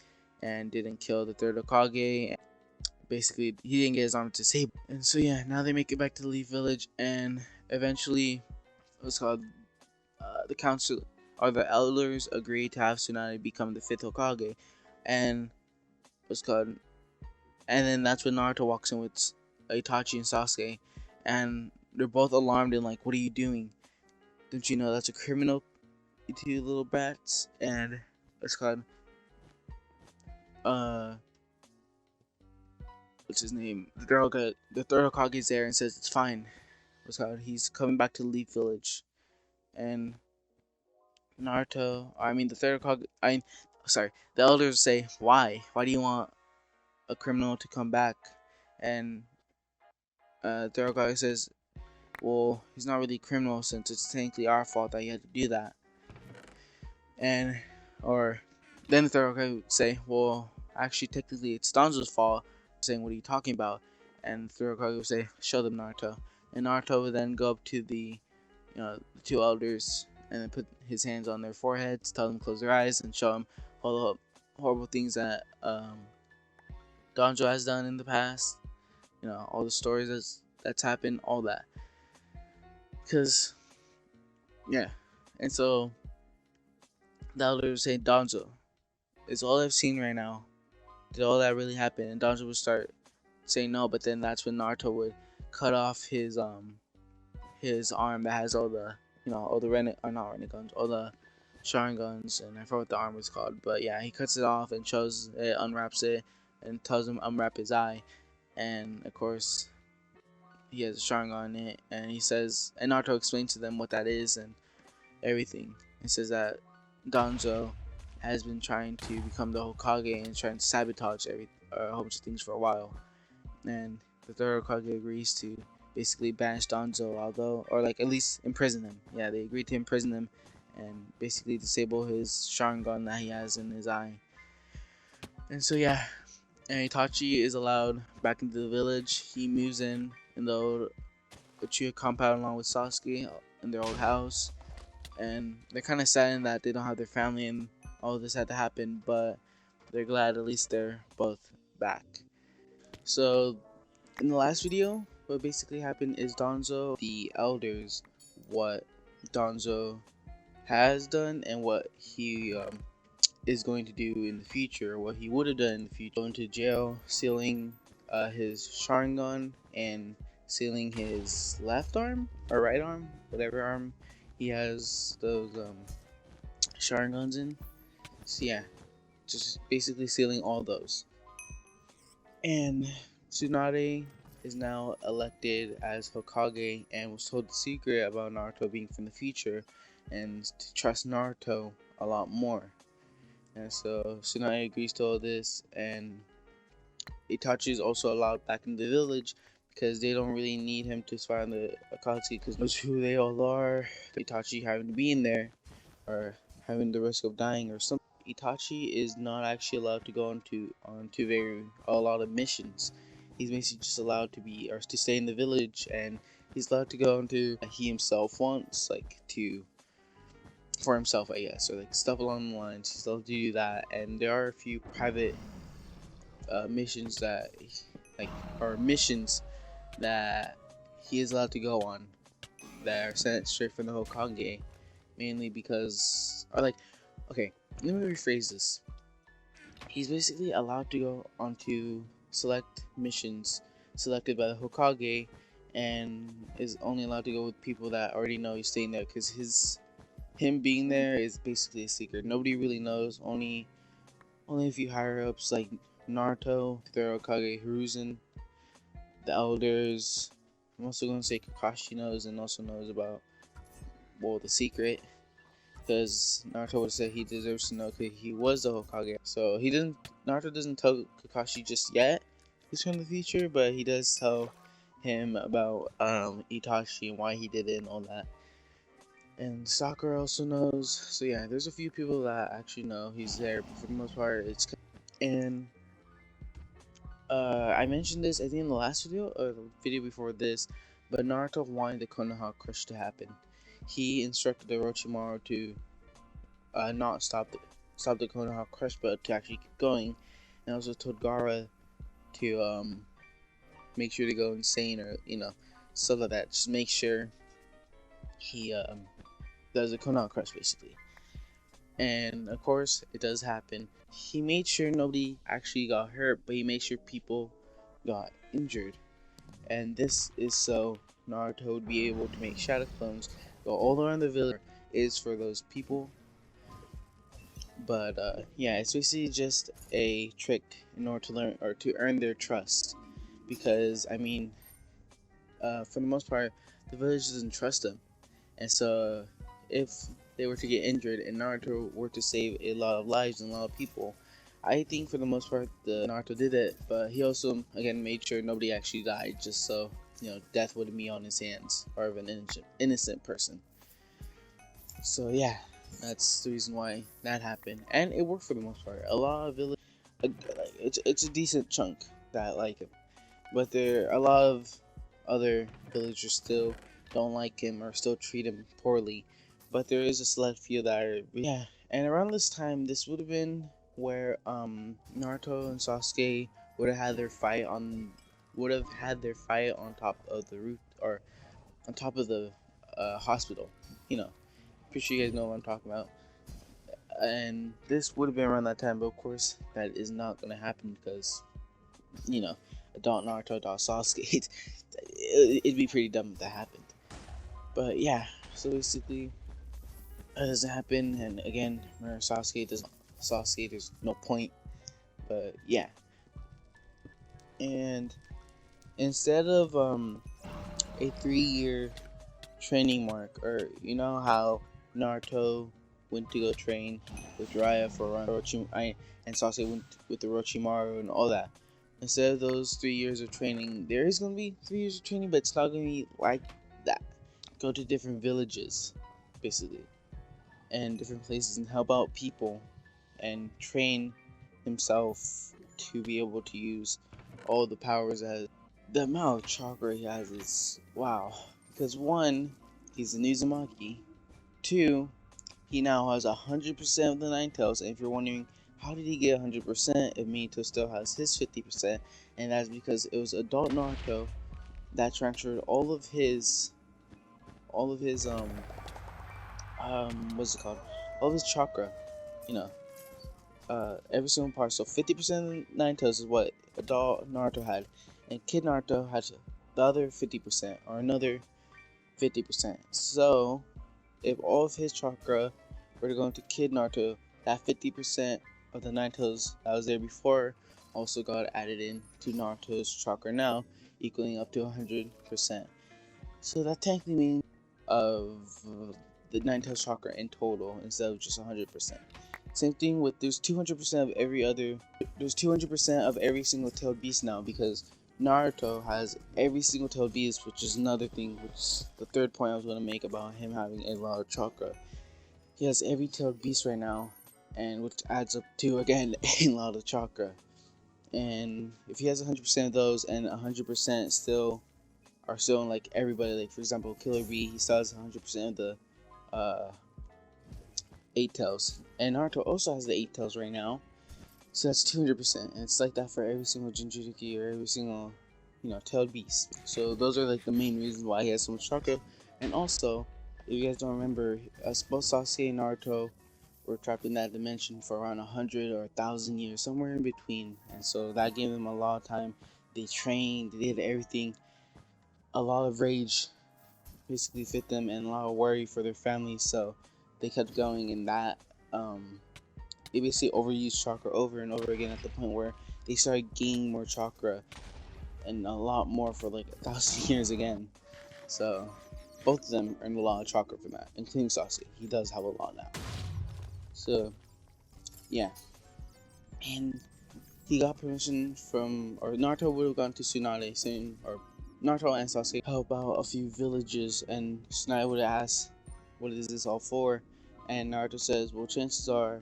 and didn't kill the third Hokage. Basically, he didn't get his armor to save. And so yeah, now they make it back to the Leaf Village, and eventually, what's called the council or the elders agree to have Tsunade become the fifth Hokage, and what's called, and then that's when Naruto walks in with Itachi and Sasuke, and they're both alarmed and like, "What are you doing? Don't you know that's a criminal, you two little brats?" And what's called, what's his name? The third Hokage is there and says it's fine. What's called, he's coming back to the Leaf Village, and the third Hokage, the elders say, why do you want a criminal to come back? And third Hokage says, well, he's not really a criminal since it's technically our fault that he had to do that. And then the third Hokage would say, well, actually technically it's Danzo's fault. Saying, what are you talking about? And the third Hokage would say, show them, Naruto. And Naruto would then go up to the two elders and then put his hands on their foreheads, tell them to close their eyes, and show them all the horrible things that Danzo has done in the past. All the stories that's happened, all that. Because, yeah. And so, the elders say, Danzo, it's all I've seen right now. Did all that really happen? And Danzo would start saying no, but then that's when Naruto would cut off his arm that has all the all the not Renegons, all the Sharingans, and I forgot what the arm was called, but yeah, he cuts it off and shows it, unwraps it, and tells him unwrap his eye, and of course he has a Sharingan in it, and he says, and Naruto explains to them what that is and everything. He says that Danzo has been trying to become the Hokage and trying to sabotage a whole bunch of things for a while, and the third Hokage agrees to basically banish Danzo, or like at least imprison him. Yeah, they agreed to imprison him and basically disable his Sharingan that he has in his eye. And so yeah, and Itachi is allowed back into the village. He moves in the old Uchiha compound along with Sasuke in their old house, and they're kind of saddened that they don't have their family and all this had to happen, but they're glad at least they're both back. So in the last video, what basically happened is Danzo, the elders, what Danzo has done and what he is going to do in the future, what he would have done in the future. Going to jail, stealing his Sharingan, and stealing his left arm or right arm, whatever arm he has those Sharingans in. So yeah, just basically stealing all those. And Tsunade is now elected as Hokage and was told the secret about Naruto being from the future and to trust Naruto a lot more. And so Tsunade agrees to all this, and Itachi is also allowed back in the village because they don't really need him to find the Akatsuki because knows who they all are. Itachi having to be in there or having the risk of dying or something. Itachi is not actually allowed to go onto a lot of missions. He's basically just allowed to be or to stay in the village, and he's allowed to go into he himself wants, like to for himself, I guess, or like stuff along the lines. He's allowed to do that, and there are a few private missions that missions that he is allowed to go on that are sent straight from the Hokage, mainly because okay, let me rephrase this. He's basically allowed to go onto select missions selected by the Hokage, and is only allowed to go with people that already know he's staying there because him being there is basically a secret. Nobody really knows. Only a few higher ups like Naruto, the Hokage, Hiruzen, the elders. I'm also going to say Kakashi knows and also knows about the secret, because Naruto would say he deserves to know because he was the Hokage. So Naruto doesn't tell Kakashi just yet he's from the future, but he does tell him about Itachi and why he did it and all that. And Sakura also knows. So yeah, there's a few people that actually know he's there, but for the most part, and I mentioned this I think in the last video or the video before this, but Naruto wanted the Konoha crush to happen. He instructed the Orochimaru to not stop the Konoha crush, but to actually keep going, and also told Gaara to make sure to go insane or stuff like that. Just make sure he does a Konoha crush basically. And of course, it does happen. He made sure nobody actually got hurt, but he made sure people got injured. And this is so Naruto would be able to make shadow clones go all around the village. Is for those people. But yeah, it's basically just a trick in order to learn or to earn their trust. Because I mean, for the most part, the village doesn't trust them, and so if they were to get injured and Naruto were to save a lot of lives and a lot of people, I think for the most part the Naruto did it, but he also again made sure nobody actually died, just so death wouldn't be on his hands or of an innocent person. So yeah, that's the reason why that happened, and it worked for the most part. A lot of village, it's a decent chunk that like him, but there are a lot of other villagers still don't like him or still treat him poorly. But there is a select few that are yeah. And around this time, this would have been where Naruto and Sasuke would have had their fight on top of the roof or on top of the hospital. Pretty sure you guys know what I'm talking about. And this would have been around that time, but of course that is not going to happen because adult Naruto, adult Sasuke. It'd be pretty dumb if that happened. But yeah, so basically that doesn't happen, and again, Sasuke, there's no point. But yeah, and instead of a 3-year training mark, or how Naruto went to go train with Jiraiya for Orochimaru, and Sasuke went with the Orochimaru and all that. Instead of those 3 years of training, there is going to be 3 years of training, but it's not going to be like that. Go to different villages, basically, and different places, and help out people, and train himself to be able to use all the powers that the amount of chakra he has is wow. Because 1, he's a Uzumaki. 2, he now has 100% of the Nine Tails, and if you're wondering how did he get 100% if Minato still has his 50%, and that's because it was adult Naruto that transferred all of his what's it called? All of his chakra, every single part. So 50% of the Nine Tails is what adult Naruto had, and Kid Naruto had the other 50% or another 50%. So if all of his chakra were to go into Kid Naruto, that 50% of the Nine Tails that was there before also got added in to Naruto's chakra now, equaling up to 100%. So that technically means of the Nine Tails chakra in total instead of just 100%. Same thing with there's 200% of every other. There's 200% of every single tailed beast now because Naruto has every single tailed beast, which is another thing, which is the third point I was going to make about him having a lot of chakra. He has every tailed beast right now, and which adds up to again a lot of chakra. And if he has 100% of those, and 100% still are still in like everybody, like for example, Killer Bee, he still has 100% of the 8 tails, and Naruto also has the 8 tails right now, so that's 200%. And it's like that for every single Jinchuriki or every single, tailed beast. So those are like the main reasons why he has so much chakra. And also, if you guys don't remember, both Sasuke and Naruto were trapped in that dimension for around 100 or 1,000 years, somewhere in between. And so that gave them a lot of time. They trained, they did everything. A lot of rage basically fit them, and a lot of worry for their families. So they kept going, and that they basically overused chakra over and over again at the point where they started gaining more chakra and a lot more for like 1,000 years again. So both of them earned a lot of chakra from that, including Sasuke. He does have a lot now. So yeah, and he got permission from, or Naruto would have gone to Tsunade saying, or Naruto and Sasuke help out a few villages, and Tsunade would have asked, what is this all for? And Naruto says, well, chances are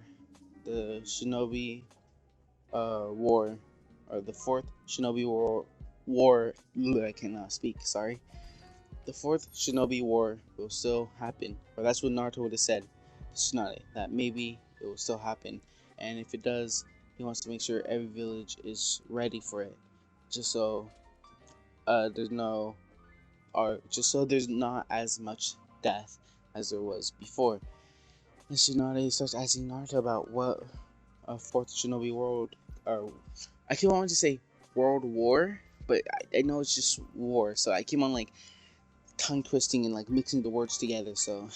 the Shinobi war, or the fourth Shinobi war, I cannot speak, sorry. The fourth Shinobi war will still happen, or that's what Naruto would have said to Tsunade, that maybe it will still happen, and if it does, he wants to make sure every village is ready for it, just so there's not as much death as there was before. And Tsunade starts asking Naruto about what a fourth Shinobi world, or I keep wanting to say world war, but I know it's just war, so I keep on like tongue twisting and like mixing the words together. So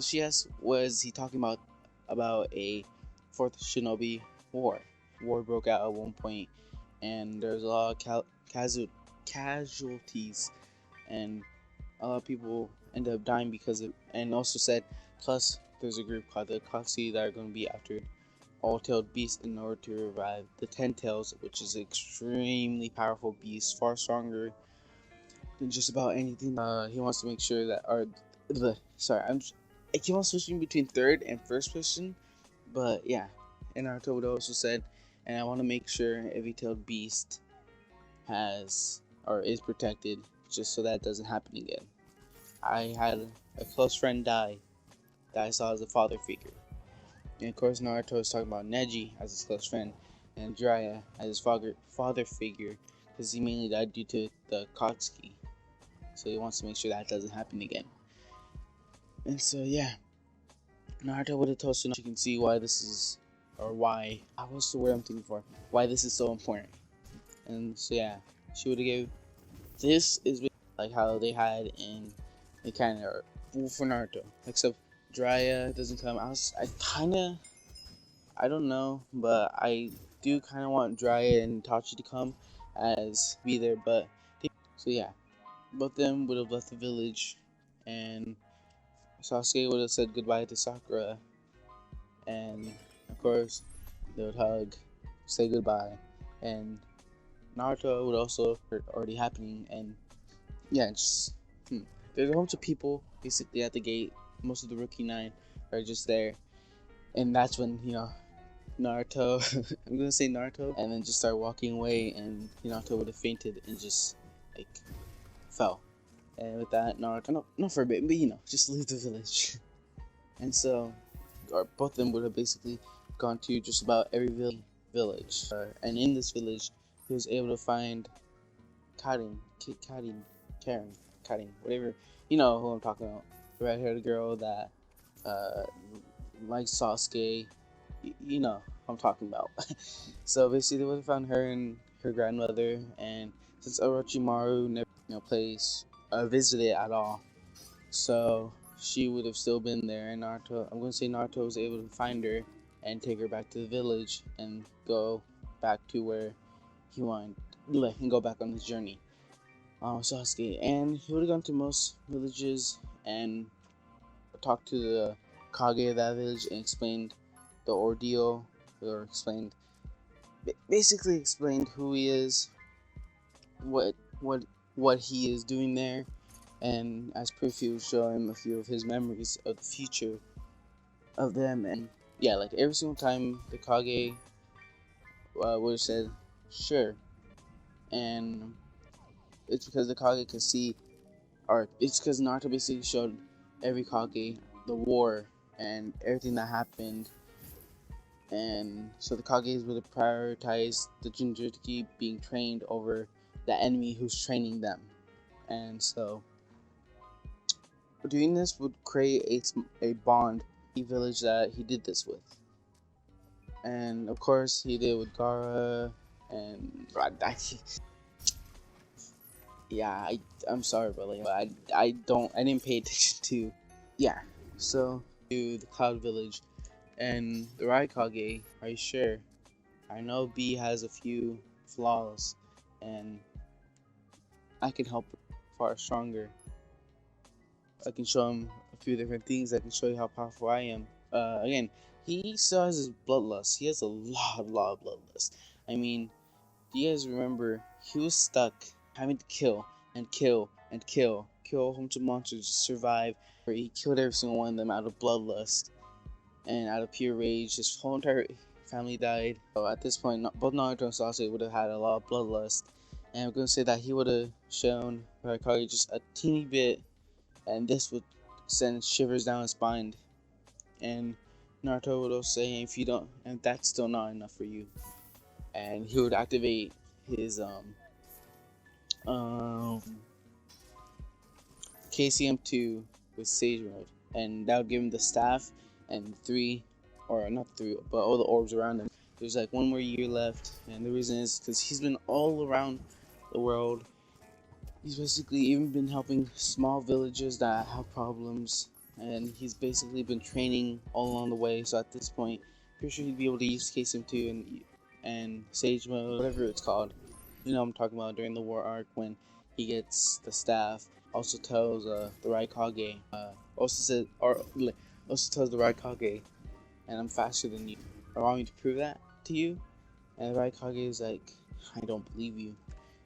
she asks, was he talking about a fourth Shinobi war? War broke out at one point, and there's a lot of casualties, and a lot of people end up dying because of, and also said, plus there's a group called the Akatsuki that are going to be after all-tailed beasts in order to revive the 10 tails, which is an extremely powerful beast, far stronger than just about anything. He wants to make sure that, I keep on switching between third and first person, but yeah. And Naruto would also said, and I want to make sure every tailed beast has, or is protected, just so that doesn't happen again. I had a close friend die that I saw as a father figure. And of course, Naruto is talking about Neji as his close friend, and Jiraiya as his father figure, because he mainly died due to the Akatsuki. So he wants to make sure that doesn't happen again. And so yeah, Naruto would have told Tsunade, you can see why this is, or why, what's the word I'm thinking for? Why this is so important. And so yeah, she would have gave, this is like how they had in the kind of for Naruto, except Jiraiya doesn't come. I don't know, but I do kind of want Jiraiya and Itachi to come as be there, but so yeah, both of them would have left the village, and Sasuke would have said goodbye to Sakura, and of course they would hug, say goodbye, and Naruto would also already happening, and yeah, just there's a bunch of people basically at the gate. Most of the rookie 9 are just there, and that's when Naruto I'm gonna say Naruto, and then just start walking away, and Naruto would have fainted and just like fell. And with that, Naruto, not for a bit, but just leave the village. And so, or both of them would have basically gone to just about every village. And in this village, he was able to find Karen, whatever, you know who I'm talking about. The red-haired girl that likes Sasuke, you know who I'm talking about. So basically, they would have found her and her grandmother, and since Orochimaru never visited at all, so she would have still been there, and I'm going to say Naruto was able to find her and take her back to the village and go back to where he wanted, and go back on his journey. Sasuke, and he would have gone to most villages and talked to the Kage of that village and explained the ordeal, or explained, basically explained who he is, what he is doing there, and as proof he would show him a few of his memories of the future of them. And yeah, like every single time the Kage would have said sure, and it's because the Kage could see, or it's because Naruto basically showed every Kage the war and everything that happened, and so the Kages would have prioritized the Jinchuriki being trained over the enemy who's training them. And so doing this would create a bond in the village that he did this with. And of course he did with Gaara and yeah, I'm sorry, but like I didn't pay attention to, yeah. So to the Cloud Village and the Raikage. Are you sure? I know B has a few flaws, and I can help far stronger. I can show him a few different things. I can show you how powerful I am. Again, he still has his bloodlust. He has a lot of bloodlust. I mean, do you guys remember he was stuck having to kill a bunch of monsters to survive, where he killed every single one of them out of bloodlust and out of pure rage. His whole entire family died. So at this point, both Naruto and Sasuke would have had a lot of bloodlust, and I'm gonna say that he would have shown Raikage just a teeny bit, and this would send shivers down his spine. And Naruto would also say, if you don't, and that's still not enough for you, and he would activate his KCM2 with Sage Mode, and that would give him the staff and not three, but all the orbs around him. There's like one more year left, and the reason is because he's been all around the world. He's basically even been helping small villages that have problems, and he's basically been training all along the way. So at this point, pretty sure he'd be able to use KCM2 and Sage Mode, whatever it's called. You know what I'm talking about, during the war arc when he gets the staff. Also tells the Raikage, also tells the Raikage, and I'm faster than you. I want me to prove that to you? And the Raikage is like, I don't believe you.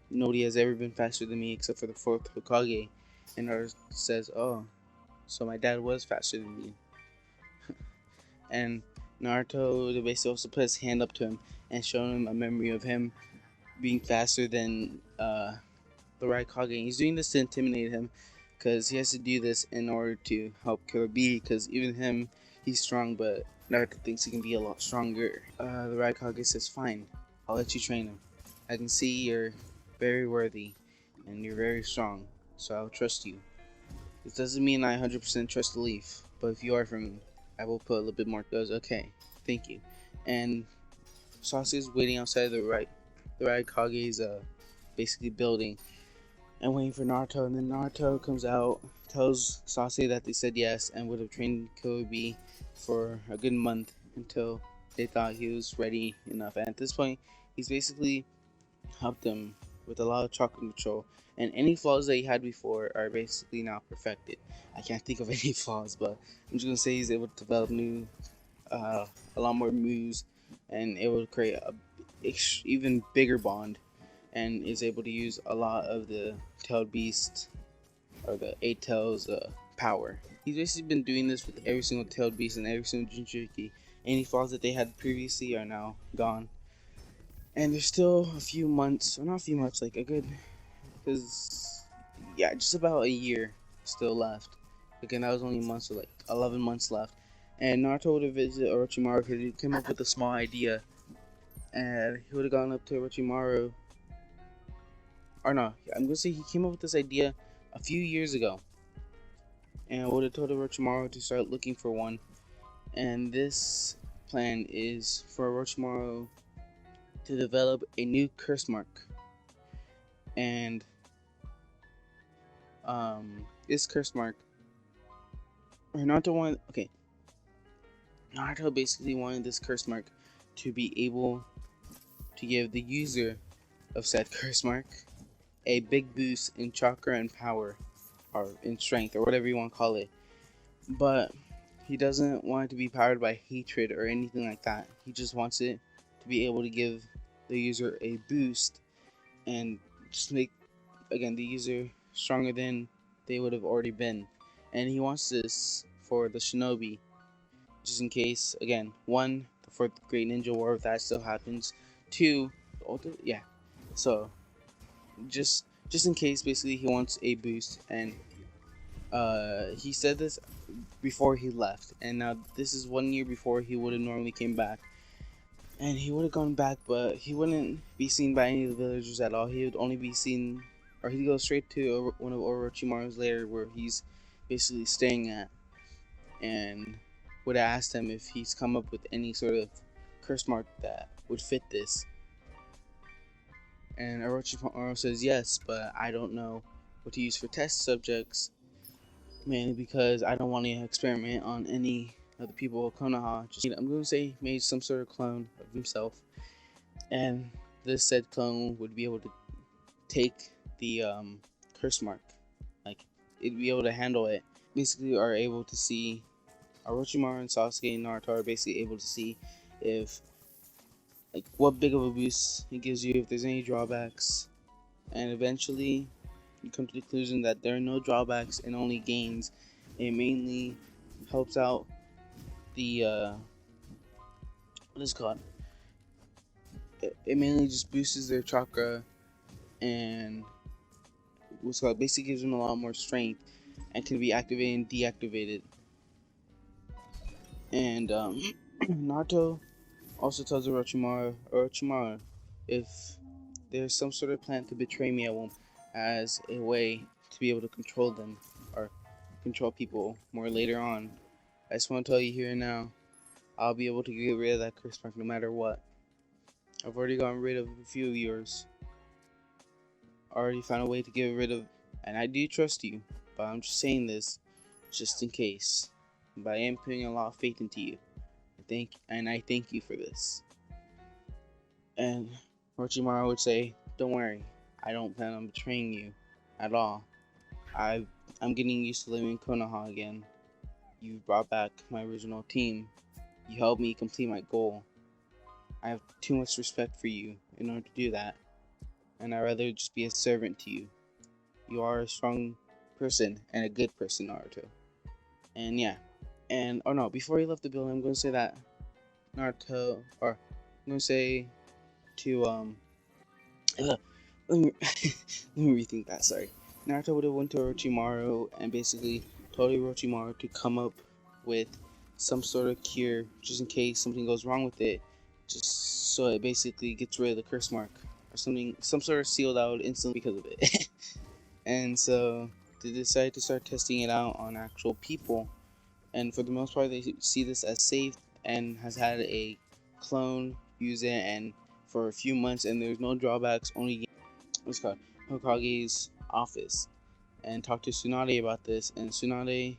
Nobody has ever been faster than me except for the 4th Hokage. And Naruto says, oh, so my dad was faster than me. And Naruto basically also put his hand up to him and showed him a memory of him being faster than the Raikage. And he's doing this to intimidate him, because he has to do this in order to help Killer B, because even him, he's strong, but Naruto thinks he can be a lot stronger. The Raikage says, fine, I'll let you train him. I can see you're very worthy, and you're very strong, so I'll trust you. This doesn't mean I 100% trust the Leaf, but if you are for me, I will put a little bit more. Goes, okay, thank you. And Sasuke is waiting outside the Raikage's basically building, and waiting for Naruto. And then Naruto comes out, tells Sasuke that they said yes, and would have trained Killer B for a good month until they thought he was ready enough. And at this point, he's basically helped him with a lot of chakra control, and any flaws that he had before are basically now perfected. I can't think of any flaws, but I'm just gonna say he's able to develop new, a lot more moves, and it will create a even bigger bond, and is able to use a lot of the tailed beast, or the 8 tails power. He's basically been doing this with every single tailed beast and every single Jinchuriki. Any flaws that they had previously are now gone. And there's still a few months, or not a few months, like a good, because, yeah, just about a year still left. Again, that was only months, so like 11 months left. And Naruto would have visited Orochimaru because he came up with a small idea. And he would have gone up to Orochimaru. Or no, I'm going to say he came up with this idea a few years ago. And would have told Orochimaru to start looking for one. And this plan is for Orochimaru to develop a new curse mark. And this curse mark, Naruto basically wanted this curse mark to be able to give the user of said curse mark a big boost in chakra and power, or in strength, or whatever you want to call it. But he doesn't want it to be powered by hatred or anything like that. He just wants it to be able to give the user a boost and just make, again, the user stronger than they would have already been. And he wants this for the shinobi, just in case, again, one, the fourth great ninja war, if that still happens. Two, yeah, so just in case, basically, he wants a boost. And he said this before he left, and now this is 1 year before he would have normally came back. And he would have gone back, but he wouldn't be seen by any of the villagers at all. He would only be seen, or he'd go straight to one of Orochimaru's lair where he's basically staying at, and would have asked him if he's come up with any sort of curse mark that would fit this. And Orochimaru says yes, but I don't know what to use for test subjects, mainly because I don't want to experiment on any of the people of Konoha. I'm going to say he made some sort of clone of himself, and this said clone would be able to take the curse mark, like it'd be able to handle it. Basically, are able to see Orochimaru and Sasuke and Naruto are basically able to see if, like, what big of a boost it gives you, if there's any drawbacks, and eventually you come to the conclusion that there are no drawbacks and only gains. It mainly helps out the what is it called? It mainly just boosts their chakra and what's called, basically gives them a lot more strength and can be activated and deactivated. And Naruto also tells Orochimaru, if there's some sort of plan to betray me, I won't, as a way to be able to control them or control people more later on. I just want to tell you here and now, I'll be able to get rid of that curse mark no matter what. I've already gotten rid of a few of yours. I already found a way to get rid of, and I do trust you, but I'm just saying this just in case. But I am putting a lot of faith into you. I thank you for this. And Orochimaru would say, don't worry, I don't plan on betraying you at all. I'm getting used to living in Konoha again. You brought back my original team. You helped me complete my goal. I have too much respect for you in order to do that, and I'd rather just be a servant to you. You are a strong person and a good person, Naruto. And yeah. And, oh no, before he left the building, I'm going to say that Naruto, or I'm going to say to, let me rethink that, sorry. Naruto would have went to Orochimaru and basically told Orochimaru to come up with some sort of cure, just in case something goes wrong with it, just so it basically gets rid of the curse mark, or something, some sort of seal that would instantly because of it. And so they decided to start testing it out on actual people, and for the most part they see this as safe and has had a clone use it and for a few months, and there's no drawbacks, only what's called Hokage's office, and talked to Tsunade about this, and Tsunade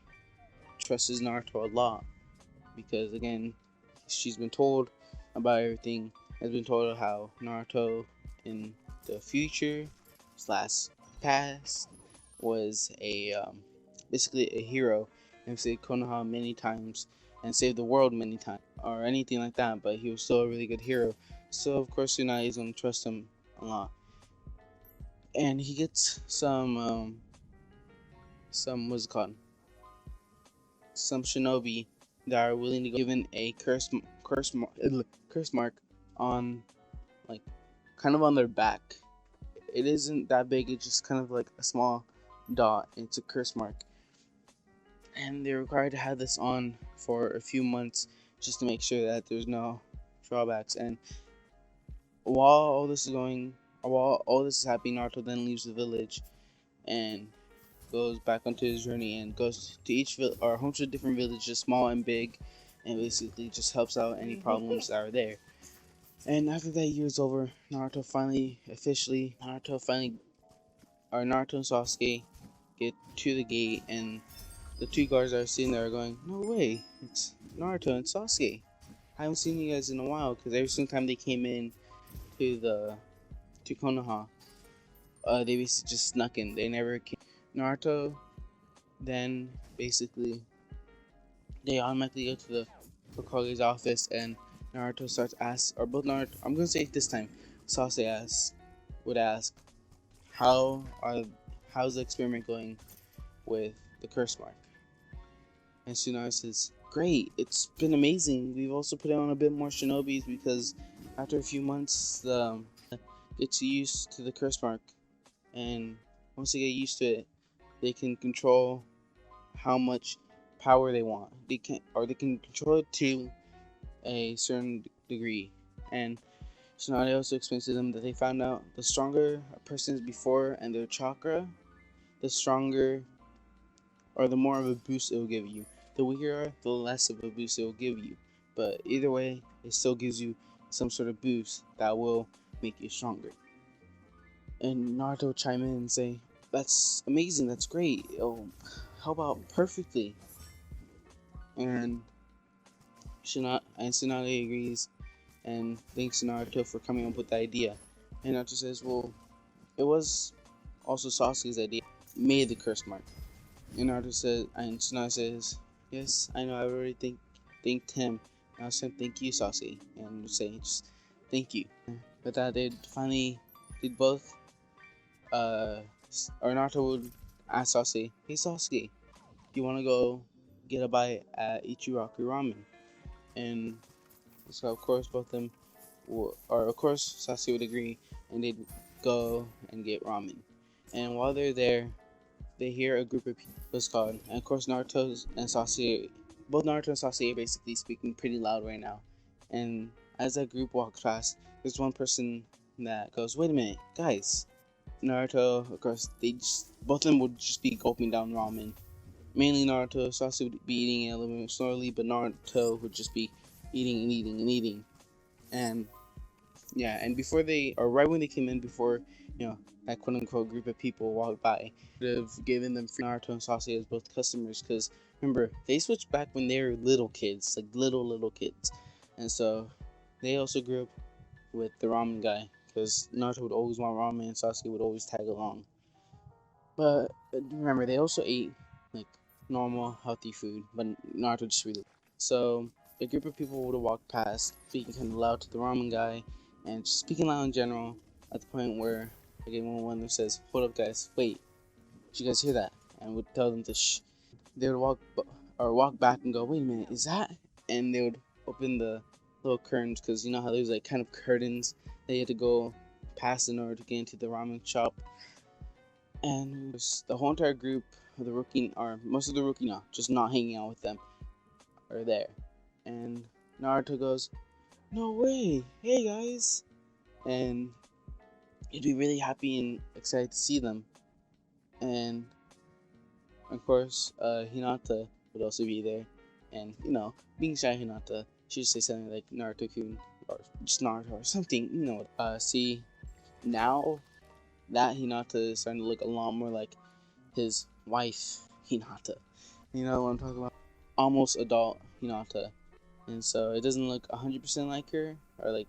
trusts Naruto a lot because, again, she's been told about everything, has been told how Naruto in the future / past was a basically a hero and saved Konoha many times and saved the world many times or anything like that, but he was still a really good hero. So of course Tsunade is gonna trust him a lot. And he gets some what's it called? Some shinobi that are willing to go given a curse mark on, like, kind of on their back. It isn't that big, it's just kind of like a small dot. It's a curse mark. And they're required to have this on for a few months just to make sure that there's no drawbacks. And while all this is happening, Naruto then leaves the village and goes back onto his journey and goes to each or homes to different villages, small and big, and basically just helps out any problems that are there. And after that year is over, Naruto and Sasuke get to the gate, and the two guards are sitting there going, "No way, it's Naruto and Sasuke. I haven't seen you guys in a while," because every single time they came in to Konoha, they basically just snuck in. They never came. Naruto then basically they automatically go to the Hokage's office, and Naruto starts or both Naruto, I'm gonna say this time, Sasuke would ask, how's the experiment going with the curse mark? And Tsunade says, great, it's been amazing. We've also put on a bit more shinobis because after a few months, get used to the curse mark, and once they get used to it, they can control how much power they want. They can control it to a certain degree. And Tsunade also explains to them that they found out the stronger a person is before and their chakra, the stronger or the more of a boost it will give you. The weaker you are, the less of a boost it will give you. But either way, it still gives you some sort of boost that will make you stronger. And Naruto will chime in and say, that's amazing, that's great. Oh, how about perfectly? And Tsunade agrees and thanks Naruto for coming up with the idea. And Naruto says, well, it was also Sasuke's idea. He made the curse mark. And Tsunade says, yes, I know, I already thanked him. And I was saying, thank you, Sasuke. And say, just thank you. But that they'd both, or Naruto would ask Sasuke, hey Sasuke, do you want to go get a bite at Ichiraku Ramen? And so of course both of them, of course Sasuke would agree, and they'd go and get ramen. And while they're there, they hear a group of people was called, and of course both Naruto and Sasuke are basically speaking pretty loud right now. And as that group walks past, there's one person that goes, wait a minute, guys. Naruto, of course, both of them would just be gulping down ramen. Mainly Naruto. Sasuke would be eating it a little bit slowly, but Naruto would just be eating and eating and eating. And yeah, and right when they came in, before, that quote unquote group of people walked by, would have given them free Naruto and Sasuke as both customers, because remember, they switched back when they were little kids, like little kids. And so they also grew up with the ramen guy, because Naruto would always want ramen and Sasuke would always tag along. But remember, they also ate like normal, healthy food, but Naruto just really. So a group of people would have walked past, speaking kind of loud to the ramen guy, and just speaking loud in general, at the point where again one of them says, "Hold up, guys! Wait, did you guys hear that?" And would tell them to shh. They would walk back and go, "Wait a minute, is that?" And they would open the little curtains, because you know how there's like kind of curtains that you had to go past in order to get into the ramen shop. And the whole entire group of the rookie, or most of the rookie, just not hanging out with them, are there. And Naruto goes, "No way! Hey guys!" And he'd be really happy and excited to see them. And of course, Hinata would also be there. And being shy Hinata, she would say something like Naruto-kun, or just Naruto, or something. See, now that Hinata is starting to look a lot more like his wife, Hinata. You know what I'm talking about? Almost adult Hinata. And so it doesn't look 100% like her, or like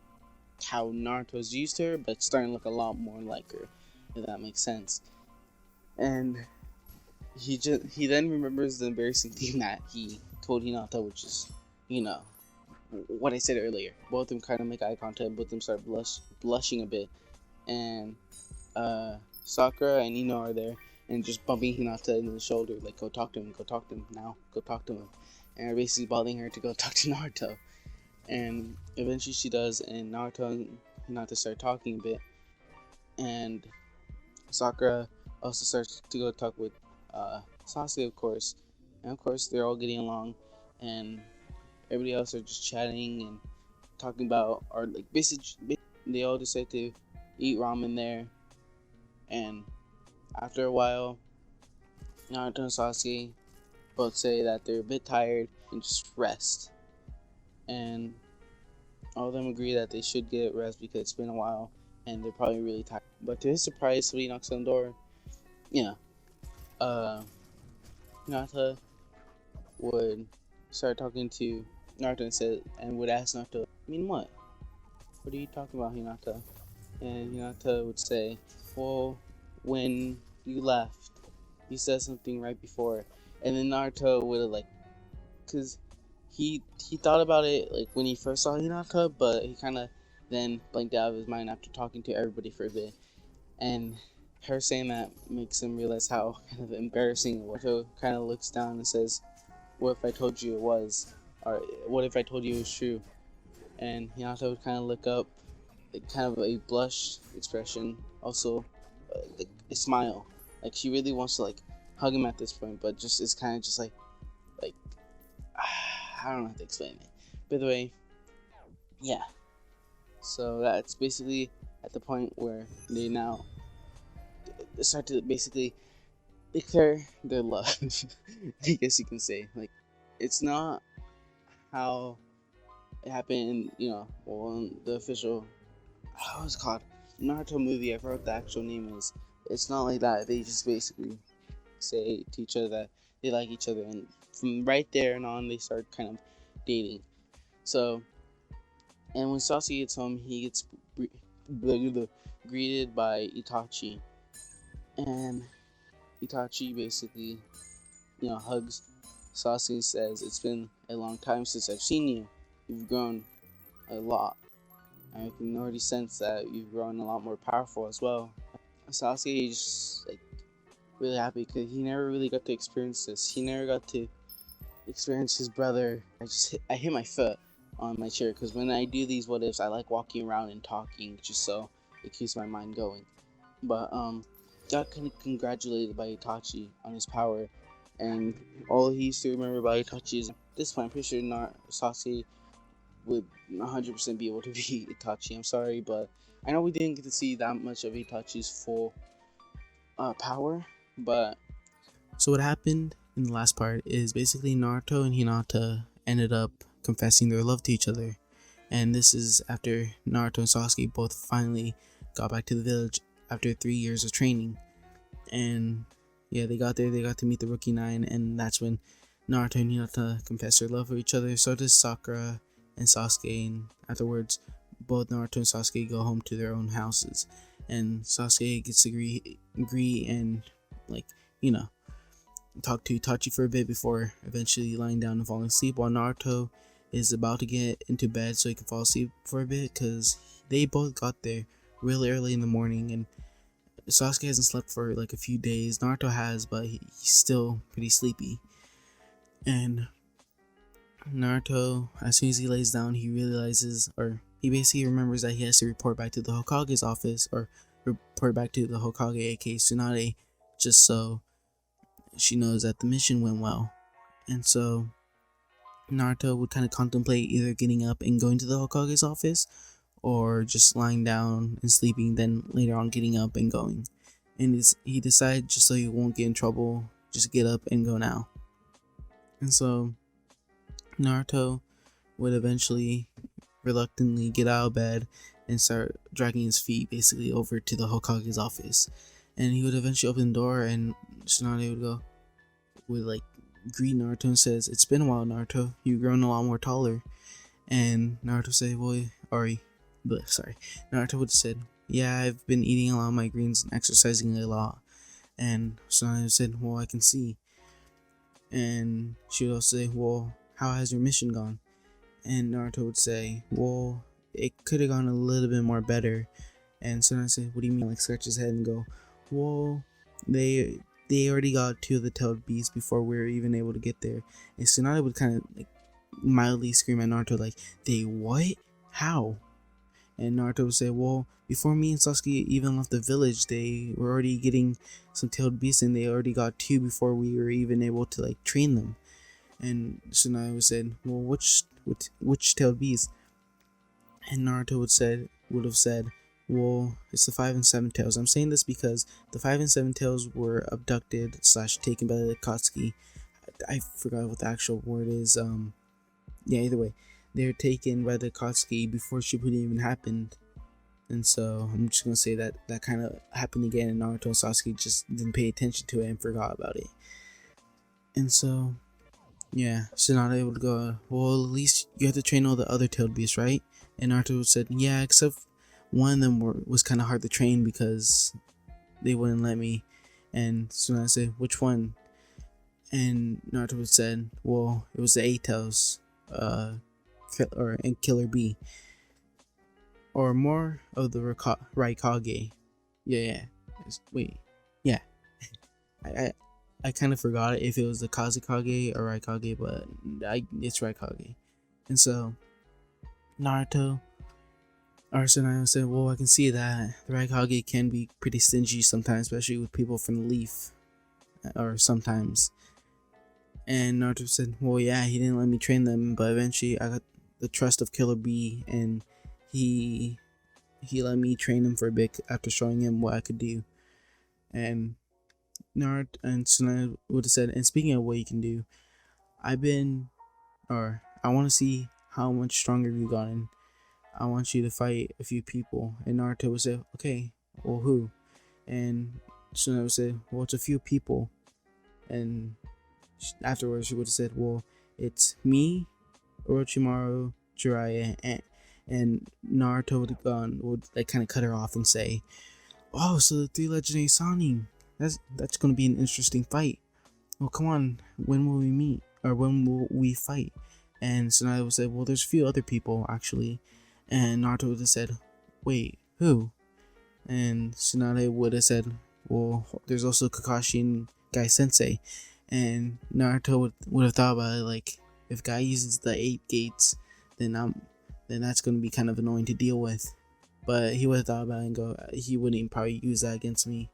how Naruto's used to her, but it's starting to look a lot more like her, if that makes sense. And he then remembers the embarrassing thing that he told Hinata, which is, what I said earlier. Both of them kind of make eye contact, both of them start blushing a bit. And Sakura and Ino are there, and just bumping Hinata in the shoulder, like, go talk to him now, go talk to him. And are basically bothering her to go talk to Naruto. And eventually she does, and Naruto and Hinata start talking a bit. And Sakura also starts to go talk with Sasuke, of course. And of course, they're all getting along, and everybody else are just chatting and talking about, or like basically, they all decide to eat ramen there. And after a while, Naruto and Sasuke both say that they're a bit tired and just rest. And all of them agree that they should get rest because it's been a while and they're probably really tired. But to his surprise, somebody knocks on the door. Hinata would start talking to Naruto and would ask Naruto, "I mean, what? What are you talking about, Hinata?" And Hinata would say, "Well, when you left, you said something right before." And then Naruto would have, like, because he thought about it like when he first saw Hinata, but he kind of then blanked out of his mind after talking to everybody for a bit. And her saying that makes him realize how kind of embarrassing it was. So kind of looks down and says, "What if I told you it was? Or what if I told you it was true?" And Hinata would kind of look up, like, kind of a blush expression, also like a smile. Like she really wants to like hug him at this point, but just it's kind of just like I don't know how to explain it. By the way, yeah. So that's basically at the point where they now start to basically declare their love. I guess you can say. Like, it's not how it happened, in the official, what was it called? Naruto movie. I forgot what the actual name is. It's not like that. They just basically say to each other that they like each other, and from right there and on, they start kind of dating. So, and when Sasuke gets home, he gets greeted by Itachi, and Itachi basically, hugs Sasuke and says, "It's been a long time since I've seen you. You've grown a lot. I can already sense that you've grown a lot more powerful as well." Sasuke is just like really happy because he never really got to experience this. He never got to experience his brother. I hit my foot on my chair because when I do these what ifs, I like walking around and talking just so it keeps my mind going. But got congratulated by Itachi on his power, and all he used to remember about Itachi is, at this point, I'm pretty sure Sasuke would 100% be able to beat Itachi. I'm sorry, but I know we didn't get to see that much of Itachi's full power, but So what happened in the last part is basically Naruto and Hinata ended up confessing their love to each other. And this is after Naruto and Sasuke both finally got back to the village after 3 years of training. And yeah, they got there, they got to meet the Rookie Nine, and that's when Naruto and Hinata confessed their love for each other. So does Sakura and Sasuke, and afterwards, both Naruto and Sasuke go home to their own houses. And Sasuke gets to agree and, talk to Itachi for a bit before eventually lying down and falling asleep, while Naruto is about to get into bed so he can fall asleep for a bit because they both got there really early in the morning, and Sasuke hasn't slept for like a few days. Naruto has, but he's still pretty sleepy. And Naruto, as soon as he lays down, he realizes, or he basically remembers that he has to report back to the Hokage's office, or report back to the Hokage, aka Tsunade, just so she knows that the mission went well. And so Naruto would kind of contemplate either getting up and going to the Hokage's office, or just lying down and sleeping, then later on getting up and going. And he decided, just so he won't get in trouble, just get up and go now. And so Naruto would eventually reluctantly get out of bed and start dragging his feet basically over to the Hokage's office. And he would eventually open the door, and Tsunade would greet Naruto and says, "It's been a while, Naruto. You've grown a lot more taller." And Naruto said, Naruto would have said, "Yeah, I've been eating a lot of my greens and exercising a lot." And Tsunade said, "Well, I can see." And she would also say, "Well, how has your mission gone?" And Naruto would say, "Well, it could have gone a little bit more better." And Tsunade said, "What do you mean?" Scratch his head and go, "Well, they already got 2 of the tailed beasts before we were even able to get there." And Tsunade would kind of mildly scream at Naruto like, "They what? How?" And Naruto would say, "Well, before me and Sasuke even left the village, they were already getting some tailed beasts, and they already got 2 before we were even able to train them." And Tsunade would say, "Well, which tailed beast?" And Naruto would have said, "Well, it's the 5 and 7 tails." I'm saying this because the 5 and 7 tails were abducted / taken by the Akatsuki. I forgot what the actual word is. Either way, they're taken by the Akatsuki before Shippuden even happened. And so I'm just gonna say that kind of happened again, and Naruto and Sasuke just didn't pay attention to it and forgot about it. And so, yeah, Tsunade would go, "Well, at least you have to train all the other tailed beasts, right?" And Naruto said, "Yeah, except one of them was kind of hard to train because they wouldn't let me." And Tsunade said, "Which one?" And Naruto said, "Well, it was the 8 tails and Killer Bee, or more of the Raikage. Yeah. Wait, yeah. I kind of forgot if it was the Kazekage or Raikage, but it's Raikage. And so Naruto or Tsunade said, well, I can see that the Raikage can be pretty stingy sometimes, especially with people from the Leaf, or sometimes. And Naruto said, well, yeah, he didn't let me train them, but eventually I got the trust of Killer Bee, and he let me train him for a bit after showing him what I could do. And Naruto and Tsunade would have said, and speaking of what you can do, I want to see how much stronger you've gotten. I want you to fight a few people. And Naruto would say, okay, well, who? And Tsunade would say, well, it's a few people. And afterwards she would have said, well, it's me, Orochimaru, Jiraiya, and Naruto would like kind of cut her off and say, oh, so the 3 legendary Sannin, that's gonna be an interesting fight. Well, come on, when will we meet, or when will we fight? And Tsunade would say, well, there's a few other people actually. And Naruto would have said, wait, who? And Tsunade would have said, well, there's also Kakashi and Guy Sensei. And Naruto would have thought about it, like, if Guy uses the 8 gates, then that's going to be kind of annoying to deal with. But he would have thought about it and go, he wouldn't probably use that against me.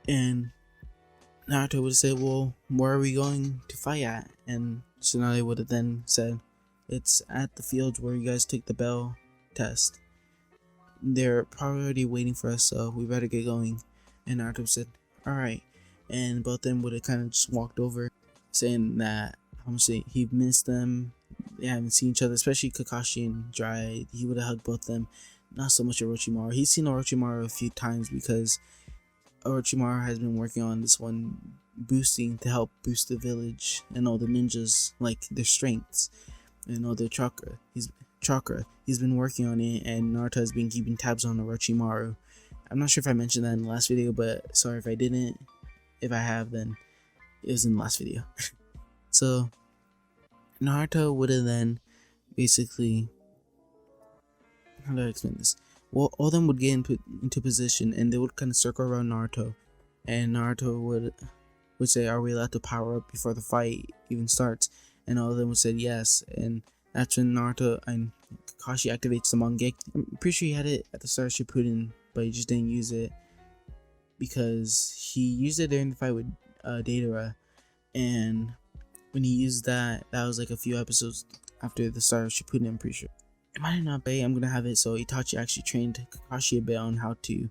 And Naruto would have said, well, where are we going to fight at? And Tsunade would have then said, it's at the field where you guys take the bell test. They're probably already waiting for us, so we better get going. And Naruto said, alright. And both of them would have kind of just walked over, saying that he missed them. They haven't seen each other, especially Kakashi and Jiraiya. He would have hugged both of them. Not so much Orochimaru. He's seen Orochimaru a few times because Orochimaru has been working on this one boosting to help boost the village and all the ninjas, like their strengths and all their chakra. He's been working on it, and Naruto has been keeping tabs on Orochimaru. I'm not sure if I mentioned that in the last video, but sorry if I didn't. If I have, then it was in the last video. So Naruto would have then basically, how do I explain this? Well, all of them would get into position, and they would kind of circle around Naruto, and Naruto would say, are we allowed to power up before the fight even starts? And all of them would say yes. And that's when Naruto and Kakashi activates the Mangekyo. I'm pretty sure he had it at the start of Shippuden, but he just didn't use it because he used it during the fight with Deidara. And when he used that was like a few episodes after the start of Shippuden, I'm pretty sure. It might not be, I'm gonna have it so Itachi actually trained Kakashi a bit on how to use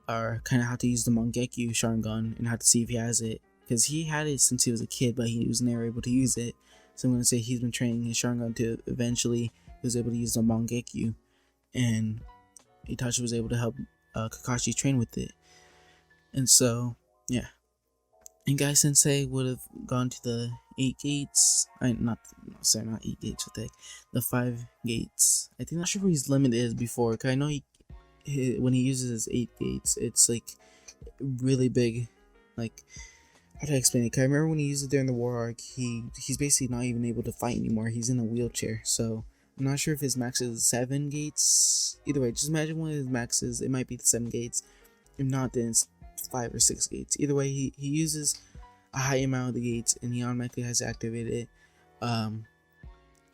the Mangekyo Sharingan and how to see if he has it, because he had it since he was a kid, but he was never able to use it. So I'm gonna say he's been training his Sharingan to eventually he was able to use the Mangekyo, and Itachi was able to help Kakashi train with it. And so yeah, and Guy Sensei would have gone to the 8 gates. Not 8 gates. What the heck? The 5 gates. I think, not sure where his limit is before. Cause I know when he uses his 8 gates, it's like really big. Like, how do I explain it? Cause I remember when he used it during the war arc, he's basically not even able to fight anymore. He's in a wheelchair. So I'm not sure if his max is 7 gates. Either way, just imagine one of his maxes. It might be the 7 gates. If not, then it's 5 or 6 gates. Either way, he uses a high amount of the gates, and he automatically has to activate it.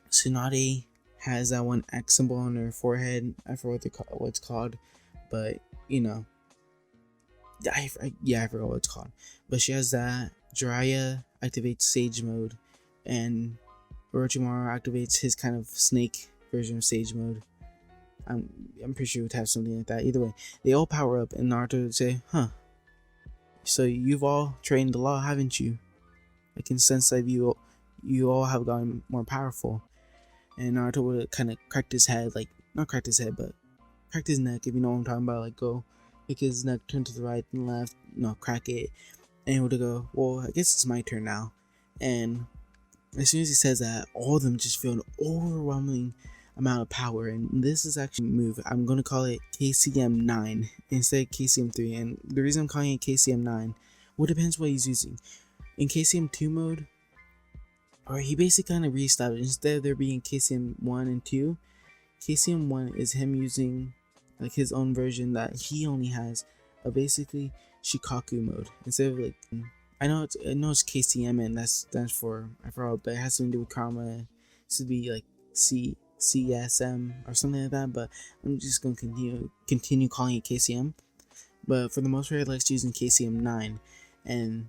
Tsunade has that one X symbol on her forehead. I forgot what it's called, but you know, I forgot what it's called. But she has that. Jiraiya activates Sage mode, and Orochimaru activates his kind of snake version of Sage mode. I'm pretty sure it would have something like that. Either way, they all power up, and Naruto would say, "Huh? So you've all trained a lot, haven't you? I can sense that you all have gotten more powerful." And Naruto would kind of cracked his head, like not cracked his head, but cracked his neck, if you know what I'm talking about. Like go make his neck turn to the right and left, crack it, and he would go, "Well, I guess it's my turn now." And as soon as he says that, all of them just feel an overwhelming amount of power. And this is actually a move. I'm gonna call it KCM 9 instead of KCM 3. And the reason I'm calling it KCM 9, well, it depends what he's using. In KCM 2 mode, or he basically kind of reestablished, instead of there being KCM 1 and 2, KCM 1 is him using like his own version that he only has of basically Shikaku mode. Instead of like, I know it's KCM and that stands for, I forgot, but it has something to do with karma. It should be like CSM or something like that, but I'm just gonna continue calling it KCM. But for the most part, it likes using KCM 9, and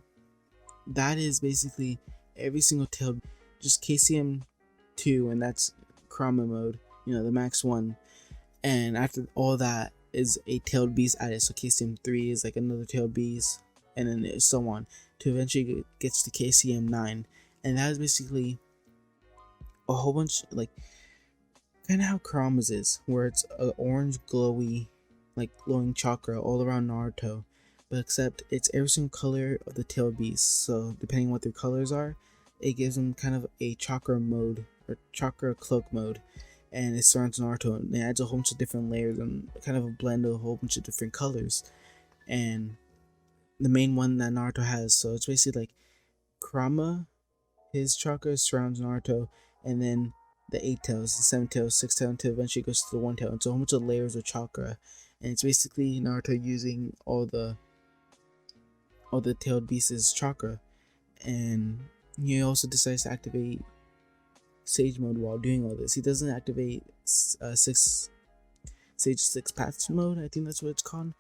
that is basically every single tail, just KCM 2, and that's Karma mode, the max one. And after all that is a tailed beast added, so KCM 3 is like another tailed beast, and then so on, to eventually gets to KCM 9. And that is basically a whole bunch, like, kind of how Kurama's is, where it's an orange glowy, like glowing chakra all around Naruto, but except it's every single color of the tailed beast. So depending on what their colors are, it gives them kind of a chakra mode, or chakra cloak mode, and it surrounds Naruto, and it adds a whole bunch of different layers and kind of a blend of a whole bunch of different colors. And the main one that Naruto has, so it's basically like Kurama, his chakra surrounds Naruto, and then the 8 tails, the 7 tails, 6 tails, until eventually goes to the 1 tail. It's a whole bunch of layers of chakra, and it's basically Naruto using all the tailed beast's chakra. And he also decides to activate Sage mode while doing all this. He doesn't activate Sage 6 Paths mode, I think that's what it's called,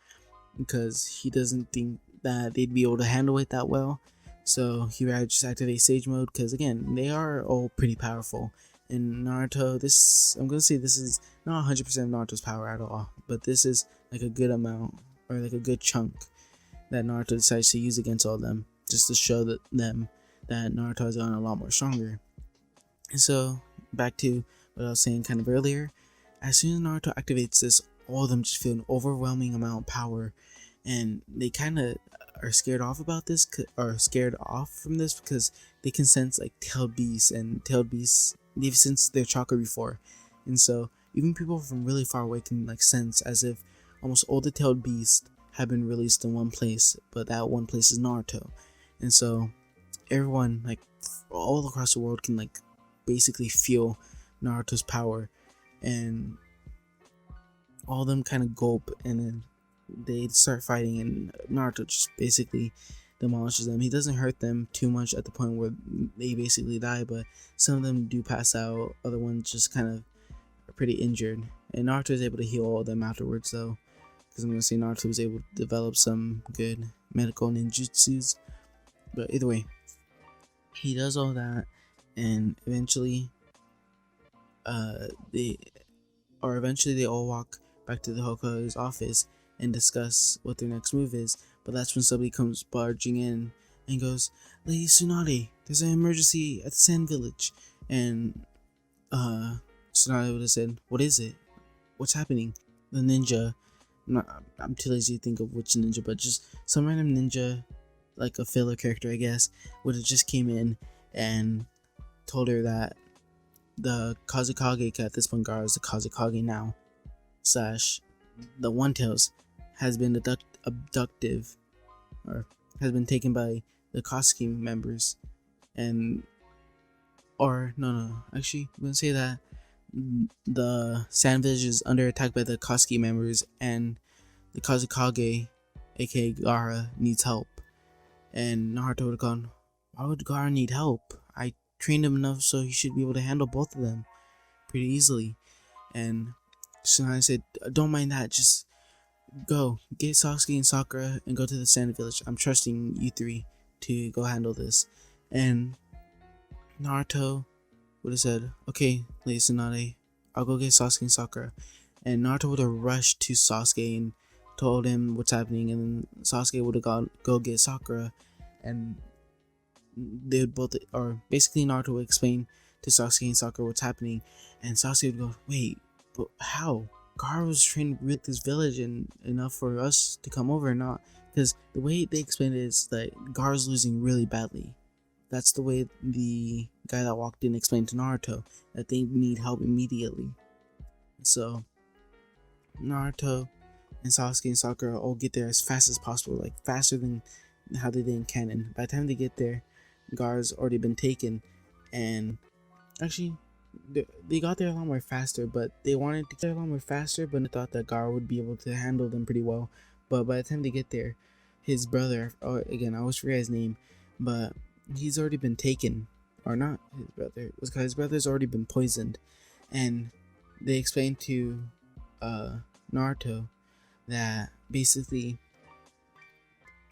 because he doesn't think that they'd be able to handle it that well. So he rather just activate Sage mode, because again, they are all pretty powerful. And Naruto, I'm gonna say this is not 100% of Naruto's power at all, but this is like a good amount, or like a good chunk, that Naruto decides to use against all of them, just to show them that Naruto has gotten a lot more stronger. And so, back to what I was saying kind of earlier, as soon as Naruto activates this, all of them just feel an overwhelming amount of power, and they kind of are scared off from this, because they can sense like tailed beasts, and tailed beasts, they've sensed their chakra before, and so even people from really far away can like sense as if almost all the tailed beasts have been released in one place, but that one place is Naruto. And so everyone, like all across the world, can like basically feel Naruto's power, and all of them kind of gulp, and then they start fighting, and Naruto just basically demolishes them. He doesn't hurt them too much at the point where they basically die, but some of them do pass out, other ones just kind of are pretty injured, and Naruto is able to heal all of them afterwards though, because I'm going to say Naruto was able to develop some good medical ninjutsus. But either way, he does all that, and eventually they all walk back to the Hokage's office and discuss what their next move is. But that's when somebody comes barging in and goes, "Lady Tsunade, there's an emergency at the Sand Village." And Tsunade would have said, "What is it? What's happening?" The ninja, I'm too lazy to think of which ninja, but just some random ninja, like a filler character I guess, would have just came in and told her that the Kazekage, at this point Gaara is the Kazekage now, / the One Tails, has been abductive, or has been taken by the Kosuke members, and actually I'm gonna say that the Sand Village is under attack by the Kosuke members, and the Kazekage, aka Gaara, needs help. And Naruto would have gone, "Why would Gaara need help? I trained him enough so he should be able to handle both of them pretty easily." And Tsunade said, "Don't mind that, just go get Sasuke and Sakura and go to the Sand Village. I'm trusting you three to go handle this." And Naruto would have said, "Okay, Lady Tsunade, I'll go get Sasuke and Sakura." And Naruto would have rushed to Sasuke and told him what's happening, and then Sasuke would have go get Sakura, and they would both, or basically Naruto would explain to Sasuke and Sakura what's happening, and Sasuke would go, "Wait, but how? Gaara was trained with this village and enough for us to come over, not," because the way they explained it is that Gaara's losing really badly. That's the way the guy that walked in explained to Naruto, that they need help immediately. So Naruto and Sasuke and Sakura all get there as fast as possible, like faster than how they did in canon. By the time they get there, Gaara's already been taken, and actually they got there a lot more faster, but they wanted to get there a lot more faster, but they thought that Gaara would be able to handle them pretty well. But by the time they get there, his brother, oh, again, I always forget his name, but he's already been taken, or not his brother, it was because his brother's already been poisoned, and they explained to Naruto that basically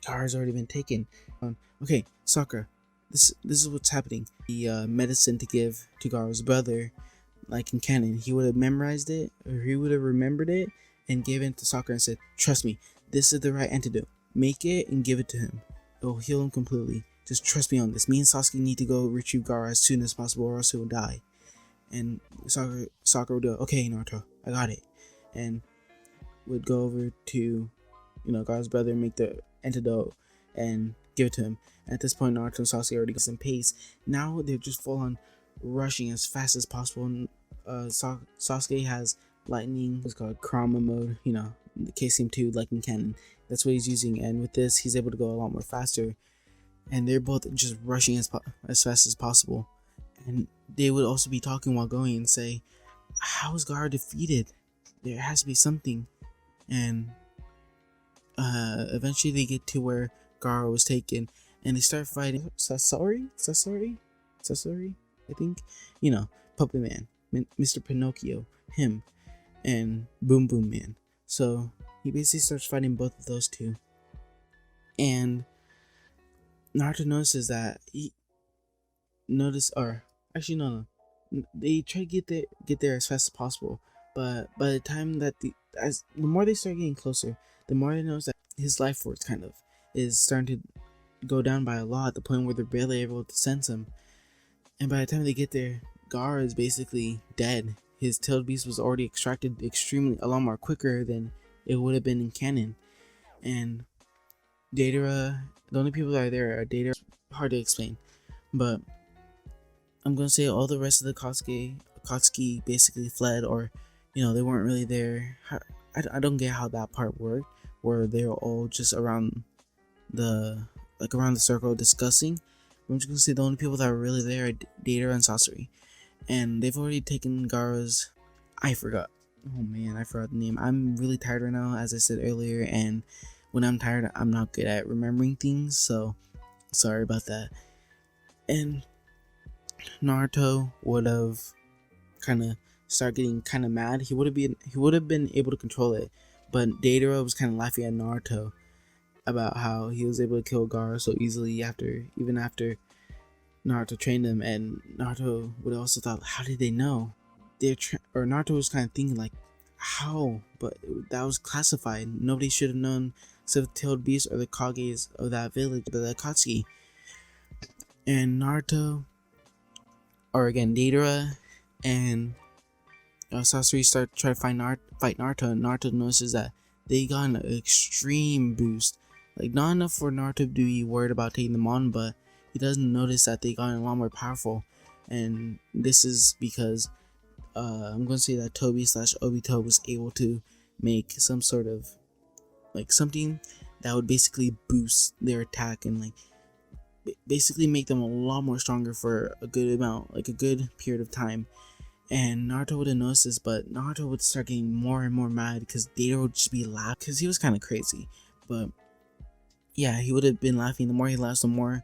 Gaara's already been taken. Okay, Sakura, this is what's happening. The medicine to give to Gaara's brother, like in canon, he would have memorized it, or he would have remembered it, and gave it to Sakura and said, "Trust me, this is the right antidote. Make it and give it to him. It will heal him completely. Just trust me on this. Me and Sasuke need to go retrieve Gaara as soon as possible, or else he will die." And Sakura would go, "Okay, Naruto, I got it," and would go over to, Gaara's brother, make the antidote, and give it to him. At this point, Naruto and Sasuke already got some pace. Now they're just full on rushing as fast as possible. And Sasuke has lightning, what's called Kurama mode, the KCM2 like in canon. That's what he's using, and with this, he's able to go a lot more faster. And they're both just rushing as fast as possible. And they would also be talking while going and say, "How is Gaara defeated? There has to be something." And eventually they get to where Gaara was taken, and they start fighting Sasori, I think, Puppet Man, Mr. Pinocchio, him, and Boom Boom Man. So he basically starts fighting both of those two, and Naruto notices that they try to get there as fast as possible, but by the time that the more they start getting closer, the more they notice that his life force kind of is starting to go down by a lot, at the point where they're barely able to sense him. And by the time they get there, Gaara is basically dead. His tailed beast was already extracted a lot more quicker than it would have been in canon. And Deidara, the only people that are there are Deidara. Hard to explain, but I'm gonna say all the rest of the Akatsuki basically fled, or they weren't really there. I don't get how that part worked, where they're all just around the circle discussing. I'm just gonna say the only people that were really there are Deidara and Sasori, and they've already taken Gaara's. I forgot. Oh man, I forgot the name. I'm really tired right now, as I said earlier, and when I'm tired, I'm not good at remembering things, so sorry about that. And Naruto would have kind of started getting kind of mad. He would have been able to control it, but Deidara was kind of laughing at Naruto about how he was able to kill Gaara so easily even after Naruto trained him. And Naruto would have also thought, how did they know? Naruto was kind of thinking like, how? But that was classified. Nobody should have known except the tailed beast or the Kages of that village, the Akatsuki. And Naruto, or again Deidara and Sasori try to fight Naruto, and Naruto notices that they got an extreme boost. Like, not enough for Naruto to be worried about taking them on, but he doesn't notice that they got a lot more powerful. And this is because I'm going to say that Tobi/Obito was able to make some sort of something that would basically boost their attack and basically make them a lot more stronger for a good period of time. And Naruto would have noticed this, but Naruto would start getting more and more mad because Deidara would just be laughing because he was kind of crazy. But yeah, he would have been laughing. The more he laughs, the more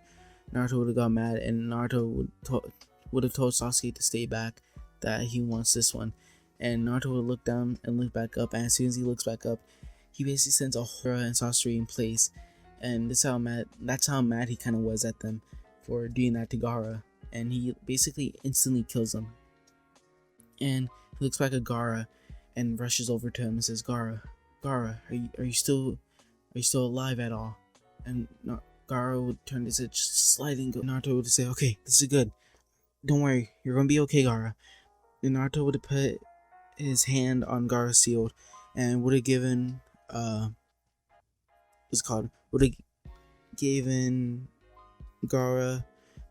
Naruto would have got mad, and Naruto would have told Sasuke to stay back, that he wants this one. And Naruto would look down and look back up, and as soon as he looks back up, he basically sends Ohara and Sasori in place. And that's how mad he kind of was at them for doing that to Gaara. And he basically instantly kills them. And he looks back at Gaara and rushes over to him and says, Gaara, are you still alive at all? And Gaara would turn his head just slightly and go. Naruto would say, okay, this is good. Don't worry, you're gonna be okay, Gaara. And Naruto would have put his hand on Gaara's shield and would have given would have given Gaara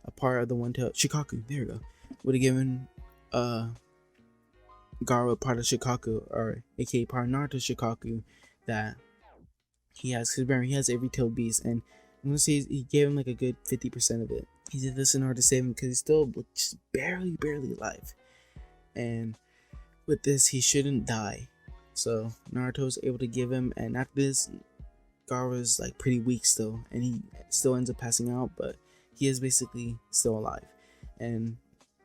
a part of the one tail Shikaku. There we go. Would have given Gaara a part of Shikaku, or aka part of Naruto's Shikaku that he has. Because remember, he has every tailed beast, and I'm gonna say he gave him like a good 50% of it. He did this in order to save him because he's still just barely alive. And with this, he shouldn't die. So Naruto was able to give him, and after this, Gaara's like pretty weak still, and he still ends up passing out, but he is basically still alive. And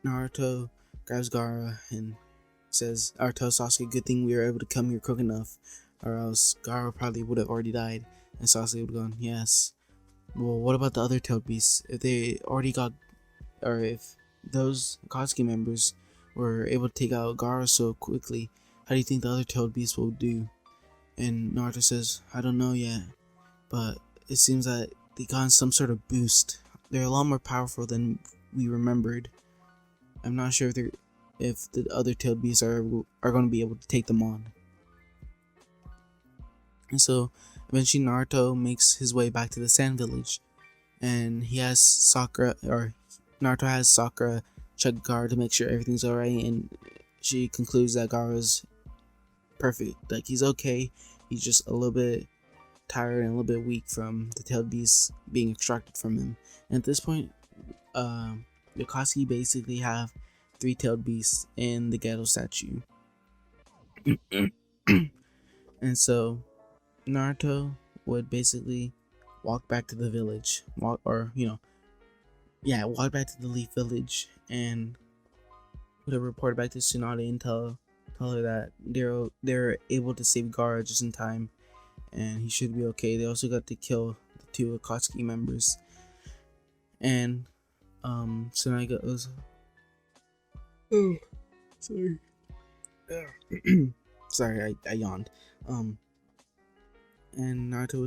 Naruto grabs Gaara and says, or tells Sasuke, good thing we were able to come here quick enough, or else Gaara probably would have already died. And Sasuke would have gone, yes. Well, what about the other tailed beasts? If they already got, or if those Akatsuki members were able to take out Gaara so quickly, how do you think the other tailed beasts will do? And Naruto says, I don't know yet, but it seems that they got some sort of boost. They're a lot more powerful than we remembered. I'm not sure if the other tailed beasts are going to be able to take them on. And so eventually Naruto makes his way back to the Sand Village, and he has Naruto has Sakura check Gaara to make sure everything's alright, and she concludes that Gaara's perfect. Like, he's okay, he's just a little bit tired and a little bit weak from the tailed beasts being extracted from him. And at this point, the Akatsuki basically have 3 tailed beasts in the Ghetto statue. And so Naruto would basically walk back to the village, walk back to the Leaf Village, and would have reported back to Tsunade and tell her that they're able to save Gaara just in time, and he should be okay. They also got to kill the 2 Akatsuki members, and Tsunade goes, oh, sorry, sorry, I yawned. And Naruto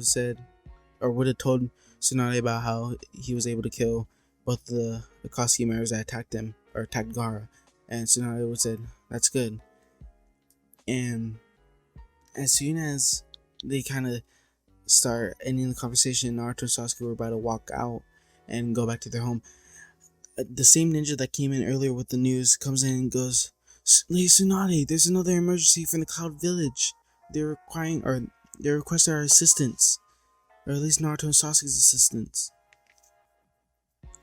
would have told Tsunade about how he was able to kill both the Akatsuki members that attacked Gaara, and Tsunade would said, that's good. And as soon as they kind of start ending the conversation, Naruto and Sasuke were about to walk out and go back to their home. The same ninja that came in earlier with the news comes in and goes, Lady Tsunade, there's another emergency from the Cloud Village. They requested our assistance, or at least Naruto and Sasuke's assistance.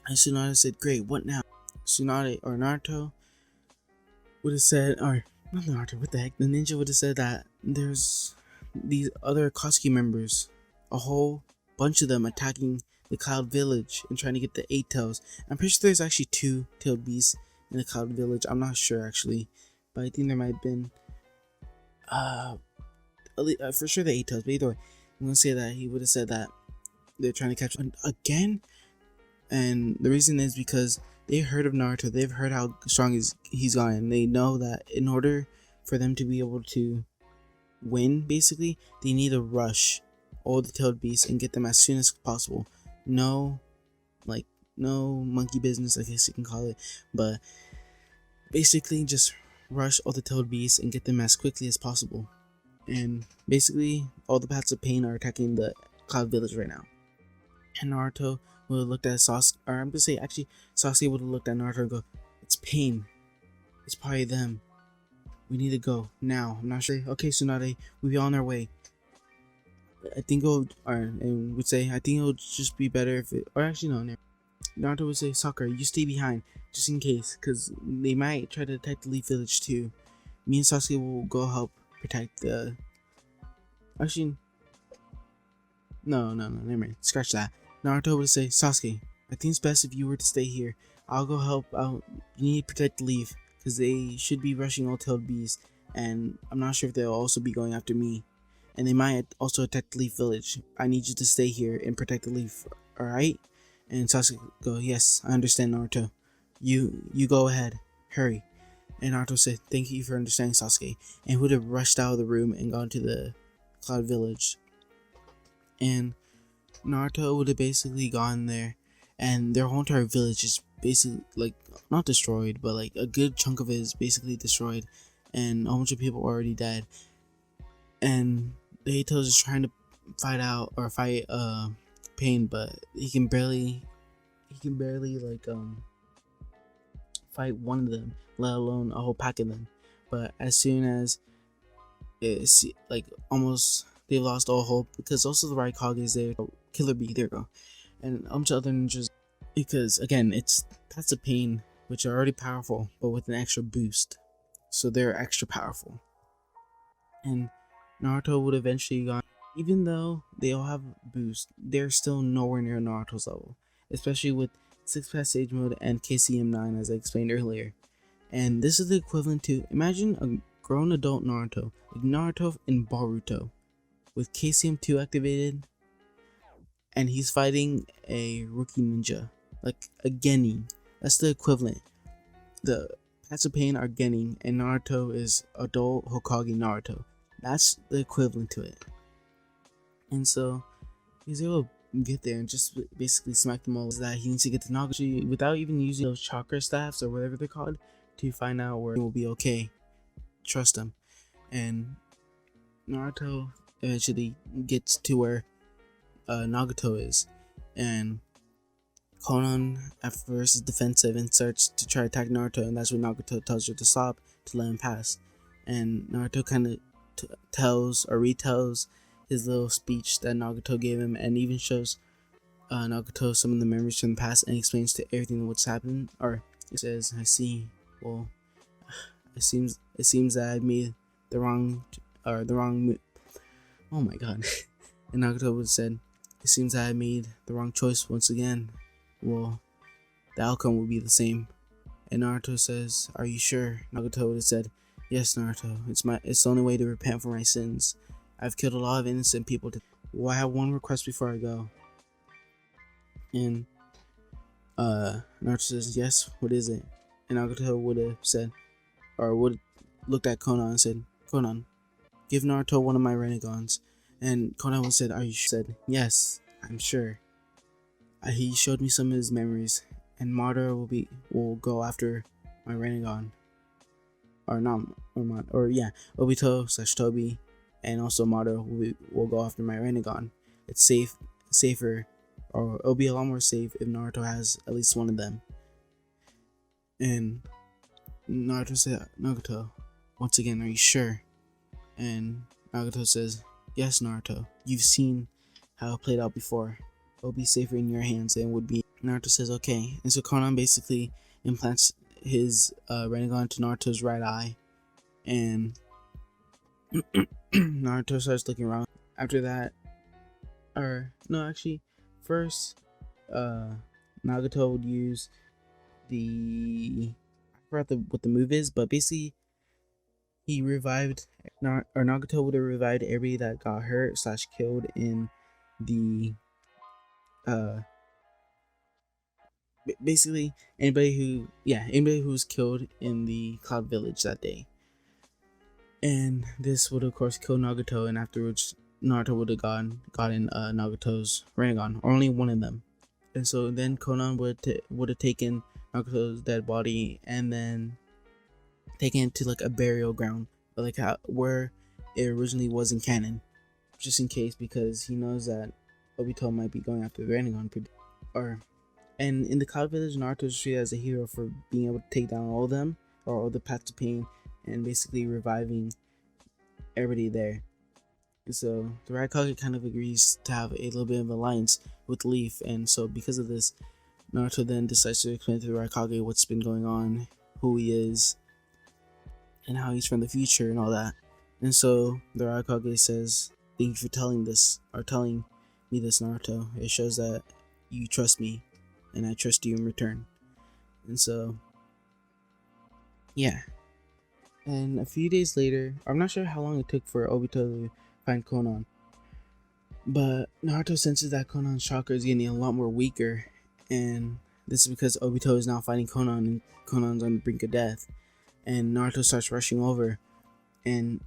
And Tsunade said, great, what now? Tsunade or Naruto would have said, or not Naruto, what the heck? The ninja would have said that there's these other Akatsuki members, a whole bunch of them attacking the Cloud Village and trying to get the 8 tails. I'm pretty sure there's actually 2 tailed beasts in the Cloud Village. I'm not sure actually, but I think there might have been for sure the 8 tails. But either way, I'm gonna say that he would have said that they're trying to catch one again, and the reason is because they heard of Naruto. They've heard how strong he's gotten, and they know that in order for them to be able to win, basically, they need to rush all the tailed beasts and get them as soon as possible. No monkey business, I guess you can call it, but basically just rush all the tailed beasts and get them as quickly as possible. And basically, all the paths of pain are attacking the Cloud Village right now. And Naruto would have looked at Sasuke, or I'm gonna say actually, Sasuke would have looked at Naruto and go, it's pain. It's probably them. We need to go now. I'm not sure. Okay, Tsunade, we'll be on our way. I think and would say, I think it'll just be better if it, or actually no. Naruto would say, Sakura, you stay behind, just in case, because they might try to attack the Leaf Village too. Me and Sasuke will go help protect the, actually, no, never mind, scratch that. Naruto would say, Sasuke, I think it's best if you were to stay here. I'll go help out. You need to protect the Leaf, because they should be rushing all tailed beasts, and I'm not sure if they'll also be going after me. And they might also attack the Leaf Village. I need you to stay here and protect the Leaf, alright? And Sasuke go, yes, I understand, Naruto. You go ahead. Hurry. And Naruto said, thank you for understanding, Sasuke. And would have rushed out of the room and gone to the Cloud Village. And Naruto would have basically gone there, and their whole entire village is basically, like, not destroyed, but like a good chunk of it is basically destroyed, and a whole bunch of people are already dead. And the Eitos is trying to fight Pain, but he can barely fight one of them, let alone a whole pack of them. But as soon as it's like almost they've lost all hope, because also the Raikage is there. Killer Bee, there you go. and a bunch of other ninjas, because again, it's Paths of Pain, which are already powerful, but with an extra boost, so they're extra powerful. And Naruto would eventually go, even though they all have boost, they're still nowhere near Naruto's level, especially with 6 Path Sage Mode and KCM9, as I explained earlier. And this is the equivalent to, imagine a grown adult Naruto, like Naruto in Boruto, with KCM2 activated, and he's fighting a rookie ninja, like a Genin. That's the equivalent. The Paths of Pain are Genin, and Naruto is adult Hokage Naruto. That's the equivalent to it. And so he's able to get there and just basically smack them all. That he needs to get to Nagashi without even using those chakra staffs or whatever they're called to find out where he will be okay. Trust him. And Naruto eventually gets to where Nagato is, and Konan at first is defensive and starts to try to attack Naruto, and that's when Nagato tells her to stop to let him pass. And Naruto kind of tells or retells his little speech that Nagato gave him, and even shows Nagato some of the memories from the past and explains to everything what's happened. Or he says, "I see. Well, it seems that I made the wrong move." Oh my god! And Nagato would have said, "It seems that I made the wrong choice once again. Well, the outcome will be the same." And Naruto says, "Are you sure?" Nagato would have said, "Yes, Naruto. It's the only way to repent for my sins. I've killed a lot of innocent people. Well, I have one request before I go." And Naruto says, "Yes, what is it?" And Nagato would have said, or would have looked at Konan and said, "Konan, give Naruto one of my renegons." And Konan would have said, "Are you sure?" Said, "Yes, I'm sure. He showed me some of his memories, and Madara will go after my renegon, Obito/Tobi, and also Madara will go after my renegon. It's safer, or it'll be a lot more safe if Naruto has at least one of them." And Naruto said, "Nagato, once again, are you sure?" And Nagato says, "Yes, Naruto. You've seen how it played out before. It'll be safer in your hands than it would be." Naruto says, "Okay." And so Konan basically implants his renegon to Naruto's right eye, and Naruto starts looking around. After that, first, Nagato would use I forgot what the move is, but basically he revived, Nagato would have revived everybody that got hurt / killed in the basically anybody who was killed in the Cloud Village that day. And this would of course kill Nagato, and afterwards Naruto would have gotten Nagato's Rinnegan, or only one of them. And so then Konan would have taken Nagato's dead body and then taken it to like a burial ground, like where it originally was in canon, just in case, because he knows that Obito might be going after the Rinnegan. And in the Cloud Village, Naruto is treated as a hero for being able to take down all of them, or all the Paths of Pain, and basically reviving everybody there. And so the Raikage kind of agrees to have a little bit of alliance with Leaf, and so because of this, Naruto then decides to explain to the Raikage what's been going on, who he is, and how he's from the future and all that. And so the Raikage says, "Thank you for telling me this, Naruto. It shows that you trust me, and I trust you in return." And so, yeah. And a few days later, I'm not sure how long it took for Obito to find Konan, but Naruto senses that Konan's chakra is getting a lot more weaker, and this is because Obito is now fighting Konan, and Konan's on the brink of death. And Naruto starts rushing over, and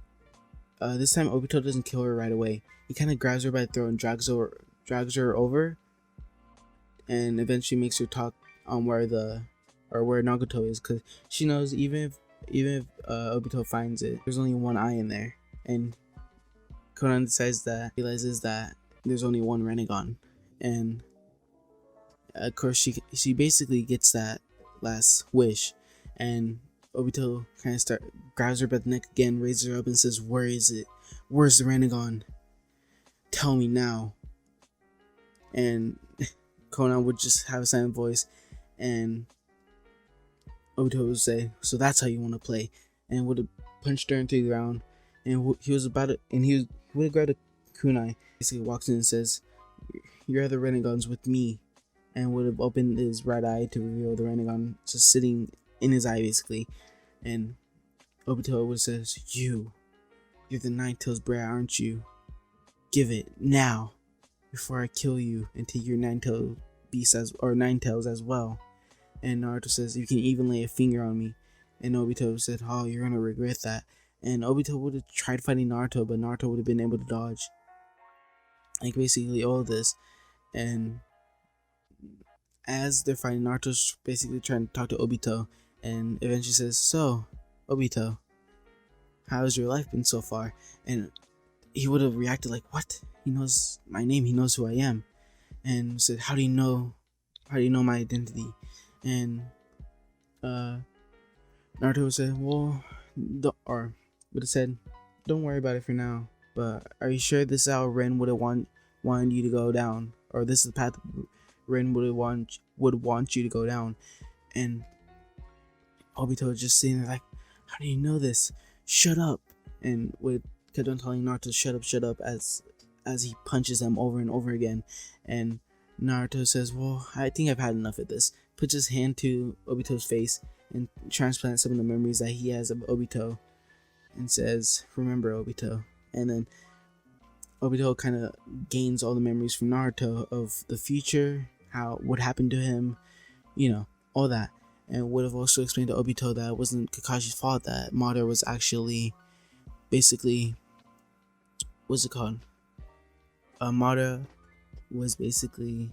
this time Obito doesn't kill her right away. He kind of grabs her by the throat and drags her over, and eventually makes her talk on where Nagato is, because she knows even if Obito finds it, there's only one eye in there, and Konan realizes that there's only one Rinnegan, and of course she basically gets that last wish, and Obito kind of grabs her by the neck again, raises her up, and says, "Where is it? Where's the Rinnegan? Tell me now." And Conan would just have a silent voice, and Obito would say, "So that's how you want to play," and would have punched her into the ground. And he was about to, and he would have grabbed a kunai. Basically, walks in and says, "You're the Renegons with me," and would have opened his right eye to reveal the Renegon just sitting in his eye, basically. And Obito would say, "You're the Nine-Tails brat, aren't you? Give it now, before I kill you and take your Nine-Tail beast Nine-Tails as well." And Naruto says, "You can even lay a finger on me." And Obito said, "Oh, you're gonna regret that." And Obito would have tried fighting Naruto, but Naruto would have been able to dodge. Like, basically all of this. And as they're fighting, Naruto's basically trying to talk to Obito, and eventually says, "So, Obito, how's your life been so far?" And he would have reacted like, "What? He knows my name, he knows who I am." And said, How do you know my identity?" And Naruto would say, would have said, "Don't worry about it for now, but are you sure this is how Ren would have wanted you to go down, or this is the path Ren would want you to go down?" And Obito was just sitting there like, "How do you know this? Shut up!" And would kept on telling Naruto, shut up," as he punches him over and over again. And Naruto says, "Well, I think I've had enough of this." Puts his hand to Obito's face and transplants some of the memories that he has of Obito, and says, "Remember, Obito." And then Obito kind of gains all the memories from Naruto of the future, what happened to him, all that. And would have also explained to Obito that it wasn't Kakashi's fault, that Madara was actually basically, what's it called? Madara was basically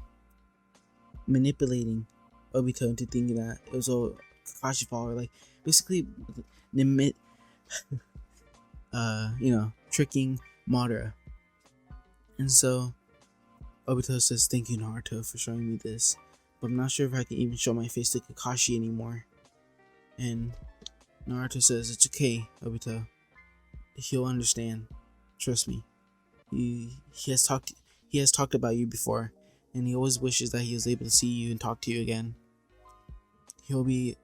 manipulating Obito into thinking that it was all Kakashi's fault, or like basically tricking Madara. And so Obito says, "Thank you, Naruto, for showing me this, but I'm not sure if I can even show my face to Kakashi anymore." And Naruto says, "It's okay, Obito. He'll understand. Trust me. He has talked about you before, and he always wishes that he was able to see you and talk to you again. He'll be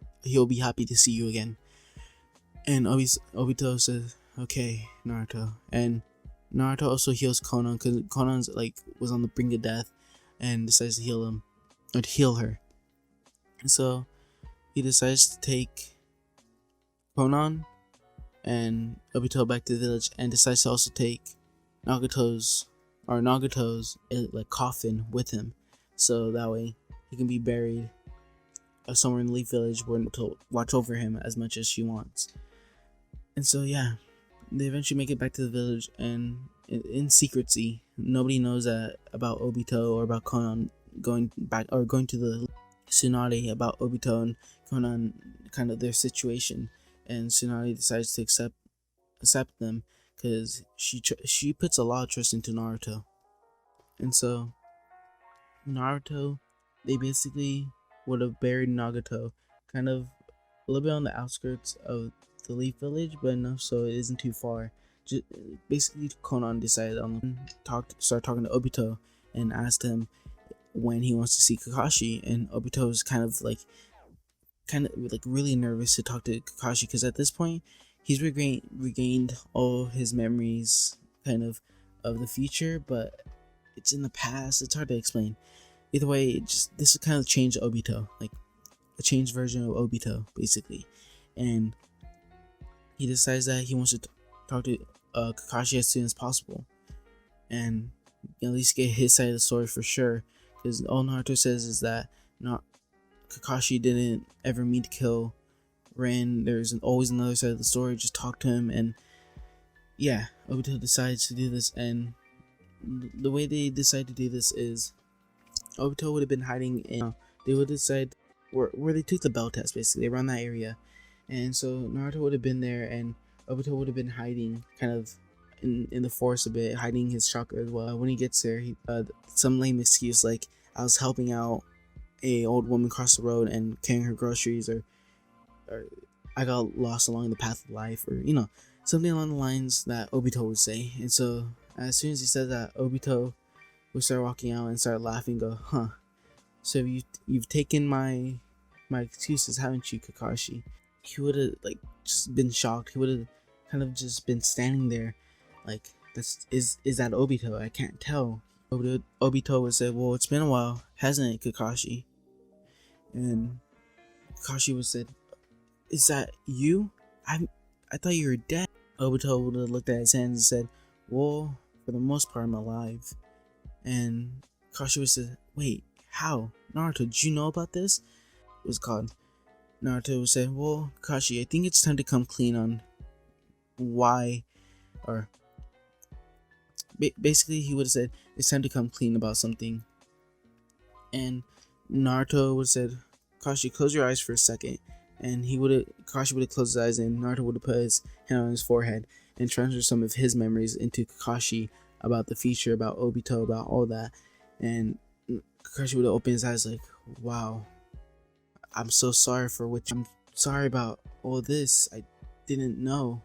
happy to see you again." And Obito says, "Okay, Naruto." And Naruto also heals Konan, because Konan's was on the brink of death, and decides to heal her. And so he decides to take Konan and Obito back to the village, and decides to also take Nagato's coffin with him, so that way he can be buried somewhere in the Leaf Village, where to watch over him as much as she wants. And so yeah, they eventually make it back to the village, and in secrecy, nobody knows about Obito or about Konan going to the Tsunade about Obito and Konan, kind of their situation. And Tsunade decides to accept them, because she puts a lot of trust into Naruto. And so Naruto, they basically would have buried Nagato kind of a little bit on the outskirts of the Leaf Village, but enough so it isn't too far. Basically, Konan decided start talking to Obito and asked him when he wants to see Kakashi. And Obito was kind of really nervous to talk to Kakashi, because at this point he's regained all his memories kind of the future, but it's in the past. It's hard to explain. Either way, this kind of changed Obito, like a changed version of Obito, basically. And he decides that he wants to talk to Kakashi as soon as possible, and at least get his side of the story for sure. Because all Naruto says is that Kakashi didn't ever mean to kill Ren. There's always another side of the story. Just talk to him. And yeah, Obito decides to do this. And the way they decide to do this is Obito would have been hiding in. They would decide where they took the bell test, basically around that area. And so Naruto would have been there, and Obito would have been hiding kind of in the forest a bit, hiding his chakra as well. When he gets there, he some lame excuse like, "I was helping out a old woman cross the road and carrying her groceries," or "I got lost along the path of life," or something along the lines that Obito would say. And so as soon as he said that, Obito would start walking out and start laughing, go, "Huh, So you've taken my excuses, haven't you, Kakashi? He would have like just been shocked. He would have kind of just been standing there, like, is that Obito? I can't tell. Obito would say, well, it's been a while, hasn't it, Kakashi? And Kakashi would say, is that you? I thought you were dead. Obito would have looked at his hands and said, well, for the most part, I'm alive. And Kakashi would say, wait, how? Naruto, did you know about this? It was called. Naruto would say, well, Kakashi, I think it's time to come clean on why, or basically he would have said, it's time to come clean about something. And Naruto would have said, Kakashi, close your eyes for a second. And Kakashi would have closed his eyes, and Naruto would have put his hand on his forehead and transferred some of his memories into Kakashi about the future, about Obito, about all that. And Kakashi would have opened his eyes like, wow, I'm so sorry for what I'm sorry about all this. I didn't know.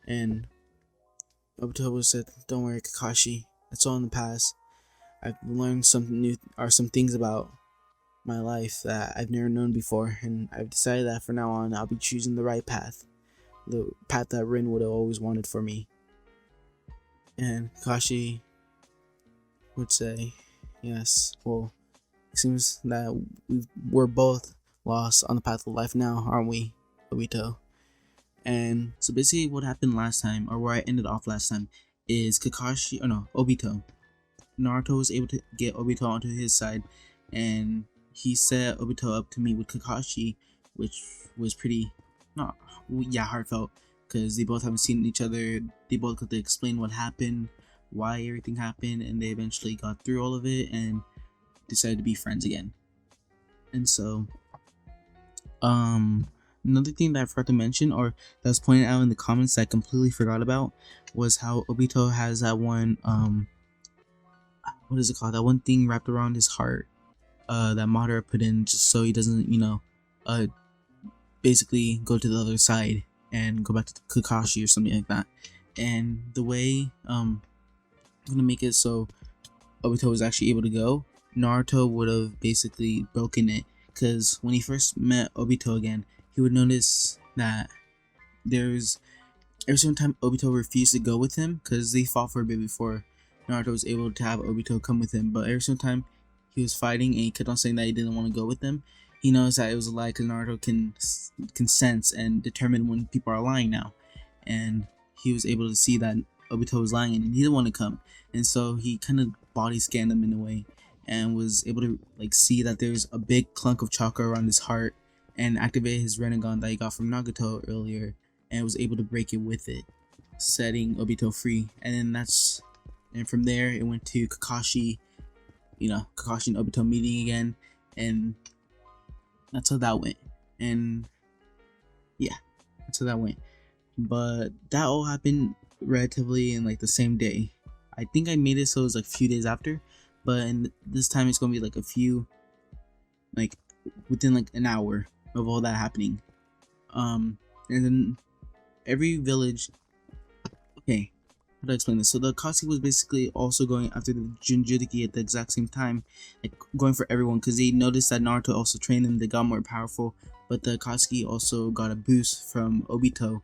And Obito would have said, don't worry, Kakashi, that's all in the past. I've learned something new, or some things about my life that I've never known before, and I've decided that from now on I'll be choosing the right path, the path that Rin would have always wanted for me. And Kakashi would say, yes, well, it seems that we're both lost on the path of life now, aren't we, Obito? And so basically what happened last time, or where I ended off last time, is Obito. Naruto was able to get Obito onto his side, and he set Obito up to meet with Kakashi, which was pretty, heartfelt, because they both haven't seen each other. They both got to explain what happened, why everything happened, and they eventually got through all of it and decided to be friends again. And so, another thing that I forgot to mention, or that was pointed out in the comments that I completely forgot about, was how Obito has that one, what is it called? That one thing wrapped around his heart, that Madara put in just so he doesn't, basically go to the other side and go back to Kakashi or something like that. And the way, I'm gonna make it so Obito was actually able to go, Naruto would have basically broken it, because when he first met Obito again, he would notice that every single time Obito refused to go with him, because they fought for a bit before Naruto was able to have Obito come with him, but every single time he was fighting and he kept on saying that he didn't want to go with them, he knows that it was a lie, because Naruto can sense and determine when people are lying now, and he was able to see that Obito was lying and he didn't want to come, and so he kind of body scanned him in a way and was able to see that there's a big clunk of chakra around his heart, and activate his Rinnegan that he got from Nagato earlier, and was able to break it with it, setting Obito free. And from there it went to Kakashi, Kakashi and Obito meeting again, and that's how that went. And yeah, that's how that went. But that all happened relatively in the same day. I think I made it so it was a few days after, but this time it's gonna be a few, within an hour of all that happening. And then every village, okay, how do I explain this? So the Akatsuki was basically also going after the Jinchuriki at the exact same time, going for everyone, because they noticed that Naruto also trained them. They got more powerful, but the Akatsuki also got a boost from Obito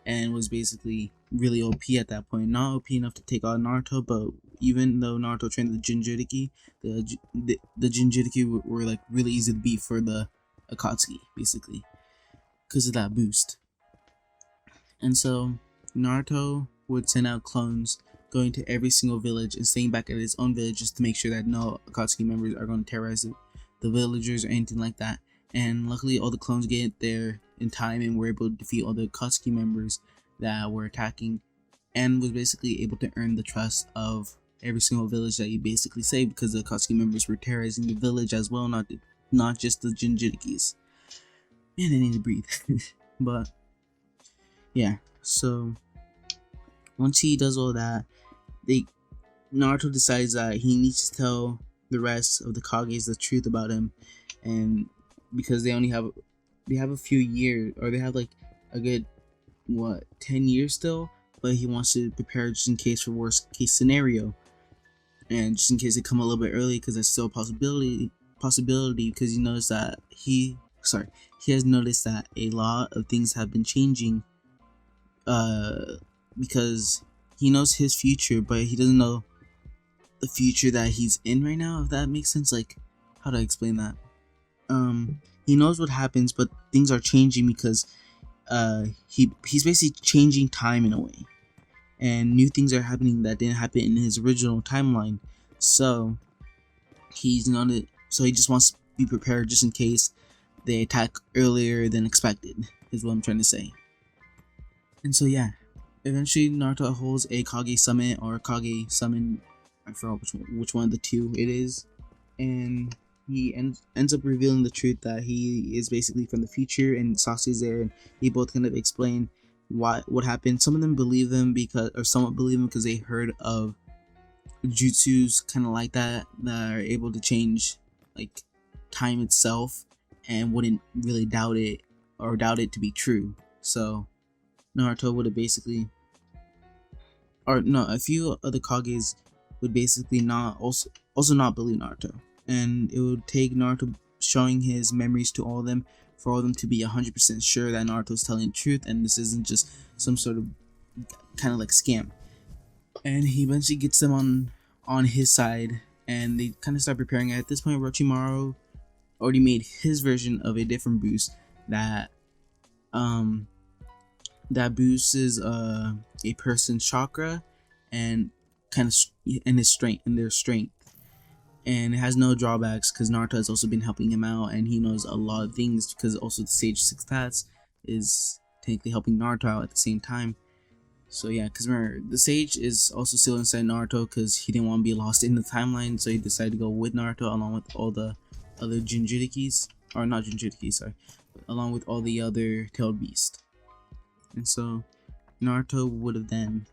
and was basically really OP at that point. Not OP enough to take out Naruto, but even though Naruto trained the Jinchuriki, the Jinchuriki were really easy to beat for the Akatsuki, basically, because of that boost. And so Naruto would send out clones going to every single village and staying back at his own village just to make sure that no Akatsuki members are going to terrorize the villagers or anything like that. And luckily all the clones get there in time and were able to defeat all the Akatsuki members that were attacking, and was basically able to earn the trust of every single village that he basically saved, because the Akatsuki members were terrorizing the village as well, not just the Jinchurikis. Man, I need to breathe. But yeah, so once he does all that, Naruto decides that he needs to tell the rest of the Kages the truth about him, and because they have a few years, or they have a good 10 years still, but he wants to prepare just in case for worst case scenario, and just in case they come a little bit early, because there's still a possibility because he knows that he has noticed that a lot of things have been changing because he knows his future, but he doesn't know the future that he's in right now, if that makes sense. Like, how do I explain that? He knows what happens, but things are changing because he's basically changing time in a way, and new things are happening that didn't happen in his original timeline. So he just wants to be prepared just in case they attack earlier than expected, is what I'm trying to say. And so yeah, eventually Naruto holds a Kage summit or Kage summon, I forgot which one of the two it is, and he ends up revealing the truth that he is basically from the future and Sasuke's there, and he both kind of explain what happened. Some of them believe him somewhat believe him because they heard of jutsus kind of like that are able to change like time itself and wouldn't really doubt it to be true. So Naruto would have basically, or no, a few other Kages would basically not not believe Naruto, and it would take Naruto showing his memories to all of them for all of them to be 100% sure that Naruto's telling the truth and this isn't just some sort of kind of like scam. And he eventually gets them on his side, and they kind of start preparing. At this point, Orochimaru already made his version of a different boost that boosts a person's chakra and their strength, and it has no drawbacks because Naruto has also been helping him out, and he knows a lot of things because also the Sage 6 Paths is technically helping Naruto out at the same time. So yeah, because remember, the Sage is also still inside Naruto because he didn't want to be lost in the timeline, so he decided to go with Naruto along with all the other Jinchurikis, or not Jinchurikis, sorry, along with all the other tailed beasts. And so Naruto would have then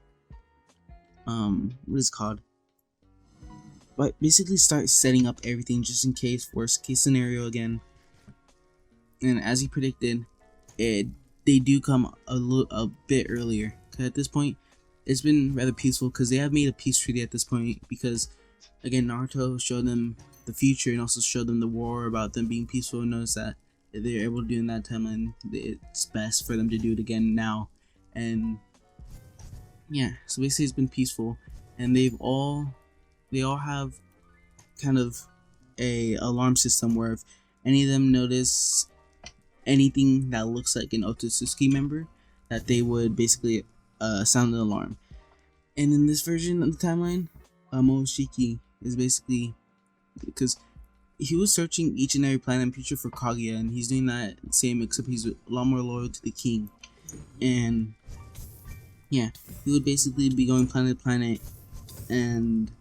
but basically start setting up everything just in case, worst case scenario again. And as he predicted, they do come a bit earlier. Cause at this point, it's been rather peaceful because they have made a peace treaty at this point. Because again, Naruto showed them the future and also showed them the war about them being peaceful, and knows that if they're able to do in that timeline, it's best for them to do it again now. And yeah, so basically it's been peaceful, and they all have kind of a alarm system where if any of them notice anything that looks like an Otsutsuki member, that they would basically sound an alarm. And in this version of the timeline, Momoshiki is basically, because he was searching each and every planet and future for Kaguya, and he's doing that same, except he's a lot more loyal to the king. And yeah, he would basically be going planet to planet, and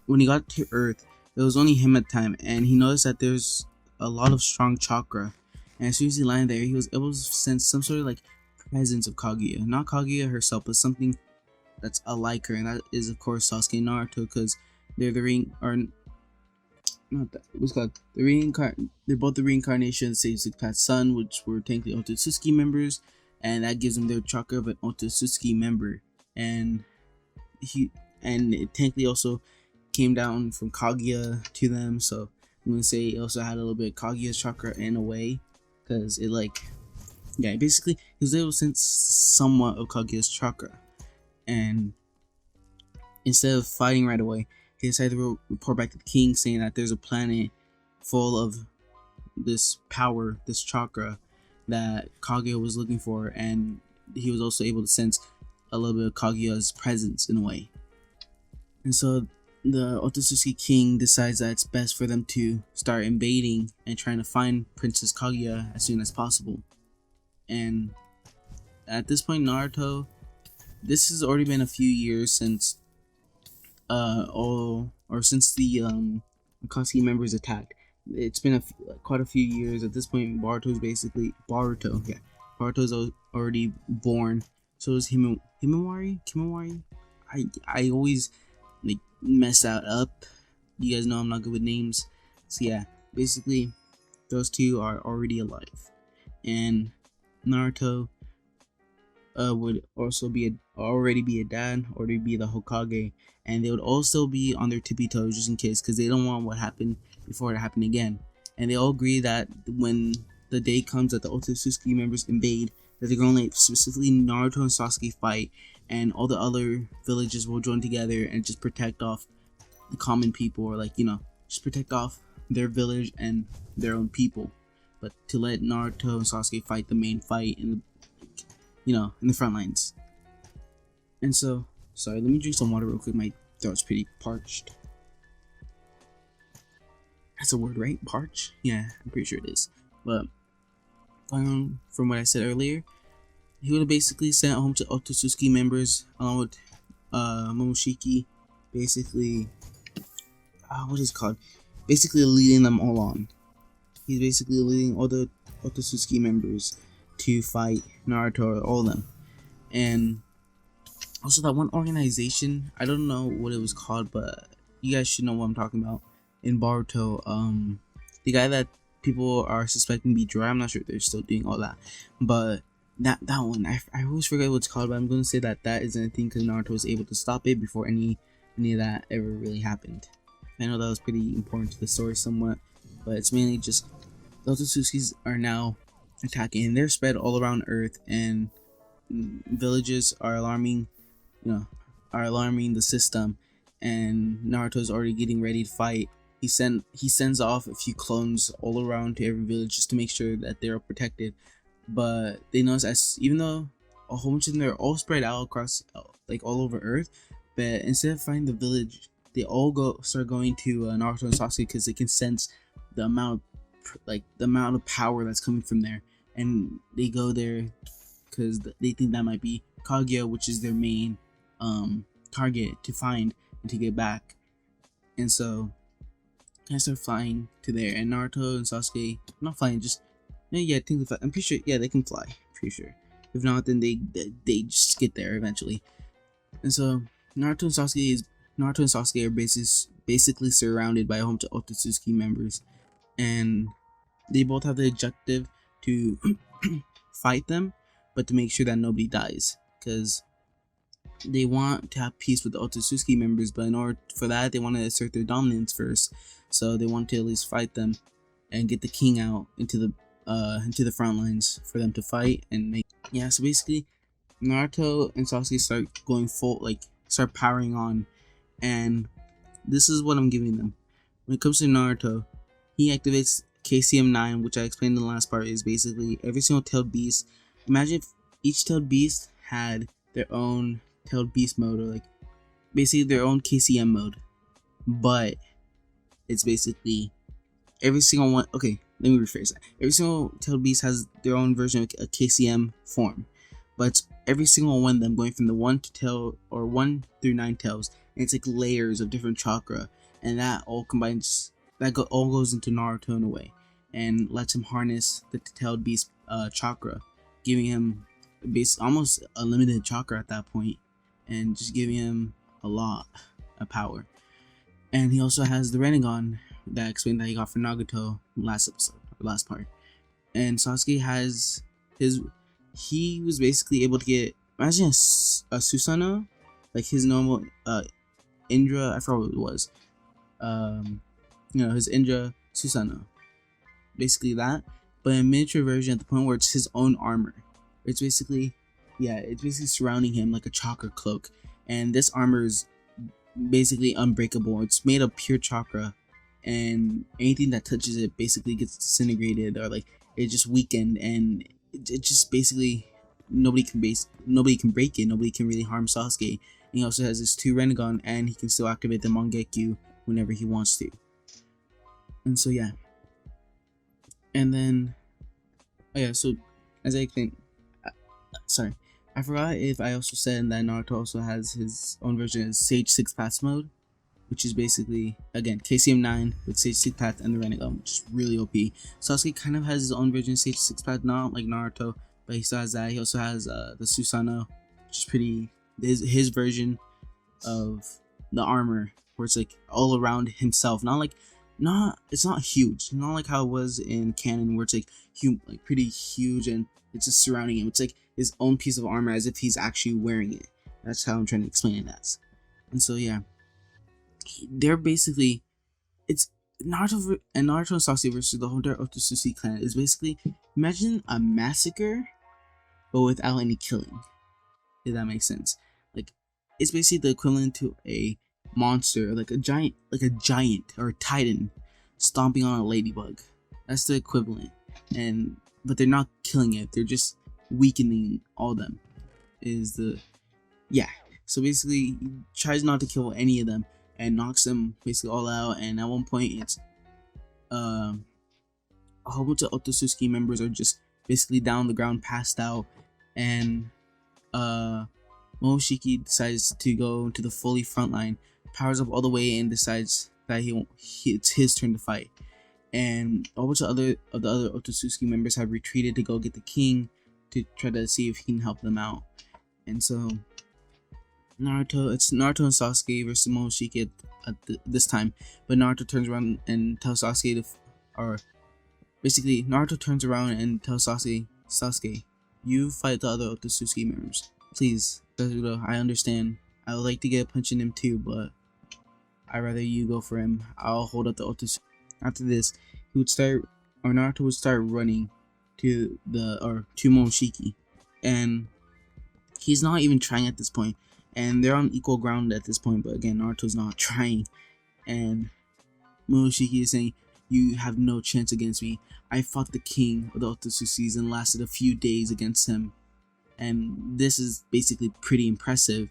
when he got to Earth, it was only him at the time, and he noticed that there's a lot of strong chakra. And as soon as he landed there, he was able to sense some sort of like presence of Kaguya. Not Kaguya herself, but something that's alike her, and that is of course Sasuke and Naruto, because they're the they're both the reincarnation of the Sage 6 Paths Sun, which were technically Otsutsuki members, and that gives them their chakra of an Otsutsuki member. And it technically also came down from Kaguya to them, so I'm gonna say it also had a little bit of Kaguya's chakra in a way, because it basically he was able to sense somewhat of Kaguya's chakra. And instead of fighting right away, he decided to report back to the king saying that there's a planet full of this power, this chakra that Kaguya was looking for, and he was also able to sense a little bit of Kaguya's presence in a way. And so the Otsutsuki king decides that it's best for them to start invading and trying to find Princess Kaguya as soon as possible. And at this point, Naruto, this has already been a few years since since the Akatsuki members attacked. It's been quite a few years at this point. Boruto's already born. So is Himawari. I always like mess that up. You guys know I'm not good with names. So yeah, basically those two are already alive, and Naruto would also already be a dad, or to be the Hokage, and they would also be on their tippy toes just in case, because they don't want what happened before it happened again. And they all agree that when the day comes that the Otsutsuki members invade, that they're going to let specifically Naruto and Sasuke fight, and all the other villages will join together and just protect off the common people, or like, just protect off their village and their own people. But to let Naruto and Sasuke fight the main fight in the front lines. And so, sorry, let me drink some water real quick. My throat's pretty parched. That's a word, right? Parch? Yeah, I'm pretty sure it is. But from what I said earlier, he would have basically sent home to Otsutsuki members along with Momoshiki, basically, what is it called? Basically leading them all on. He's basically leading all the Otsutsuki members to fight Naruto, all of them. And also that one organization, I don't know what it was called, but you guys should know what I'm talking about. In Boruto, the guy that people are suspecting to be Jiraiya, I'm not sure if they're still doing all that, but that one, I always forget what it's called, but I'm going to say that isn't a thing because Naruto was able to stop it before any of that ever really happened. I know that was pretty important to the story somewhat, but it's mainly just the Otsutsuki are now attacking, and they're spread all around Earth, and villages are alarming the system, and Naruto's already getting ready to fight. He sends off a few clones all around to every village just to make sure that they're protected. But they notice, even though a whole bunch of them are all spread out across like all over Earth, but instead of finding the village, they all start going to Naruto and Sasuke because they can sense the amount of power that's coming from there, and they go there because they think that might be Kaguya, which is their main target to find and to get back. And so I start flying to there, and Naruto and Sasuke, not flying, just I think I'm pretty sure, they can fly, pretty sure. If not, then they just get there eventually. And so Naruto and Sasuke are basically surrounded by a whole bunch of Otsutsuki members, and they both have the objective to fight them, but to make sure that nobody dies, because they want to have peace with the Otsutsuki members, but in order for that, they want to assert their dominance first. So they want to at least fight them and get the king out into the front lines for them to fight and make. Yeah, so basically, Naruto and Sasuke start going start powering on, and this is what I'm giving them. When it comes to Naruto, he activates KCM9, which I explained in the last part, is basically every single tailed beast. Imagine if each tailed beast had their own tailed beast mode, or basically their own KCM mode, but it's basically every single one. Okay, let me rephrase that. Every single tailed beast has their own version of a KCM form, but it's every single one of them going from the 1 through 9 tails, and it's like layers of different chakra, and that all combines. All goes into Naruto in a way, and lets him harness the tailed beast chakra, giving him almost unlimited chakra at that point, and just giving him a lot of power. And he also has the Rinnegan that I explained that he got for Nagato last part. And Sasuke has he was basically able to get, imagine a Susanoo, like his normal Indra, I forgot what it was, his Indra Susanoo, basically that, but in a miniature version at the point where it's his own armor. It's basically surrounding him like a chakra cloak, and this armor is basically unbreakable. It's made of pure chakra, and anything that touches it basically gets disintegrated, or it just weakened, and it just basically nobody can break it. Nobody can really harm Sasuke. And he also has his 2 Rinnegan, and he can still activate the Mangekyo whenever he wants to. And so yeah, and then so as I explained, sorry, I forgot if I also said that Naruto also has his own version of Sage 6 Paths mode, which is basically, again, KCM9 with Sage 6 Path and the Rinnegan, which is really OP. Sasuke kind of has his own version of Sage 6 Path, not like Naruto, but he still has that. He also has the Susanoo, which is pretty, his version of the armor, where it's all around himself, it's not huge, not like how it was in canon, where it's pretty huge and it's just surrounding him. It's his own piece of armor, as if he's actually wearing it. That's how I'm trying to explain it as. And so yeah, they're basically, Naruto and Sasuke versus the whole entire Otsutsuki clan is basically, imagine a massacre, but without any killing. If that makes sense. Like, it's basically the equivalent to a monster, like a giant or a titan stomping on a ladybug. That's the equivalent. But they're not killing it, they're just weakening all of them. So basically he tries not to kill any of them and knocks them basically all out, and at one point it's a whole bunch of Otsutsuki members are just basically down on the ground, passed out, and Momoshiki decides to go into the fully front line, powers up all the way, and decides that it's his turn to fight. And a whole bunch of the other Otsutsuki members have retreated to go get the king to try to see if he can help them out. And so it's Naruto and Sasuke versus Momoshiki at this time, but Naruto turns around and tells Sasuke Naruto turns around and tells Sasuke, you fight the other Otsutsuki members, please. Sasuke, I understand. I would like to get a punch in him too, but I'd rather you go for him. I'll hold up the Otsutsuki. After this, Naruto would start running to Momoshiki, and he's not even trying at this point, and they're on equal ground at this point. But again, Naruto's not trying, and Momoshiki is saying, "You have no chance against me. I fought the king of the Otsutsuki and lasted a few days against him," and this is basically pretty impressive.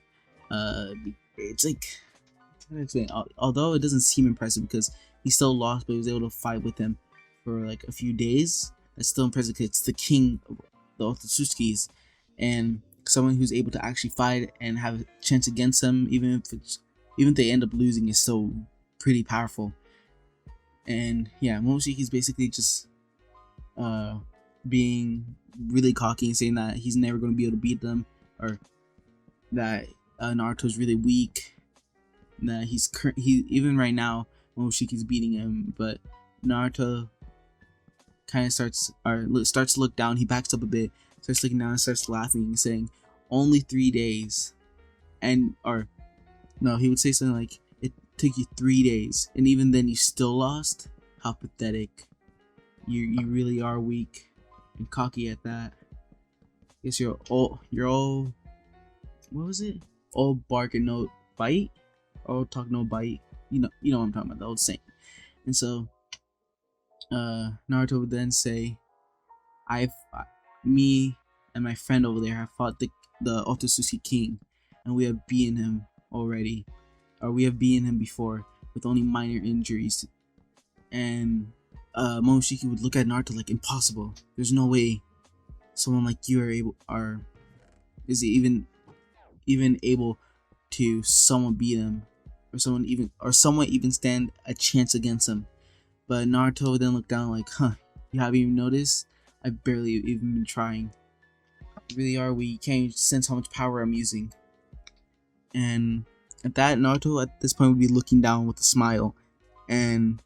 It's like, although it doesn't seem impressive because he still lost, but he was able to fight with him for like a few days. That's still impressive because it's the king of the Otsutsukis, and someone who's able to actually fight and have a chance against them, even if they end up losing, is so pretty powerful. And yeah, Momoshiki is basically just being really cocky and saying that he's never going to be able to beat them, or that Naruto's really weak. That he even right now Momoshiki's beating him, but Naruto kind of starts to look down. He backs up a bit, starts looking down, and starts laughing, saying, "Only 3 days," he would say something like, "It took you 3 days, and even then you still lost. How pathetic! You really are weak and cocky at that. Guess you're all what was it? All bark and no bite, all talk no bite. You know what I'm talking about, the old saying." And so Naruto would then say, me and my friend over there have fought the Otsutsuki king, and we have beaten him already, or we have beaten him before with only minor injuries." And Momoshiki would look at Naruto like, "Impossible. There's no way someone like you is even able to someone beat him, or someone even stand a chance against him." But Naruto would then look down like, "Huh, you haven't even noticed? I've barely even been trying. You really are weak. You can't even sense how much power I'm using." And at that, Naruto at this point would be looking down with a smile, and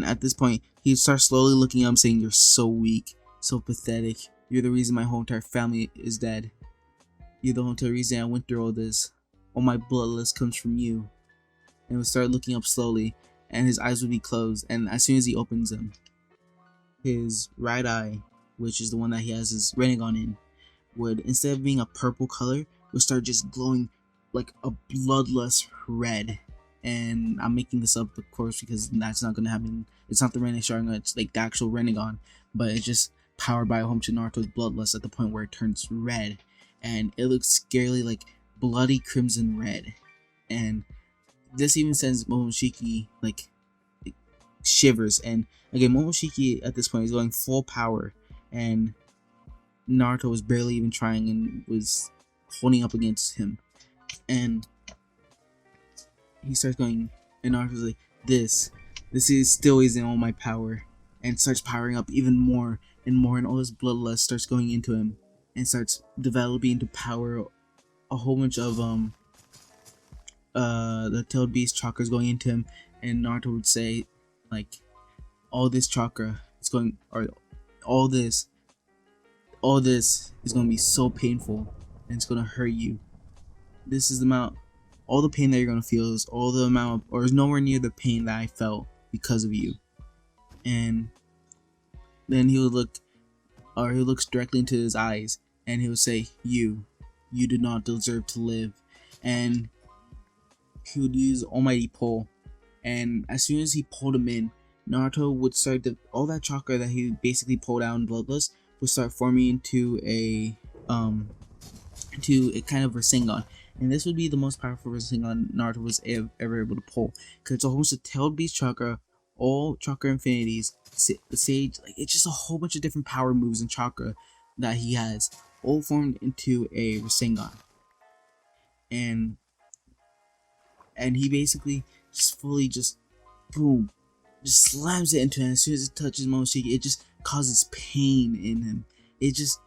at this point he'd start slowly looking up, saying, "You're so weak, so pathetic. You're the reason my whole entire family is dead. You're the whole entire reason I went through all this. All my bloodlust comes from you." And would start looking up slowly, and his eyes would be closed, and as soon as he opens them, his right eye, which is the one that he has his Rinnegan in, would, instead of being a purple color, would start just glowing like a bloodlust red. And I'm making this up, of course, because that's not going to happen. It's not the Rinnegan, it's like the actual Rinnegan, but it's just powered by a whole bunch of Naruto's bloodlust at the point where it turns red, and it looks scarily like bloody crimson red. And this even sends Momoshiki like shivers. And again, Momoshiki at this point is going full power, and Naruto was barely even trying and was holding up against him. And he starts going, and Naruto's like, this is still isn't all my power," and starts powering up even more and more, and all his bloodlust starts going into him and starts developing into power. A whole bunch of the tailed beast chakra is going into him, and Naruto would say, like, all this chakra is going, or all this is going to be so painful, and it's going to hurt you. This is the amount all the pain that you're gonna feel is all the amount of, or is nowhere near the pain that I felt because of you. And then he looks directly into his eyes, and he would say, you do not deserve to live. And he would use almighty pull, and as soon as he pulled him in, Naruto would start to, all that chakra that he basically pulled out in bloodless would start forming into a kind of Rasengan. And this would be the most powerful Rasengan Naruto was ever able to pull, because it's almost a tailed beast chakra, all chakra infinities, the sage, like it's just a whole bunch of different power moves and chakra that he has, all formed into a Rasengan. And he basically just fully just boom, just slams it into him. As soon as it touches Momoshiki, it just causes pain in him. It just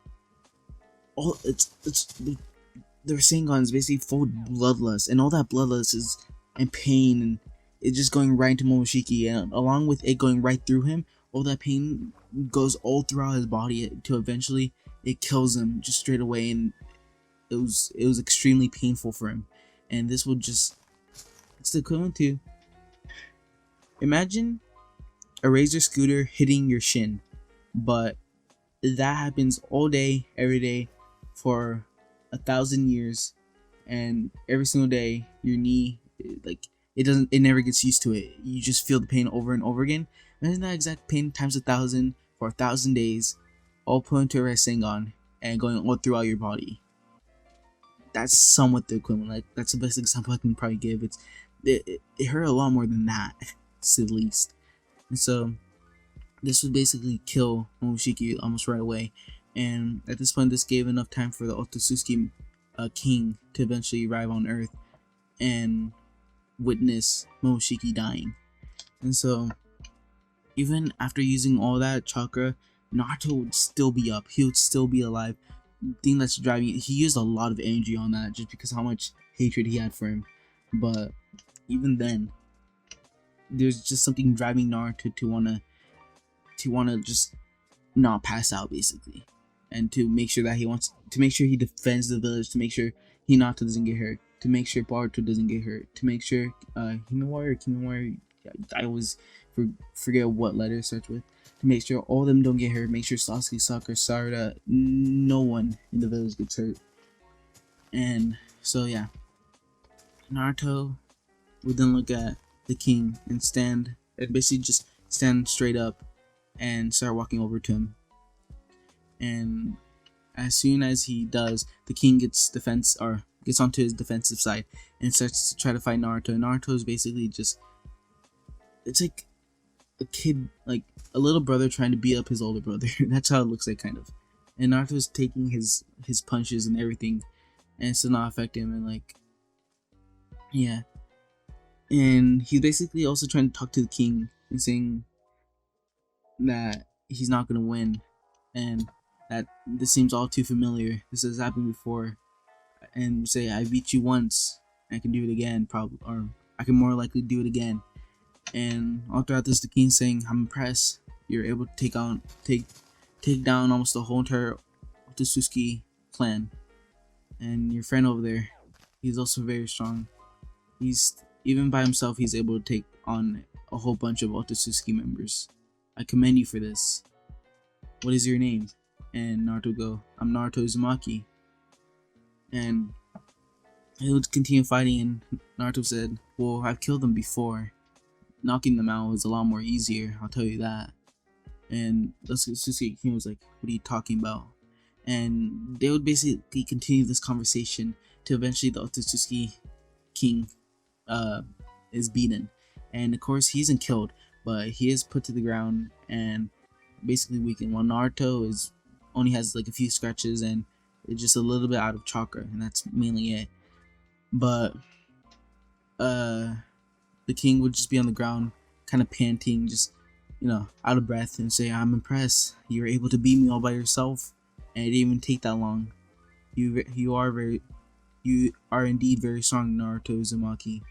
the Rasengan is basically full of bloodlust, and all that bloodlust is and pain, and it's just going right into Momoshiki, and along with it going right through him, all that pain goes all throughout his body to eventually it kills him just straight away. And it was extremely painful for him. And this would just, it's the equivalent to, imagine a Razor scooter hitting your shin, but that happens all day, every day, for 1,000 years, and every single day your knee, like it never gets used to it. You just feel the pain over and over again. Imagine that exact pain times 1,000 for 1,000 days, all put into a Rasengan and going all throughout your body. That's somewhat the equivalent. Like, that's the best example I can probably give. It hurt a lot more than that, to say the least. And so this would basically kill Momoshiki almost right away. And at this point, this gave enough time for the Otsutsuki king to eventually arrive on Earth and witness Momoshiki dying. And so, even after using all that chakra, Naruto would still be up. He would still be alive. The thing that's driving it, he used a lot of energy on that just because how much hatred he had for him. But even then, there's just something driving Naruto to wanna just not pass out, basically, and to make sure that he defends the village, to make sure Hinata doesn't get hurt, to make sure Boruto doesn't get hurt, to make sure Himawari, I always forget what letter it starts with, to make sure all of them don't get hurt, make sure Sasuke, Sakura, Sarada, no one in the village gets hurt. And so yeah, Naruto would then look at the king and basically just stand straight up and start walking over to him. And as soon as he does, the king gets onto his defensive side and starts to try to fight Naruto. And Naruto is basically just, it's like a kid, like a little brother trying to beat up his older brother. That's how it looks like, kind of. And Naruto's taking his punches and everything, and it's still not affect him. And like, yeah. And he's basically also trying to talk to the king and saying that he's not gonna win, and that this seems all too familiar. This has happened before, and say, I beat you once, I can do it again, probably, or I can more likely do it again. And all throughout this, the king saying, I'm impressed. You're able to take down almost the whole entire Otsutsuki clan. And your friend over there, he's also very strong. Even by himself, he's able to take on a whole bunch of Otsutsuki members. I commend you for this. What is your name? And Naruto go, I'm Naruto Uzumaki. And he would continue fighting, and Naruto said, well, I've killed them before. Knocking them out was a lot more easier, I'll tell you that. And Sasuke King was like, what are you talking about? And they would basically continue this conversation to eventually the Otsutsuki King is beaten. And of course he isn't killed, but he is put to the ground and basically weakened, while Naruto only has like a few scratches and it's just a little bit out of chakra, and that's mainly it. But the king would just be on the ground, kind of panting, just, out of breath, and say, I'm impressed. You were able to beat me all by yourself, and it didn't even take that long. You are indeed very strong, Naruto Uzumaki.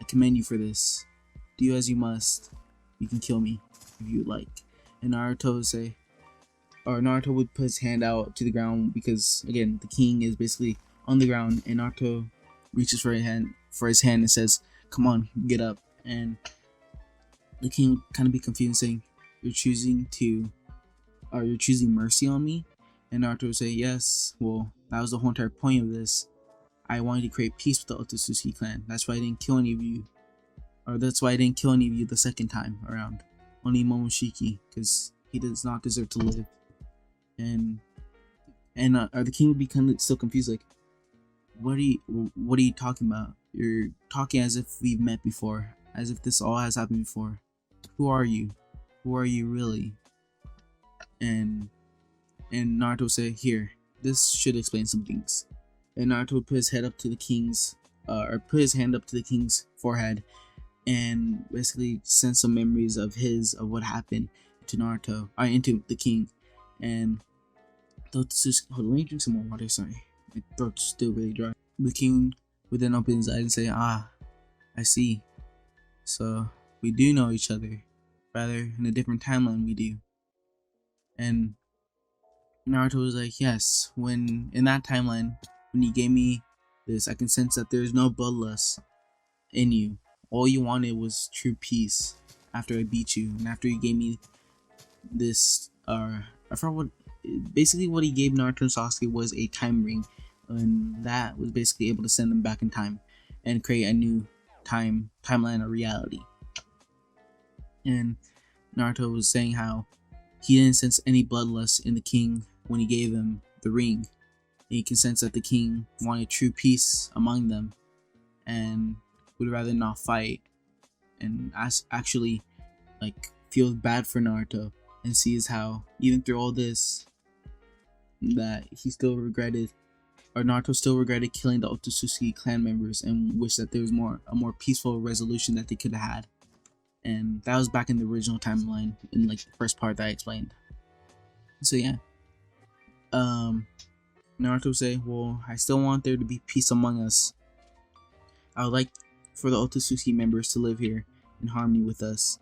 I commend you for this. Do as you must. You can kill me if you like. And Naruto would put his hand out to the ground, because again, the king is basically on the ground, and Naruto reaches for for his hand and says, "Come on, get up." And the king would kind of be confused, saying, "You're choosing mercy on me?" And Naruto would say, "Yes, well, that was the whole entire point of this. I wanted to create peace with the Otsutsuki clan. That's why I didn't kill any of you. Or that's why I didn't kill any of you the second time around. Only Momoshiki, because he does not deserve to live." And the king would be kind of still confused, like, what are you talking about? You're talking as if we've met before, as if this all has happened before. Who are you? Who are you really? And Naruto would say, "Here, this should explain some things." And Naruto would put his head up to the king's, or put his hand up to the king's forehead, and basically send some memories of what happened to Naruto, into the king. And hold on, let me drink some more water. Sorry, my throat's still really dry. The king would then open his eyes and say, "Ah, I see. So we do know each other, rather in a different timeline we do." And Naruto was like, "Yes, when in that timeline, when you gave me this, I can sense that there's no bloodlust in you. All you wanted was true peace after I beat you, and after you gave me this, I forgot what, basically what he gave Naruto and Sasuke was a time ring, and that was basically able to send them back in time and create a new timeline of reality." And Naruto was saying how he didn't sense any bloodlust in the king when he gave him the ring. And he can sense that the king wanted true peace among them and would rather not fight, and actually like feels bad for Naruto and sees how even through all this that he still regretted, or Naruto still regretted killing the Otsutsuki clan members and wished that there was a more peaceful resolution that they could have had. And that was back in the original timeline in like the first part that I explained. So yeah. Naruto would say, "Well, I still want there to be peace among us. I would like for the Otsutsuki members to live here in harmony with us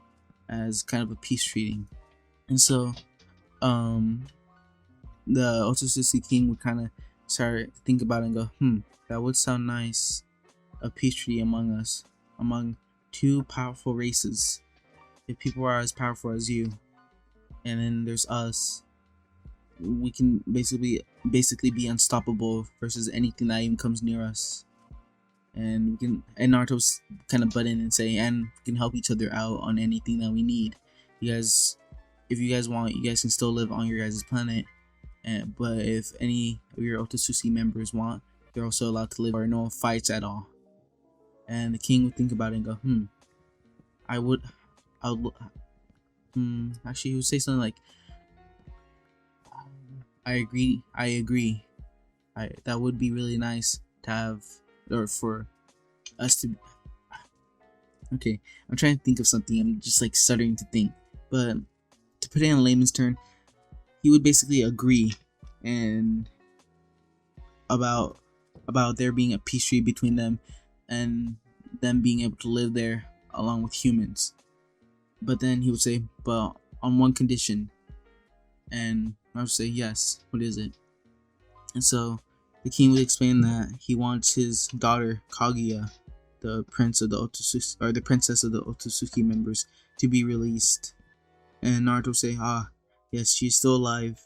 as kind of a peace treating." And so, the Otsutsuki king would kind of start to think about it and go, that would sound nice. A peace treaty among us, among two powerful races. If people are as powerful as you, and then there's us, we can basically be unstoppable versus anything that even comes near us. And we can, and Naruto's kind of butt in and say, and we can help each other out on anything that we need. You guys, if you guys want, you guys can still live on your guys' planet. But if any of your Otsutsuki members want, they're also allowed to live, or no fights at all. And the king would think about it and go, actually he would say something like, I agree. That would be really nice to have, or for us to. Okay, I'm trying to think of something. I'm just like stuttering to think. But to put it in layman's term, he would basically agree and about there being a peace treaty between them and them being able to live there along with humans. But then he would say, but on one condition. And I would say, yes, what is it? And so the king would explain that he wants his daughter Kaguya, the prince of the Otsutsuki, or the princess of the Otsutsuki members, to be released. And Naruto would say, yes, she's still alive,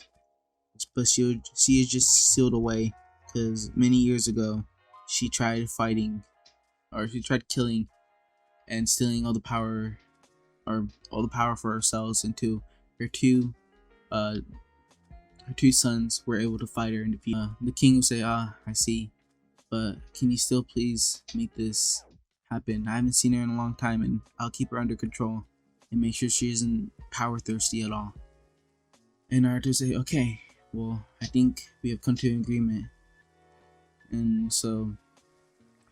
but she is just sealed away because many years ago she tried killing and stealing all the power, for herself, until her two sons were able to fight her and defeat her. The king would say, I see, but can you still please make this happen? I haven't seen her in a long time, and I'll keep her under control and make sure she isn't power thirsty at all. And Naruto would say, okay, well, I think we have come to an agreement. And so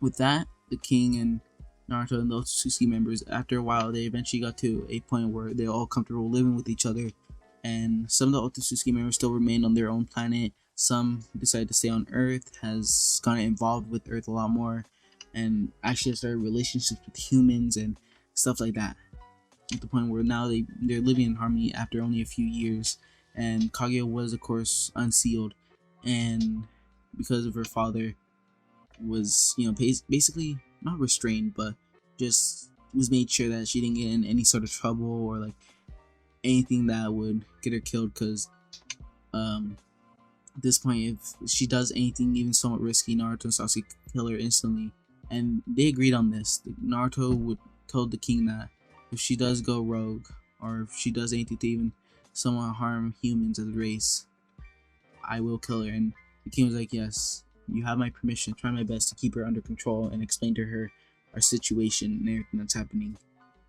with that, the king and Naruto and the Otsutsuki members, after a while, they eventually got to a point where they're all comfortable living with each other. And some of the Otsutsuki members still remain on their own planet. Some decided to stay on Earth, has gotten involved with Earth a lot more, and actually started relationships with humans and stuff like that. At the point where now they're living in harmony after only a few years. And Kaguya was, of course, unsealed, and because of her father was, basically not restrained, but just was made sure that she didn't get in any sort of trouble or like anything that would get her killed. Because at this point, if she does anything even somewhat risky, Naruto and Sasuke kill her instantly. And they agreed on this. Naruto told the king that if she does go rogue, or if she does anything to even somewhat harm humans as a race, I will kill her. And the king was like, yes, you have my permission. Try my best to keep her under control and explain to her our situation and everything that's happening.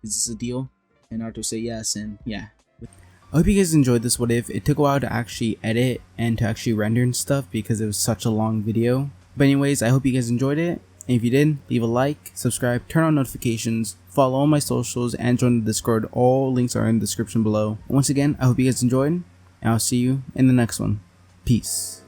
Is this a deal? And Naruto said yes, and yeah. I hope you guys enjoyed this what if. It took a while to actually edit and to actually render and stuff because it was such a long video. But anyways, I hope you guys enjoyed it. And if you did, leave a like, subscribe, turn on notifications, follow all my socials, and join the Discord. All links are in the description below. Once again, I hope you guys enjoyed, and I'll see you in the next one. Peace.